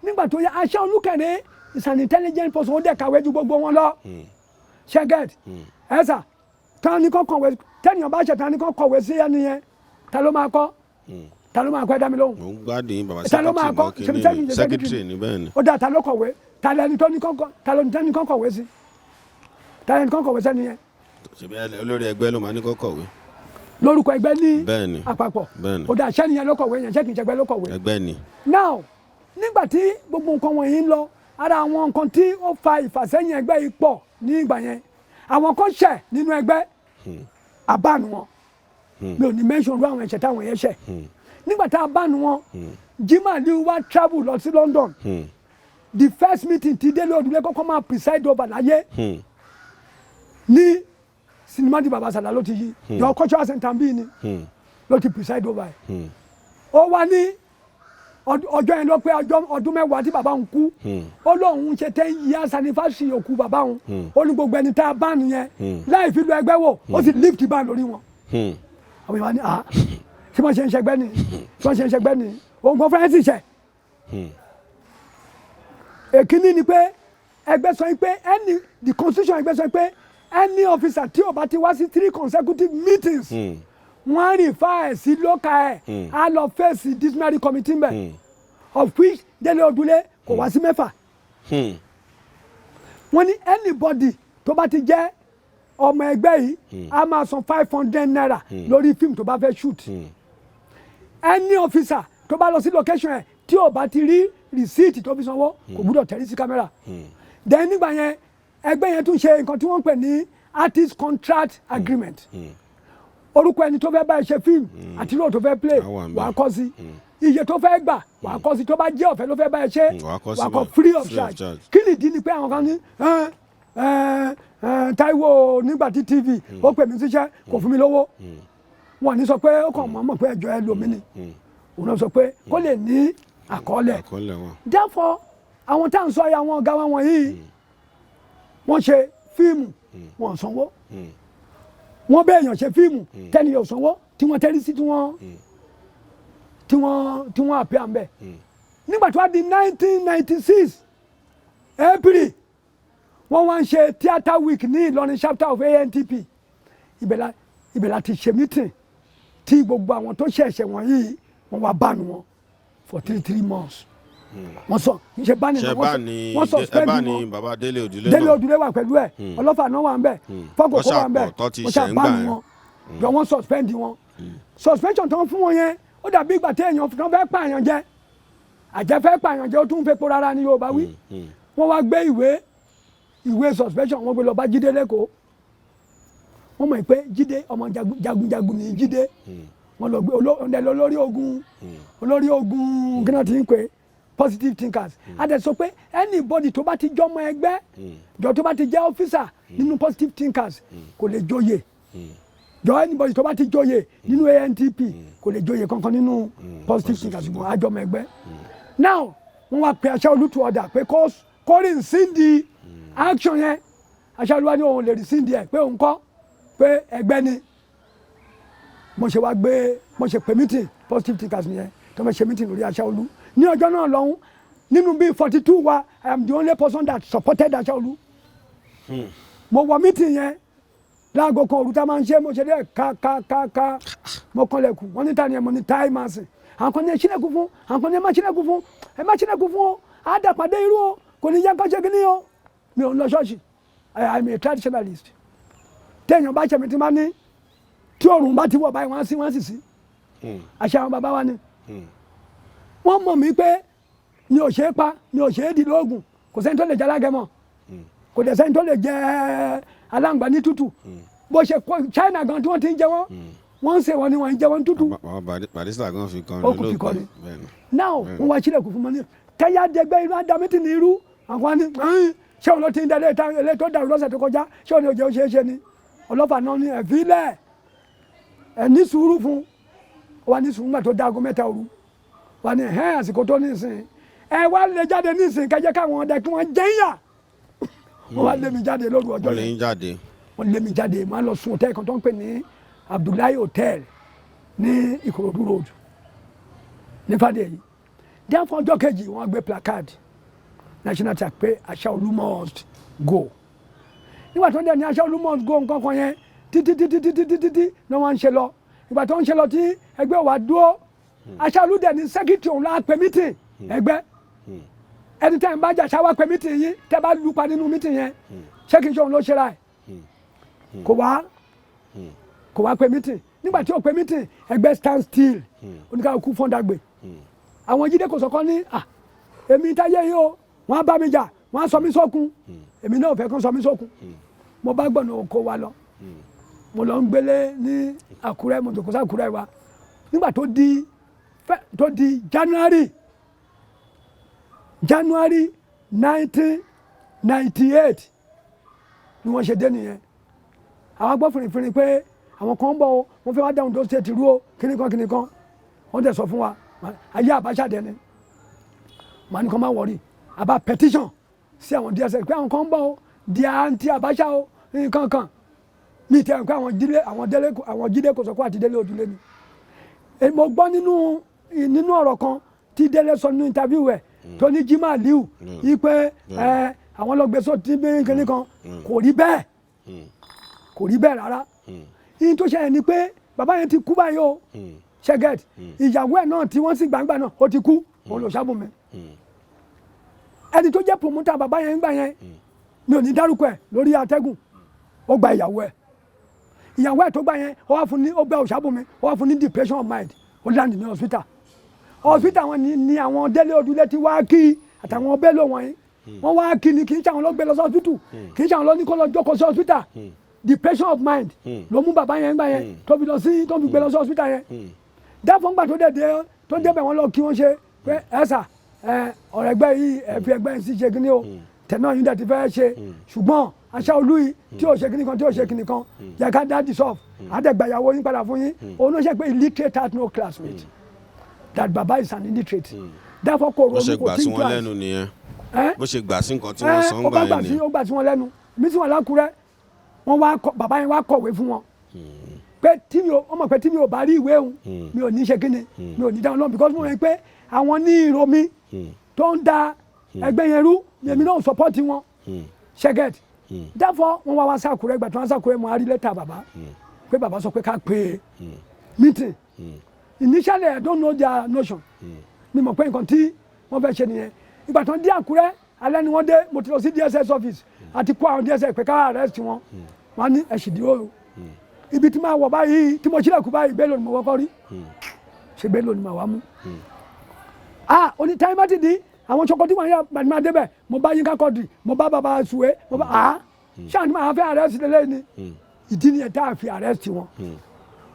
nígbà tó yẹ aṣọ Olúkẹ̀rẹ́ is an intelligent person ó dẹ̀ kàwé ju gbogbo wọn lọ ṣẹ́gẹ̀t ẹ̀sà tán ní kàn kọ̀wé tẹ́nìyàn bá ṣe tán ní kàn kọ̀wé sí ẹni yẹn ta ló máa kọ́ ẹ dá mi lóhùn. mo ń gbádùn bàbá secretary ní bẹ́ẹ̀ ni. ó dà ta ló kọ̀wé ta lẹni tó ní kàn kọ̀wé sí ta lẹni kàn kọ̀wé sẹ́ni yẹn. ṣebí olórí ẹgbẹ́ ló máa ní kó kọ̀wé. lórúkọ ẹgbẹ́ ní bẹ́ẹ̀ni àpapọ̀ bẹ́ẹ̀ni ó dà sẹ́ni yẹn ló kọ̀wé yẹn sẹ́kì ìṣẹ́gbẹ́ ló kọ̀wé. ẹgbẹ́ ni. now nígbà tí gbogbo nǹkan wọ̀nyí ń lọ ara àwọn nǹkan tí ó fa ìfàsẹ́yìn ẹgbẹ́ yìí pọ̀ ní ìgbà yẹn àwọn kan ṣẹ̀ nínú ẹgbẹ́ àbánu wọn mi ò ní mention ru àwọn ẹ̀ṣẹ̀ táwọn yẹn ṣẹ̀ nígbà tá a bánu wọn Jimoh Aliu wá travel lọ sí London the first meeting tí Délé Odùlé kọ́kọ́ máa preside over láyé ní sinimá di baba Sàlá ló ti yí your cultural center bíi ni ló ti preside over ẹ̀ ó wá ní ọjọ́ yẹn ló pé ọdún mẹ́wàá tí bàbá òun kú ó lóun ṣe 10 years anniversary òkú bàbá òun ó ní gbogbo ẹni tá a bá nìyẹn láì fi lu ẹgbẹ́ wò ó sì lift bá lórí wọn. àwọn ìwà ni ṣé wọ́n ṣe ń ṣẹgbẹ́ ni òun kan fẹ́ẹ́ sì ṣẹ̀. èkínní ni pé ẹgbẹ́ sọ pé the constitution ẹgbẹ́ sọ pé any officer tí ó bá ti wá sí 3 consecutive meetings wọ́n rìn fa ẹ̀ sí local ẹ̀ á lọ fèsì disciplinary committee mbẹ̀ of which Délé Odùlé kò wá sí 6. wọ́n ní anybody tó bá ti jẹ́ ọmọ ẹgbẹ́ yìí á máa san 500 naira lórí fíìmù tó bá fẹ́ shoot any officer tó bá lọ sí location ẹ̀ tí ò bá ti rí receipt tó fi sanwó kò gbúdọ̀ tẹ̀lé sí kámẹ́rà then nígbà yẹn ẹgbẹ́ yẹn tún ṣe nǹkan tí wọ́n ń pè ní artist contract agreement orúkọ ẹni tó fẹ́ bá ẹ ṣe fíìmù àti lóò tó fẹ́ play wàá kọ sí iye tó fẹ́ gbà wàá kọ sí tó bá jẹ́ ọ̀fẹ́ ló fẹ́ bá ẹ ṣe wàá kọ free of charge kí nìdí ni pé àwọn kan ní Táíwò nígbà tí TV ó pè mí síṣẹ́ kò fún mi lówó wọn ní sọ pé ó kàn mọ̀ pé ẹjọ́ ẹ lómi ni òun náà sọ pé kó lè ní àkọọ́lẹ̀ therefore àwọn tá à ń sọ ya àwọn ọ̀gá wa wọ̀nyí wọ́n ṣe fíìmù wọ́n sanwó wọ́n bẹ́ẹ̀ yàn ṣe fíìmù tẹ́ni yóò sanwó tí wọ́n tẹ́rí sí tí wọ́n àpẹ́ à ń bẹ̀. nígbà tó wá di 1996 April wọ́n wá ń ṣe theatre week ní Ìlọrin chapter of ANTP ibẹ̀ la ti ṣe meeting tí gbogbo àwọn tó ṣẹ̀ṣẹ̀ wọ̀nyí wọ́n wá bánu wọn for 3 months wọ́n sọ ṣe bá ní wọ́n suspend wọn. ní baba Délé Òdùlé Délé Òdùlé wà pẹ̀lú ẹ̀ ọlọ́fà náà wà ń bẹ̀ fọ́kòkò wà ń bẹ̀ wọ́n ṣàbá ní wọn jọ wọ́n suspend wọn. Suspension tó ń fún wọn yẹn ó dàbí ìgbà tí èèyàn tó fẹ́ pààyàn jẹ àjẹfẹ́ pààyàn jẹ ó tún fẹ́ po rárá ní Yorùbá wí. Wọ́n wá gbé ìwé suspension wọ́n gbé lọ bá Jídé lẹ́kọ̀ọ́ wọ́n mọ̀ pé Jídé ọmọ jagunjagun ní Jídé wọ́n lọ gbé olórí ogun kí náà ti ń pè positive thinkers a dẹ̀ sọ pé anybody tó bá ti jọmọ ẹgbẹ́ jọ tó bá ti jẹ́ officer nínú positive thinkers kò lè joyè jọ anybody tó bá ti joyè nínú ANTP kò lè joyè kankan nínú positive thinkers ṣùgbọ́n àjọmọ ẹgbẹ́. Now wọ́n wá pe Aṣáolú to order pé kó rescind action yẹn Aṣáolú wa ní òun lè rescind ẹ̀ pé òun kọ́ pé ẹgbẹ́ ni mo ṣe pè meeting positive thinkers nìyẹn tó mo ṣe meeting lórí Aṣáolú ní ọjọ́ náà lọ́hún nínú bíi 42 wa I am the only person that supported Aṣáolú. Mo wọ meeting yẹn láago kan òru tá a máa ń ṣe mo ṣe dé ká mo kànlẹ̀kùn wọ́n ní ta ni ẹ̀ mo ní TAI máa sìn àwọn kan ní ẹ ṣílẹ̀kùn fún àwọn kan ní ẹ má ṣílẹ̀kùn fún o á dàpàdé irú o kò ní yá kán ṣe kíní o mi ò ń lọ ṣọ́ọ̀ṣì I am a traditionalist téèyàn bá ṣe mi ti máa ní tí òòrùn bá ti wọ̀ báyìí wọ́n sì sí àṣà àwọn bàbá wa ni wọ́n mọ̀ mí pé mi ò ṣe é pa mi ò ṣe é di lóògùn kò sẹ́ni tó lè jẹ́ alágẹmọ kò dẹ̀ sẹ́ni tó lè jẹ́ aláǹgbá ní tútù bó ṣe China gan tí wọ́n ti ń jẹ wọ́n ń ṣe wọn ni wọ́n ń jẹ wọn tútù. Barrister gan fi kan ló kọ́ ni now wọ́n wá sílẹ̀kùn fún mi ní kẹ́yà dẹgbẹ́ irú àdámẹ́tì ní irú àwọn ni ṣé òun ló ti ń dẹ ilé tó dàrú lọ́sẹ̀ tó kọjá ṣé òun ni òjò ṣe é ṣe ni ọlọ́fà náà ní ẹ̀fílẹ̀ ẹ̀ ní sùúrù fún wa ní sùúrù nígbà tó dáago mẹ́ta òru wa ní àsìkò tó ní ìsìn ẹ wá lè jáde ní ìsìn kẹjẹ káwọn ọdẹ kí wọ́n jẹ́ yà wọ́n wá lé mi jáde lóru ọjọ́ yẹn wọ́n lé mi jáde wọ́n lọ sùn hòtẹ́ẹ̀lì kan tó ń pè ní Abdullahi Hotel ní Ìkòròdú road ní Fàdéyí dáfọ́ ọjọ́ kejì wọ́n gbé placard national tag pé Aṣáolú must go nígbà tó ń dẹ̀ ní Aṣáolú must go nǹkan kan yẹn títí ní wọ́n ń ṣe lọ ìgbà tó ń ṣe lọ tí ẹgbẹ́ wa dúró Aṣáolú dẹ̀ ní sẹ́kítì òun láà pè mítìn ẹgbẹ́ ẹni tẹ́ ń bá jà ṣáwá pè mítìn yín tẹ́ bá lupa nínú mítìn yẹn sẹ́kítì òun ló ṣe ra ẹ̀ kò wá pè mítìn nígbà tí ó pè mítìn ẹgbẹ́ stand still oníkàlùkù fọ́ndàgbé àwọn Jídé kò sọ̀kọ́ ní èmi táyé yìí o wọ́n á bá mi jà wọ́n á sọ mí sókun èmi náà ò fẹ́ kán sọ mí sókun mo bá gbọ̀nà oko wa lọ mo lọ ń gbélé ní Àkúrẹ́ mo jòkó sí Àkúrẹ́ wa nígbà tó di January 1998 ni wọ́n ṣe dé nìyẹn àwọn gbọ́ fìrìfìrì pé àwọn kan ń bọ̀ o wọ́n fẹ́ wá dáhùn tó ṣe tìrú o kíníkan wọ́n tẹ̀ sọ fún wa ayé Abacha dẹni màá ní kàn máa wọ̀rí àbá petition sí àwọn DSS pé àwọn kan ń bọ̀ o di àǹtí Abacha o nǹkan mi tẹ̀ pé àwọn Jídé kò sọ pé àti Délé Òdùlé ni mo gbọ́ nínú ọ̀rọ̀ kan tí Délé sọ nínú interview ẹ̀ tó ní Jimá Liu yí pé àwọn lọ́gbẹ́sọ tí bí kíníkan kò rí bẹ́ẹ̀ rárá yìí tó ṣẹlẹ̀ ni pé bàbá yẹn ti kú báyìí o ṣẹ́gẹ̀t ìyàwó ẹ̀ náà tí wọ́n sì gbàǹgbà náà ó ti kú òun ló ṣàbùnmi ẹni tó jẹ́ promoter bàbá yẹn ń gbà yẹn mi ò ní dárúkọ ẹ̀ lórí atẹ́gùn ó gba ìyàwó ẹ̀ tó gbà yẹn ó gba òṣàbùnmi ó wá fún ní depression of mind ó land ní hospital wọn ni àwọn Délé Òdùlé ti wá kí àtàwọn Bello wọ̀nyí wọ́n wá kí ni kì í ṣàwọn lọ gbé lọ sí hospital kì í ṣàwọn lọ ní kó lọ jókòó sí hospital depression of mind ló mú bàbá yẹn gbà yẹn tó fi gbé lọ sí hospital yẹn dáfọ́ ńgbà tó débẹ̀ wọ́n lọ kí wọ́n ṣe pé ẹ̀sà ọ̀rẹ́ ẹgbẹ́ yìí ẹ̀fí ẹgbẹ́ yìí sì ṣe kíní o tẹ̀nà yìí dẹ̀ ti fẹ́ ṣe ṣùgbọ́n Aṣáolú yìí tí ò ṣe kíní kan yẹ ká dá dissolve àdẹ̀gbàyàwó yín padà fún yín òun ló ṣe pé illiterate had no classmate that baba is an illiterate dáfọ́ kò ronú kò tí ń class bó ṣe gbà sí nǹkan tí wọ́n sọ ń gbà yẹn ni ó gbà sí wọn lẹ́nu mi sì wọn lákùrẹ́ bàbá yẹn wá kọ̀wé fún wọn pé ọmọ pé tí mi ò bá rí ìwé òun mi ò ní ṣe kíni mi ò ní dáhùn lọ́wọ́ because mo rẹ̀ pé àwọn ní ìró mi tó ń da ẹgbẹ́ yẹn rú èmi náà support wọn ṣẹ́gẹ̀t therefore wọ́n wá sàkúrẹ́ ìgbà tí wọ́n sàkúrẹ́ mo á rí lẹ́tà bàbá pé bàbá sọ pé ká pè meeting initially I don't know their notion mi mọ̀ pé nǹkan tí wọ́n fẹ́ ṣe nìyẹn ìgbà tán dé Àkúrẹ́ alẹ́ ni wọ́n dé mo ti lọ sí DSS office àti kó àwọn DSS pé ká arrest wọn wọ́n ní ẹ̀sìn dúró ibi tí máa wọ̀ báyìí tí mo ṣílẹ̀kùn báyìí Bello ni mo wọ́kọ́ rí ṣe Bello ni màá wá mú oní TAI Matidi àwọn ṣọkọ tí wọ́n yà bàtí máa débẹ̀ mo bá Yínká Quadri mo bá bàbá Suwe mo bá ṣáà ni màá fẹ́ arrest lélẹ́yìn ni ìdí nìyẹn tá a fi arrest wọn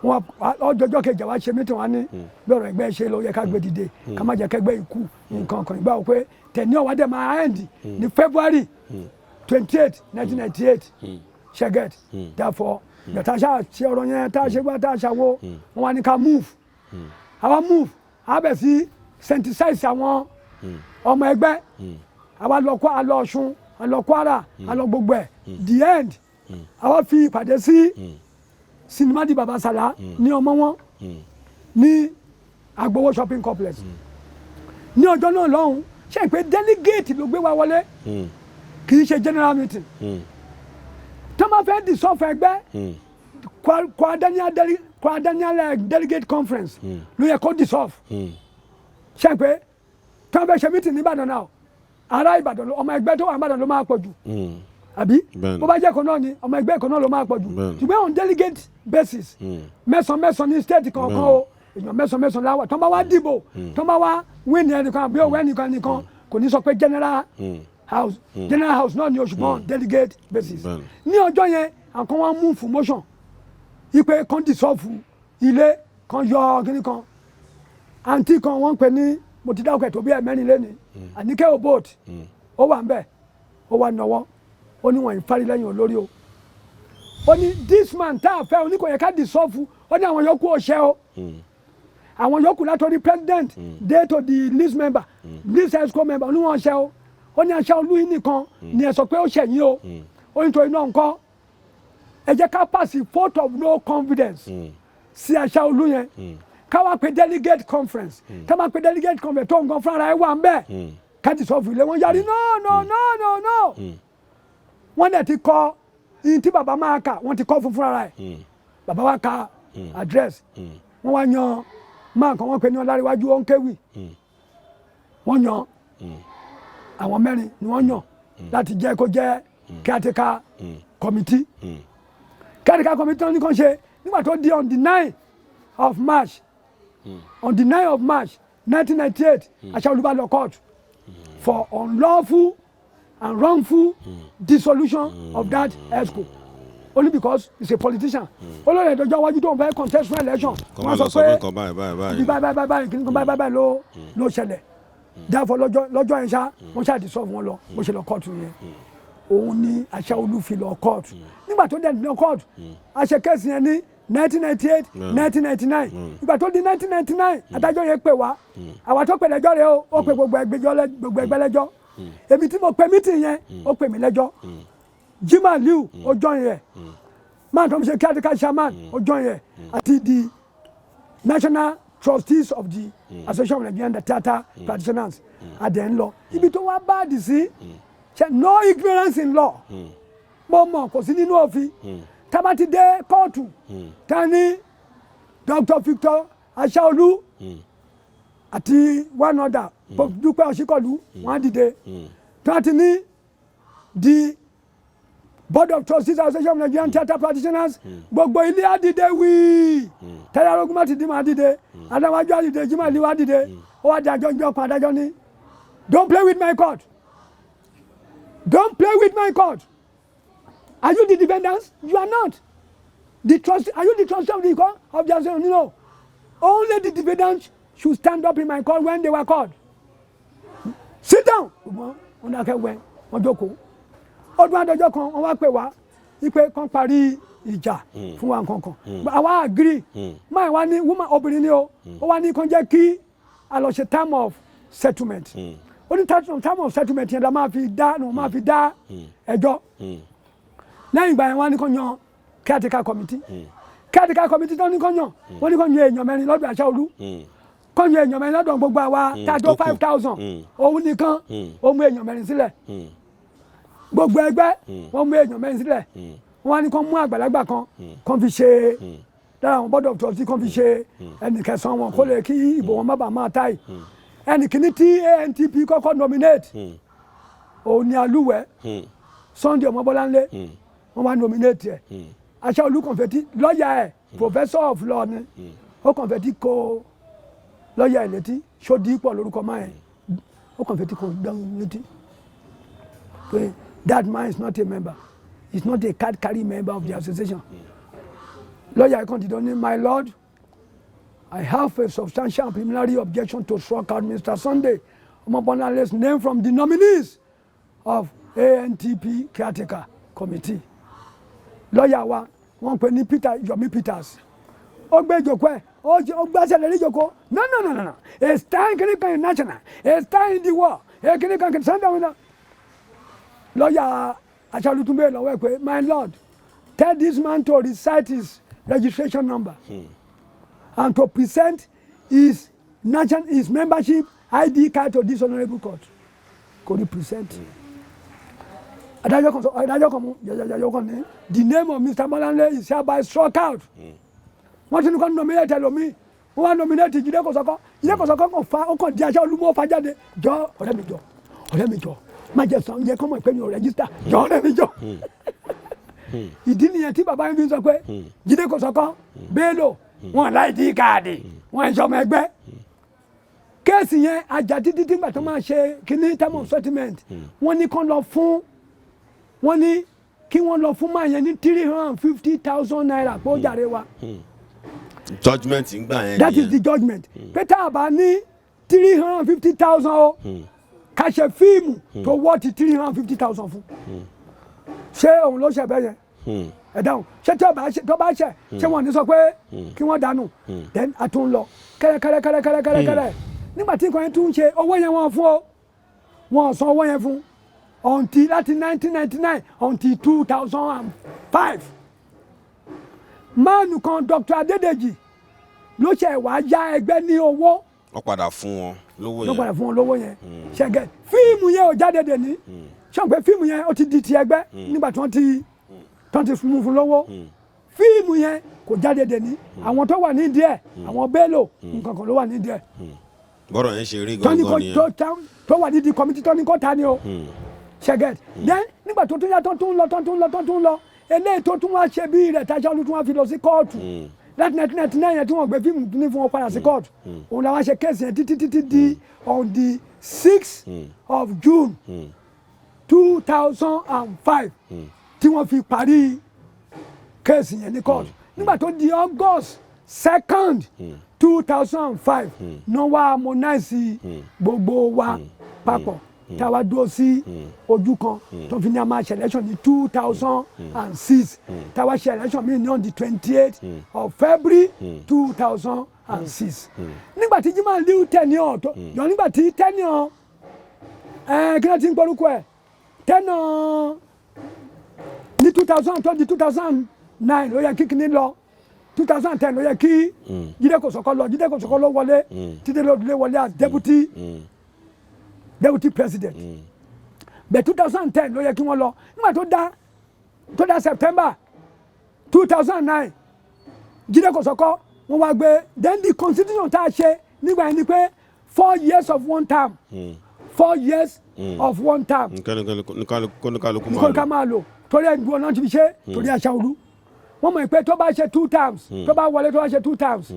wọn ọjọjọ kejì àwa ṣe mítìn wọn ní bí ọ̀rọ̀ ẹgbẹ́ ṣe lọ yẹ ká gbé dìde ká má jẹ́ kẹ́gbẹ́ ikú nǹkan kan ìgbà wò pé tẹ̀ní ọ̀wá dẹ̀ máa end ní February 28 1998 ṣẹ́gẹ̀t therefore yàtá ṣe ọ̀rọ̀ yẹn tá a ṣe gbá tá a ṣàwó wọn wá ní ká move àwa move àbẹ̀ sí synthesize àwọn ọmọ ẹgbẹ́ àwa lọ kó àlọ́ Ọ̀ṣun àlọ́ Kwara àlọ́ gbogbo ẹ̀ the end àwa fi ìpàdé sí Sinima di Baba Sala ní ọmọ wọn ní Agbowo shopping complex ní ọjọ́ náà lọ́hùn ṣe pé delegate ló gbé wa wọlé kì í ṣe general meeting tó máa fẹ́ dissolve ẹgbẹ́ quadrennial delegate conference ló yẹ kó dissolve ṣe pé tó máa fẹ́ ṣe meeting ní Ìbàdàn náà ará Ìbàdàn ọmọ ẹgbẹ́ tó wà ní Ìbàdàn ló máa pọ̀ jù àbí bó bá jẹ́ kan náà ni ọmọ ẹgbẹ́ kan náà ló máa pọ̀ jù ṣùgbọ́n on delegate basis mẹ́sàn-mẹ́sàn ní state kankan o èèyàn mẹ́sàn-mẹ́sàn láwà tó bá wá dìbò tó bá wá win ẹnìkan àbí òwò ẹnìkan kò ní sọ pé general house náà ni o ṣùgbọ́n delegate basis ní ọjọ́ yẹn àkàn wọn mú fún motion ipe kan dissolve ilé kan yọ kíní kan àǹtí kan wọ́n ń pè ní mo ti dáwọ́ tó bí ẹ̀mẹ́rin lẹ́ni Àníkẹ́ Obot ó wà ń bẹ̀ ó wà nọwọ́ ó ní wọn ìfarí lẹ́yìn olórí o ó ní this man tá a fẹ́ oníkò yẹ ká dissolve ó ní àwọn yòókù ọ̀ṣẹ́ o àwọn yòókù látọ̀rí president dé to the list member list exco member ó ní wọn ọ̀ṣẹ́ o ó ní aṣẹ́ olú yìí nìkan ni ẹ sọ pé ó ṣẹ̀yìn o ó ní torí náà ńkọ́ ẹ jẹ́ ká pass vote of no confidence sí aṣẹ́ olú yẹn ká wá pe delegate conference ká wá pe delegate conference tó nǹkan fúnra ẹ wà ń bẹ́ẹ̀ ká dissolve ilé wọn yarí no. wọ́n dẹ̀ ti kọ́ yín tí bàbá máa kà wọ́n ti kọ́ fún fúnra ẹ̀ bàbá wa ka address wọ́n wá yan máa kàn wọ́n pe ní Ọláríwájú Òǹkẹ́wì wọ́n yan àwọn mẹ́rin ni wọ́n yàn láti jẹ́ kó jẹ́ caretaker committee caretaker committee wọ́n ní kàn ṣe nígbà tó di on the 9th of March 1998 Aṣáolú bá lọ court for unlawful and wrongful dissolution of that ESCO only because he's a politician olórí ìdọ́jọ́ iwájú tó ń fẹ́ contest for election wọ́n sọ pé báyìí kìnnì kan báyìí ló ṣẹlẹ̀ therefore lọ́jọ́ yẹn ṣá wọ́n ṣáà dissolve wọn lọ bó ṣe lọ court yẹn òun ni Aṣáolú fi lọ court nígbà tó dẹ̀ lọ court a ṣe kẹ́sì yẹn ní 1998 1999 ìgbà tó di 1999 adájọ́ yẹn pè wá àwa tó pè lẹ́jọ́ rẹ̀ ó pè gbogbo ẹgbẹ́ lẹ́jọ́ èmi tí mo pè mítìn yẹn ó pè mí lẹ́jọ́ Jimoh Liu ó join yẹn máa tó ń ṣe caretaker chairman ó join yẹn àti the national trustees of the association of Nigerian theatre practitioners adẹ̀ ń lọ ibi tó wá báàdì sí no ignorance in law mo mọ̀ kò sí nínú òfin tábà ti dé kóòtù tani Dr. Victor Aṣáolú àti one other Dúpẹ́ Ọ̀ṣíkọ̀lú wọ́n á dìde tí wọ́n ti ní the board of trustees association of Nigerian theatre practitioners gbogbo ilé á dìde wíì TAI AROGUNMATIDI máa dìde adáwájú á dìde Jimoh Liu á dìde ó wá di àjọ ìjọ kan adájọ́ ní don't play with my court don't play with my court are you the defendants you are not the trustee are you the trustee of the court of the association no only the defendants should stand up in my court when they were called sit down wọ́n dákẹ́ wẹ́ wọ́n jókòó ọdún adájọ́ kan wọ́n wá pè wá ipe kan parí ìjà fún wa nǹkankan àwa agree máa wá ní woman obìnrin ni ó wá ní kàn jẹ́ kí a lọ ṣe time of settlement ó ní time of settlement yẹn la máa fi dá ẹjọ́ lẹ́yìn ìgbà yẹn wọ́n ní kàn yan caretaker committee tó ní kàn yan wọ́n ní kàn yan èèyàn mẹ́rin lọ́dọ̀ Aṣáolú kàn yan èèyàn mẹ́rin lọ́dọ̀ gbogbo àwa tàjọ́ 5,000 òun nìkan ó mú èèyàn mẹ́rin sílẹ̀ gbogbo ẹgbẹ́ wọ́n mú èèyàn mẹ́rin sílẹ̀ wọ́n á ní kàn mú àgbàlagbà kan fi ṣe dára àwọn board of trustees kan fi ṣe ẹnì kẹsàn-án wọn kó lè kí ìbò wọn má bàa máa táì ẹnì kìíní tí ANTP kọ́kọ́ nominate òun ni Alúwẹ̀ Sunday Ọmọbọ́láńlé wọ́n wá nominate ẹ̀ Aṣáolú kọ̀ǹfẹ̀tì lọ́ọ̀yà ẹ̀ professor of law ni ó kọ̀ǹfẹ̀tì kó lọ́ọ̀yà ẹ̀ létí Ṣódípọ̀ lórúkọ máa ẹ̀ ó kọ̀ǹfẹ̀tì kó dán létí pé that man is not a member he's not a card carry member of the association lọ́ọ̀yà ẹ̀ kàn ti dán ní my lord I have a substantial and preliminary objection to strike out Mr. Sunday Ọmọbọ́láńlé's name from the nominees of ANTP caretaker committee. Lọ́ọ̀yà wa wọ́n pè ní Yomi Peters. Ó gbé ìjókòó ẹ̀ ó gbẹ́sẹ̀ lórí ìjókòó. No. It's time kìnìkan in national. It's time in the war. Kìnìkan kìnìkan Sunday wọn. Lọ́ọ̀yà Aṣáolú tún bẹ̀rẹ̀ lọ́wọ́ ẹ̀ pé my lord tell this man to recite his registration number. And to present his membership ID card to this honourable court. Kò ní present. Adájọ́ kan mú ní the name of Mr. Bolanle is hereby struck out. Wọ́n ti ní kọ́ nominate ẹlòmíì wọ́n wá nominate Jídé Kòsọ́kọ́ kan fa ó kàn di Aṣáolú mọ́ fa jáde jọ ọ̀rẹ́ mi jọ má jẹ sàn jẹ kọ́mọ̀ ìpè mi ò rẹ́gísítà jọ ọ̀rẹ́ mi jọ. Ìdí nìyẹn tí bàbá yẹn fi sọ pé Jídé Kòsọ́kọ́ Bello wọn láì dí káàdì wọn ìṣọmọ ẹgbẹ́ kéèsì yẹn ajá títí tí gbàtọ́ máa ṣe kíní term of settlement wọ́n ní kí wọ́n lọ fún máa yẹn ní 350,000 naira pé ó jàre wa. Judgment ń gbà yẹn. That is the judgment. Peter àbá ní 350,000 o ká ṣe fíìmù tó wọ́ọ̀tì 350,000 fún ṣé òun ló ṣe bẹ́ẹ̀ yẹn ẹ dáhùn ṣé tó bá ṣe ṣé wọn ní sọ pé kí wọ́n dànù then a tún lọ kẹ́rẹ́kẹ́rẹ́ nígbà tí nǹkan yẹn tún ṣe owó yẹn wọ́n fún o wọ́n san owó yẹn fún until láti 1999 until 2005 máàlù kan Dr. Adédèjì ló ṣe wá yá ẹgbẹ́ ní owó. Wọ́n padà fún wọn lówó yẹn. Wọ́n padà fún wọn lówó yẹn ṣẹ́gẹ̀ fíìmù yẹn ò jáde dè ní ṣé pé fíìmù yẹn ó ti di ti ẹgbẹ́ nígbà tí wọ́n ti mú fún lọ́wọ́ fíìmù yẹn kò jáde dè ní àwọn tó wà ní díẹ̀ àwọn Bello nǹkan kan ló wà ní díẹ̀. Bọ́rọ̀ yẹn ṣe rí gangan nìyẹn. tó wà ní di kọ́mítì tó ní kó ta ni o ṣẹ́gẹ̀ then nígbà tó tún yá tó tún lọ eléyìí tó tún wá ṣe bí rẹ̀ Aṣáolú tún wá fi lọ sí kóòtù láti 1999 yẹn tí wọ́n gbé fíìmù ní fún wọn padà sí kóòtù òun làwọn ṣe kéèsì yẹn títí di on the 6th of June 2005 tí wọ́n fi parí kéèsì yẹn ní kóòtù nígbà tó di August 2nd 2005 náà wá harmonize gbogbo wa papọ̀ tá a wá dúró sí ojú kan tó fi ní a máa ṣe election ní 2006 tá a wá ṣe election mi ní on the 28th of February 2006 nígbà tí Jimoh Aliu tenure yọ nígbà tí tenure kí ló ti ń gbórúkọ ẹ̀ tenure ní 2000 tó di 2009 ló yẹ kí kíní lọ 2010 ló yẹ kí Jídé Kòsọ́kọ́ lọ wọlé títí ló wọlé as deputy president but 2010 ló yẹ kí wọ́n lọ nígbà tó dá September 2009 Jídé Kòsọ́kọ́ wọ́n wá gbé then the constitution tá a ṣe nígbà yẹn ni pé 4 years of one term 4 years of one term nǹkan máa lò torí ẹgbẹ́ náà ti fi ṣe torí Aṣáolú wọ́n mọ̀ pé tó bá ṣe 2 terms tó bá wọlé tó bá ṣe 2 terms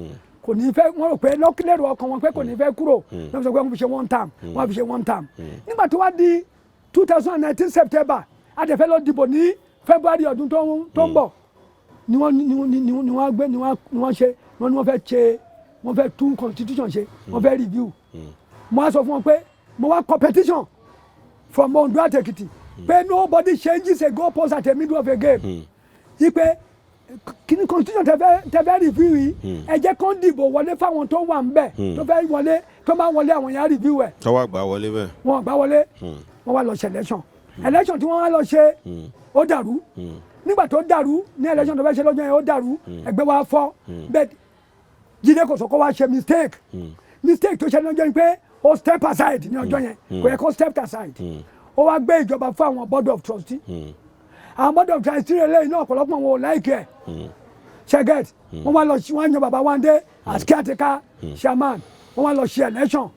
kò ní fẹ́ wọ́n rò pé lọ́kìlẹ̀rù ọkàn wọn pé kò ní fẹ́ kúrò lọ́wọ́ sọ pé wọ́n fi ṣe 1 term wọ́n fi ṣe 1 term nígbà tó wá di 2019 September adẹ̀fẹ́ lọ dìbò ní February ọdún tó ń bọ̀ ni wọ́n gbé ni wọ́n ṣe ni wọ́n fẹ́ tún constitution ṣe wọ́n fẹ́ review mo wá sọ fún wọn pé mo wá competition from Ondo àti Èkìtì pé nobody changes a goal post at the middle of a game ipe kini constitution tẹ́fẹ́ review yìí ẹ jẹ́ kó dìbò wọlé fáwọn tó wà ń bẹ̀ tó fẹ́ wọlé tó bá wọlé àwọn yẹn review ẹ̀. tó wá gbà wọlé bẹ́ẹ̀. wọ́n gbà wọlé wọ́n wá lọ ṣe election tí wọ́n wá lọ ṣe ó dàrú nígbà tó dàrú ní election tó fẹ́ ṣe lọ́jọ́ yẹn ó dàrú ẹgbẹ́ wa fọ́ bẹ́ẹ̀ Jídé Kòsọ́kọ́ wá ṣe mistake tó ṣe lọ́jọ́ yẹn pé ó step aside ní ọjọ́ yẹn kò yẹ kó step aside ó wá gbé ìjọba fún àwọn board of trustee àwọn board of trustee rẹ̀ lẹ́yìn náà ọ̀pọ̀lọpọ̀ wọn ò láìkẹ́ ṣẹ́gẹ̀t wọ́n wá lọ wọ́n yan bàbá Wándé as caretaker chairman wọ́n wá lọ ṣe election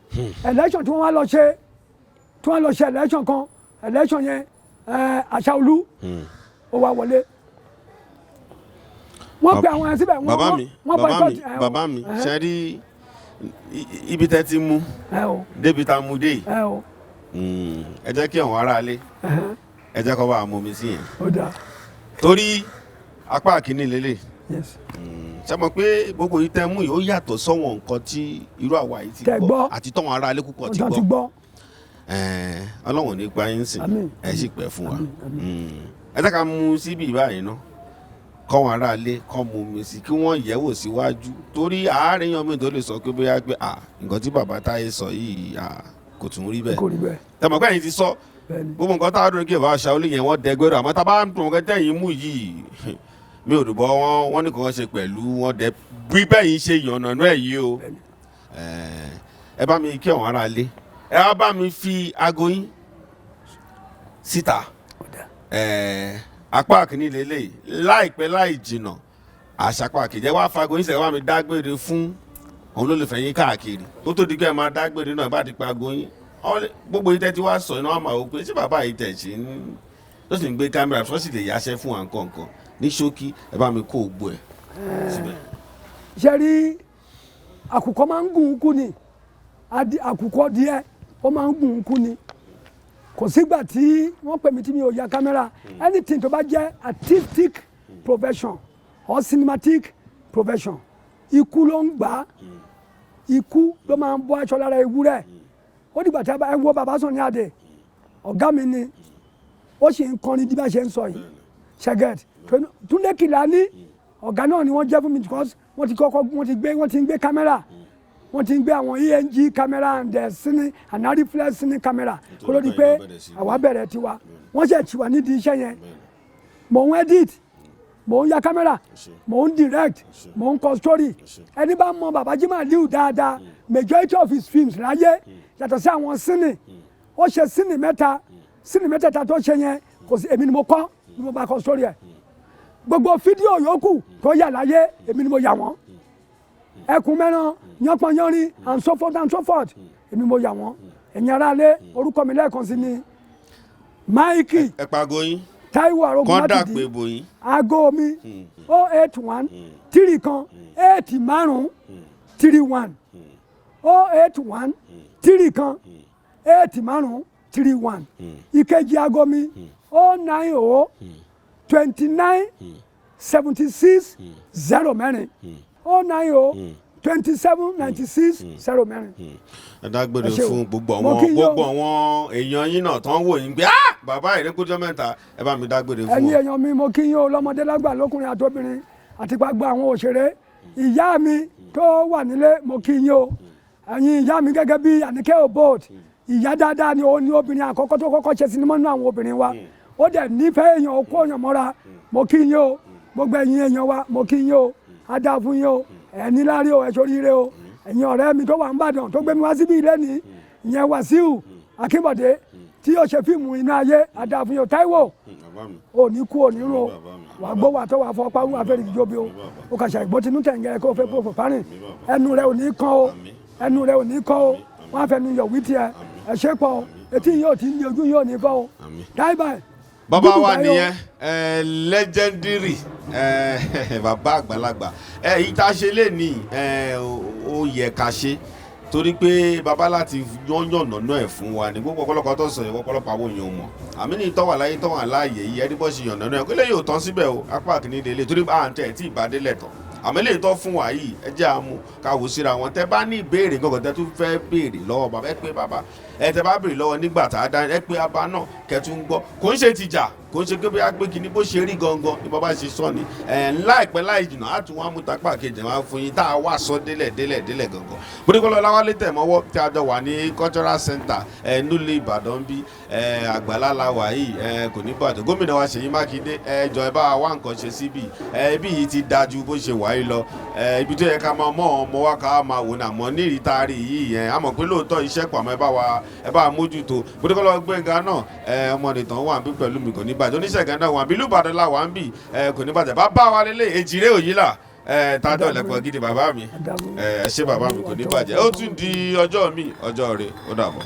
tí wọ́n wá lọ ṣe election kan election yẹn Àṣàolú ó wá wọlé wọ́n pe àwọn yẹn síbẹ̀ bàbá mi ṣe rí ibi tẹ́ ti mú débi tá a mú dé yìí ẹ jẹ́ kí àwọn aráalé ẹ jẹ́ kó bá a mú mi sí yẹn torí apá kìíní lélẹ̀ ṣe mọ̀ pé gbogbo yìí tẹ́ mú yìí ó yàtọ̀ sọ́wọ́n nǹkan tí irú àwa yìí ti gbọ́ àti tọ́wọ́n aráalé púpọ̀ ti gbọ́ ọlọ́run nípa yín sìn ẹ sì pẹ́ fún wa ẹ jẹ́ ká mú síbi báyìí ná kọ́ wọn aráalé kọ́ mú mi sí kí wọ́n yẹ̀wò síwájú torí àárín yan mi tó lè sọ pé bóyá pé nǹkan tí bàbá Táyé sọ yìí kò tún rí bẹ́ẹ̀ tẹmọ̀ pé ẹ̀yin ti sọ gbogbo nǹkan tá a dúró kí ìbá Ṣàolú yẹn wọ́n dẹgbẹ́rọ àmọ́ tá a bá ń tún nǹkan tẹ̀yìn mú yìí mi ò dùbọ̀ wọ́n ní kàn ṣe pẹ̀lú wọn dẹ bí bẹ́ẹ̀ yìí ṣe yànnà náà yìí o ẹ bá mi kí àwọn aráalé ẹ wá bá mi fi aago yín síta apá kìíní lélẹ̀ láìpẹ́ láì jìnà àṣàpá kìjẹ́ wá fago yín sẹ́wọ́n mi dágbére fún òun olólùfẹ́ yín káàkiri tó tó di pé ẹ máa dágbére náà bá ti pa aago yín gbogbo yìí tẹ́ ti wá sọ iná wà máa wò pé ṣé bàbá yìí tẹ̀ ṣe ń tó sì ń gbé kámẹ́rà tó sì lè yáṣẹ́ fún wa nǹkan ní ṣókí ẹ bá mi kó ògbó ẹ̀ síbẹ̀. ṣe rí àkùkọ máa ń gùn kú ni àkùkọ díẹ̀ ó máa ń gùn kú ni kò sígbà tí wọ́n pè mí tí mi ò ya kámẹ́rà anything tó bá jẹ́ artistic profession or cinematic profession ikú ló ń gbà ikú ló máa ń bọ́ aṣọ lára ewúrẹ́ ó dìgbà tí ẹ wo bàbá Sunny Adé ọ̀gá mi ni ó sì ń kọrin bí bá ṣe ń sọ yìí ṣẹgẹt Túndé Kèlání ọ̀gá náà ni wọ́n jẹ́ fún mi because wọ́n ti ń gbé kámẹ́rà wọ́n ti ń gbé àwọn ENG camera and cine and reflex cine camera kó ló di pé àwa bẹ̀rẹ̀ tiwa wọ́n ṣe tiwa nídìí iṣẹ́ yẹn mò ń edit mò ń ya camera mò ń direct mò ń kọ story ẹni bá mọ bàbá Jimoh Aliu dáadáa majority of his films láyé yàtọ̀ sí àwọn cine ó ṣe cine mẹ́tẹ̀ẹ̀ta tó ṣe yẹn kò sí èmi ni mo kọ́ ni mo bá kọ story ẹ̀ gbogbo fídíò yòókù tó yà láyé èmi ni mo yà wọ́n ẹkùn mẹ́ràn yánpọnyánrin and so forth èmi mo yà wọ́n ẹ̀yin aráalé orúkọ mi lẹ́ẹ̀kan sí ni Máìkì Táíwò Arógunmátìdí aago mi 081 3 kan 8 5 31 081 3 kan 8 5 31 ìkejì aago mi 090 29 76 0 mẹ́rin 090 2796 0 mẹ́rin. ẹ dágbére fún gbogbo àwọn èèyàn yín náà tán wò yín pé bàbá ìrékójọ mẹ́ta ẹ bá mi dágbére fún wọn. ẹ̀yin èèyàn mi mo kí yín o lọ́mọdé lágbà lọ́kùnrin àtobìnrin àti gbogbo àwọn òṣèré ìyá mi tó wà nílé mo kí yín o ẹ̀yin ìyá mi gẹ́gẹ́ bí Àníkẹ́ Obod ìyá dáadáa ni ó ní obìnrin àkọ́kọ́ tó kọ́kọ́ ṣe sinimá nínú àwọn obìnrin wa ó dẹ̀ nífẹ̀ẹ́ èèyàn ó kó èèyàn mọ́ra mo kí yín o gbogbo ẹ̀yin èèyàn wa mo kí yín o á dáa fún yín o ẹni lárí o ẹ ṣoríire o ẹ̀yin ọ̀rẹ́ mi tó wà ń bàdàn tó gbé mi wá síbí ilé ní ìyẹn Wàsíù Akínbọ̀dé tí yóò ṣe fíìmù iná ayé adáfúnyọ Táíwò ò ní kú ò ní rún o wà gbọ́ wà tó wà fọ́ pa wà fẹ́ẹ́ ìjọbi o ó kà ṣe ìbọn tinú tẹ̀ǹgẹ̀ kó fẹ́ pòfò parin ẹnu rẹ ò ní kán o ẹnu rẹ ò ní kán o wọ́n á fẹnu yọ̀ wí tiẹ̀ ẹ ṣe pọ̀ etí yóò ti ní ojú yóò ní kán o dáìbà bàbá wa nìyẹn legendary bàbá àgbàlagbà èyí tá a ṣe lè ní ó yẹ ká ṣe torí pé bàbá láti yànnà náà ẹ̀ fún wa ní gbogbo ọ̀pọ̀lọpọ̀ tó sọ ìwọ ọ̀pọ̀lọpọ̀ àwọn èèyàn mọ̀ àmì ní ìtọ́wà láyé tọ́wà láàyè yìí ẹni bọ́ ṣe yànnà náà kí lè yóò tán síbẹ̀ o apá kìíní délé torí à ń tẹ̀ tí ìbádélẹ̀ tán àmì lè tọ́ fún wa yìí ẹ jẹ́ àmú káwọ́ síra wọn tẹ́ bá ní ìbéèrè gangan tẹ́ tún fẹ́ béèrè lọ́wọ́ bàbá ẹ pé bàbá ẹ tẹ́ bá béèrè lọ́wọ́ nígbà tá a dá ẹ pé abá náà kẹtù ń gbọ́ kò ń ṣe tìjà kò ń ṣe pé bóyá pé kíní bó ṣe rí gangan ní bàbá ṣe sọ ni láìpẹ́ láì jìnnà á tún wá mú tapá kejì wá fún yín tá a wá sọ délẹ̀ gangan bódékọ́lọ́ láwálé tẹ̀ mọ́wọ́ tí a jọ wà ní cultural center nílùú Ìbàdàn bí Àgbàlá la wà yìí kò ní bàjẹ́ gómìnà wa Ṣèyí Mákindé jọ ẹ bá wá nǹkan ṣe síbi ibi yìí ti dájú bó ṣe wà yìí lọ ibi tó yẹ ká máa mọ ọmọ wa ká máa wò náà mọ ní ìrítàrí yìí yẹn a mọ̀ pé lóòótọ́ iṣẹ́ pàmò ẹ bá wa mójútó bódékọ́lọ́ Gbẹ́ngà náà ọmọ nìtàn wà bí pẹ̀lú mi kò ní bàjẹ́ oníṣègùn náà wà bí Ìlú Ìbàdàn la wà ń bì kò ní bàjẹ́ bá wa lélẹ̀ èjìrè òyìnlá tádọ̀ lẹ́pọ̀ gidi bàbá mi ṣé bàbá mi kò ní bàjẹ́ ó tún di ọjọ́ mi ọjọ́ rẹ̀ ó dàbọ̀.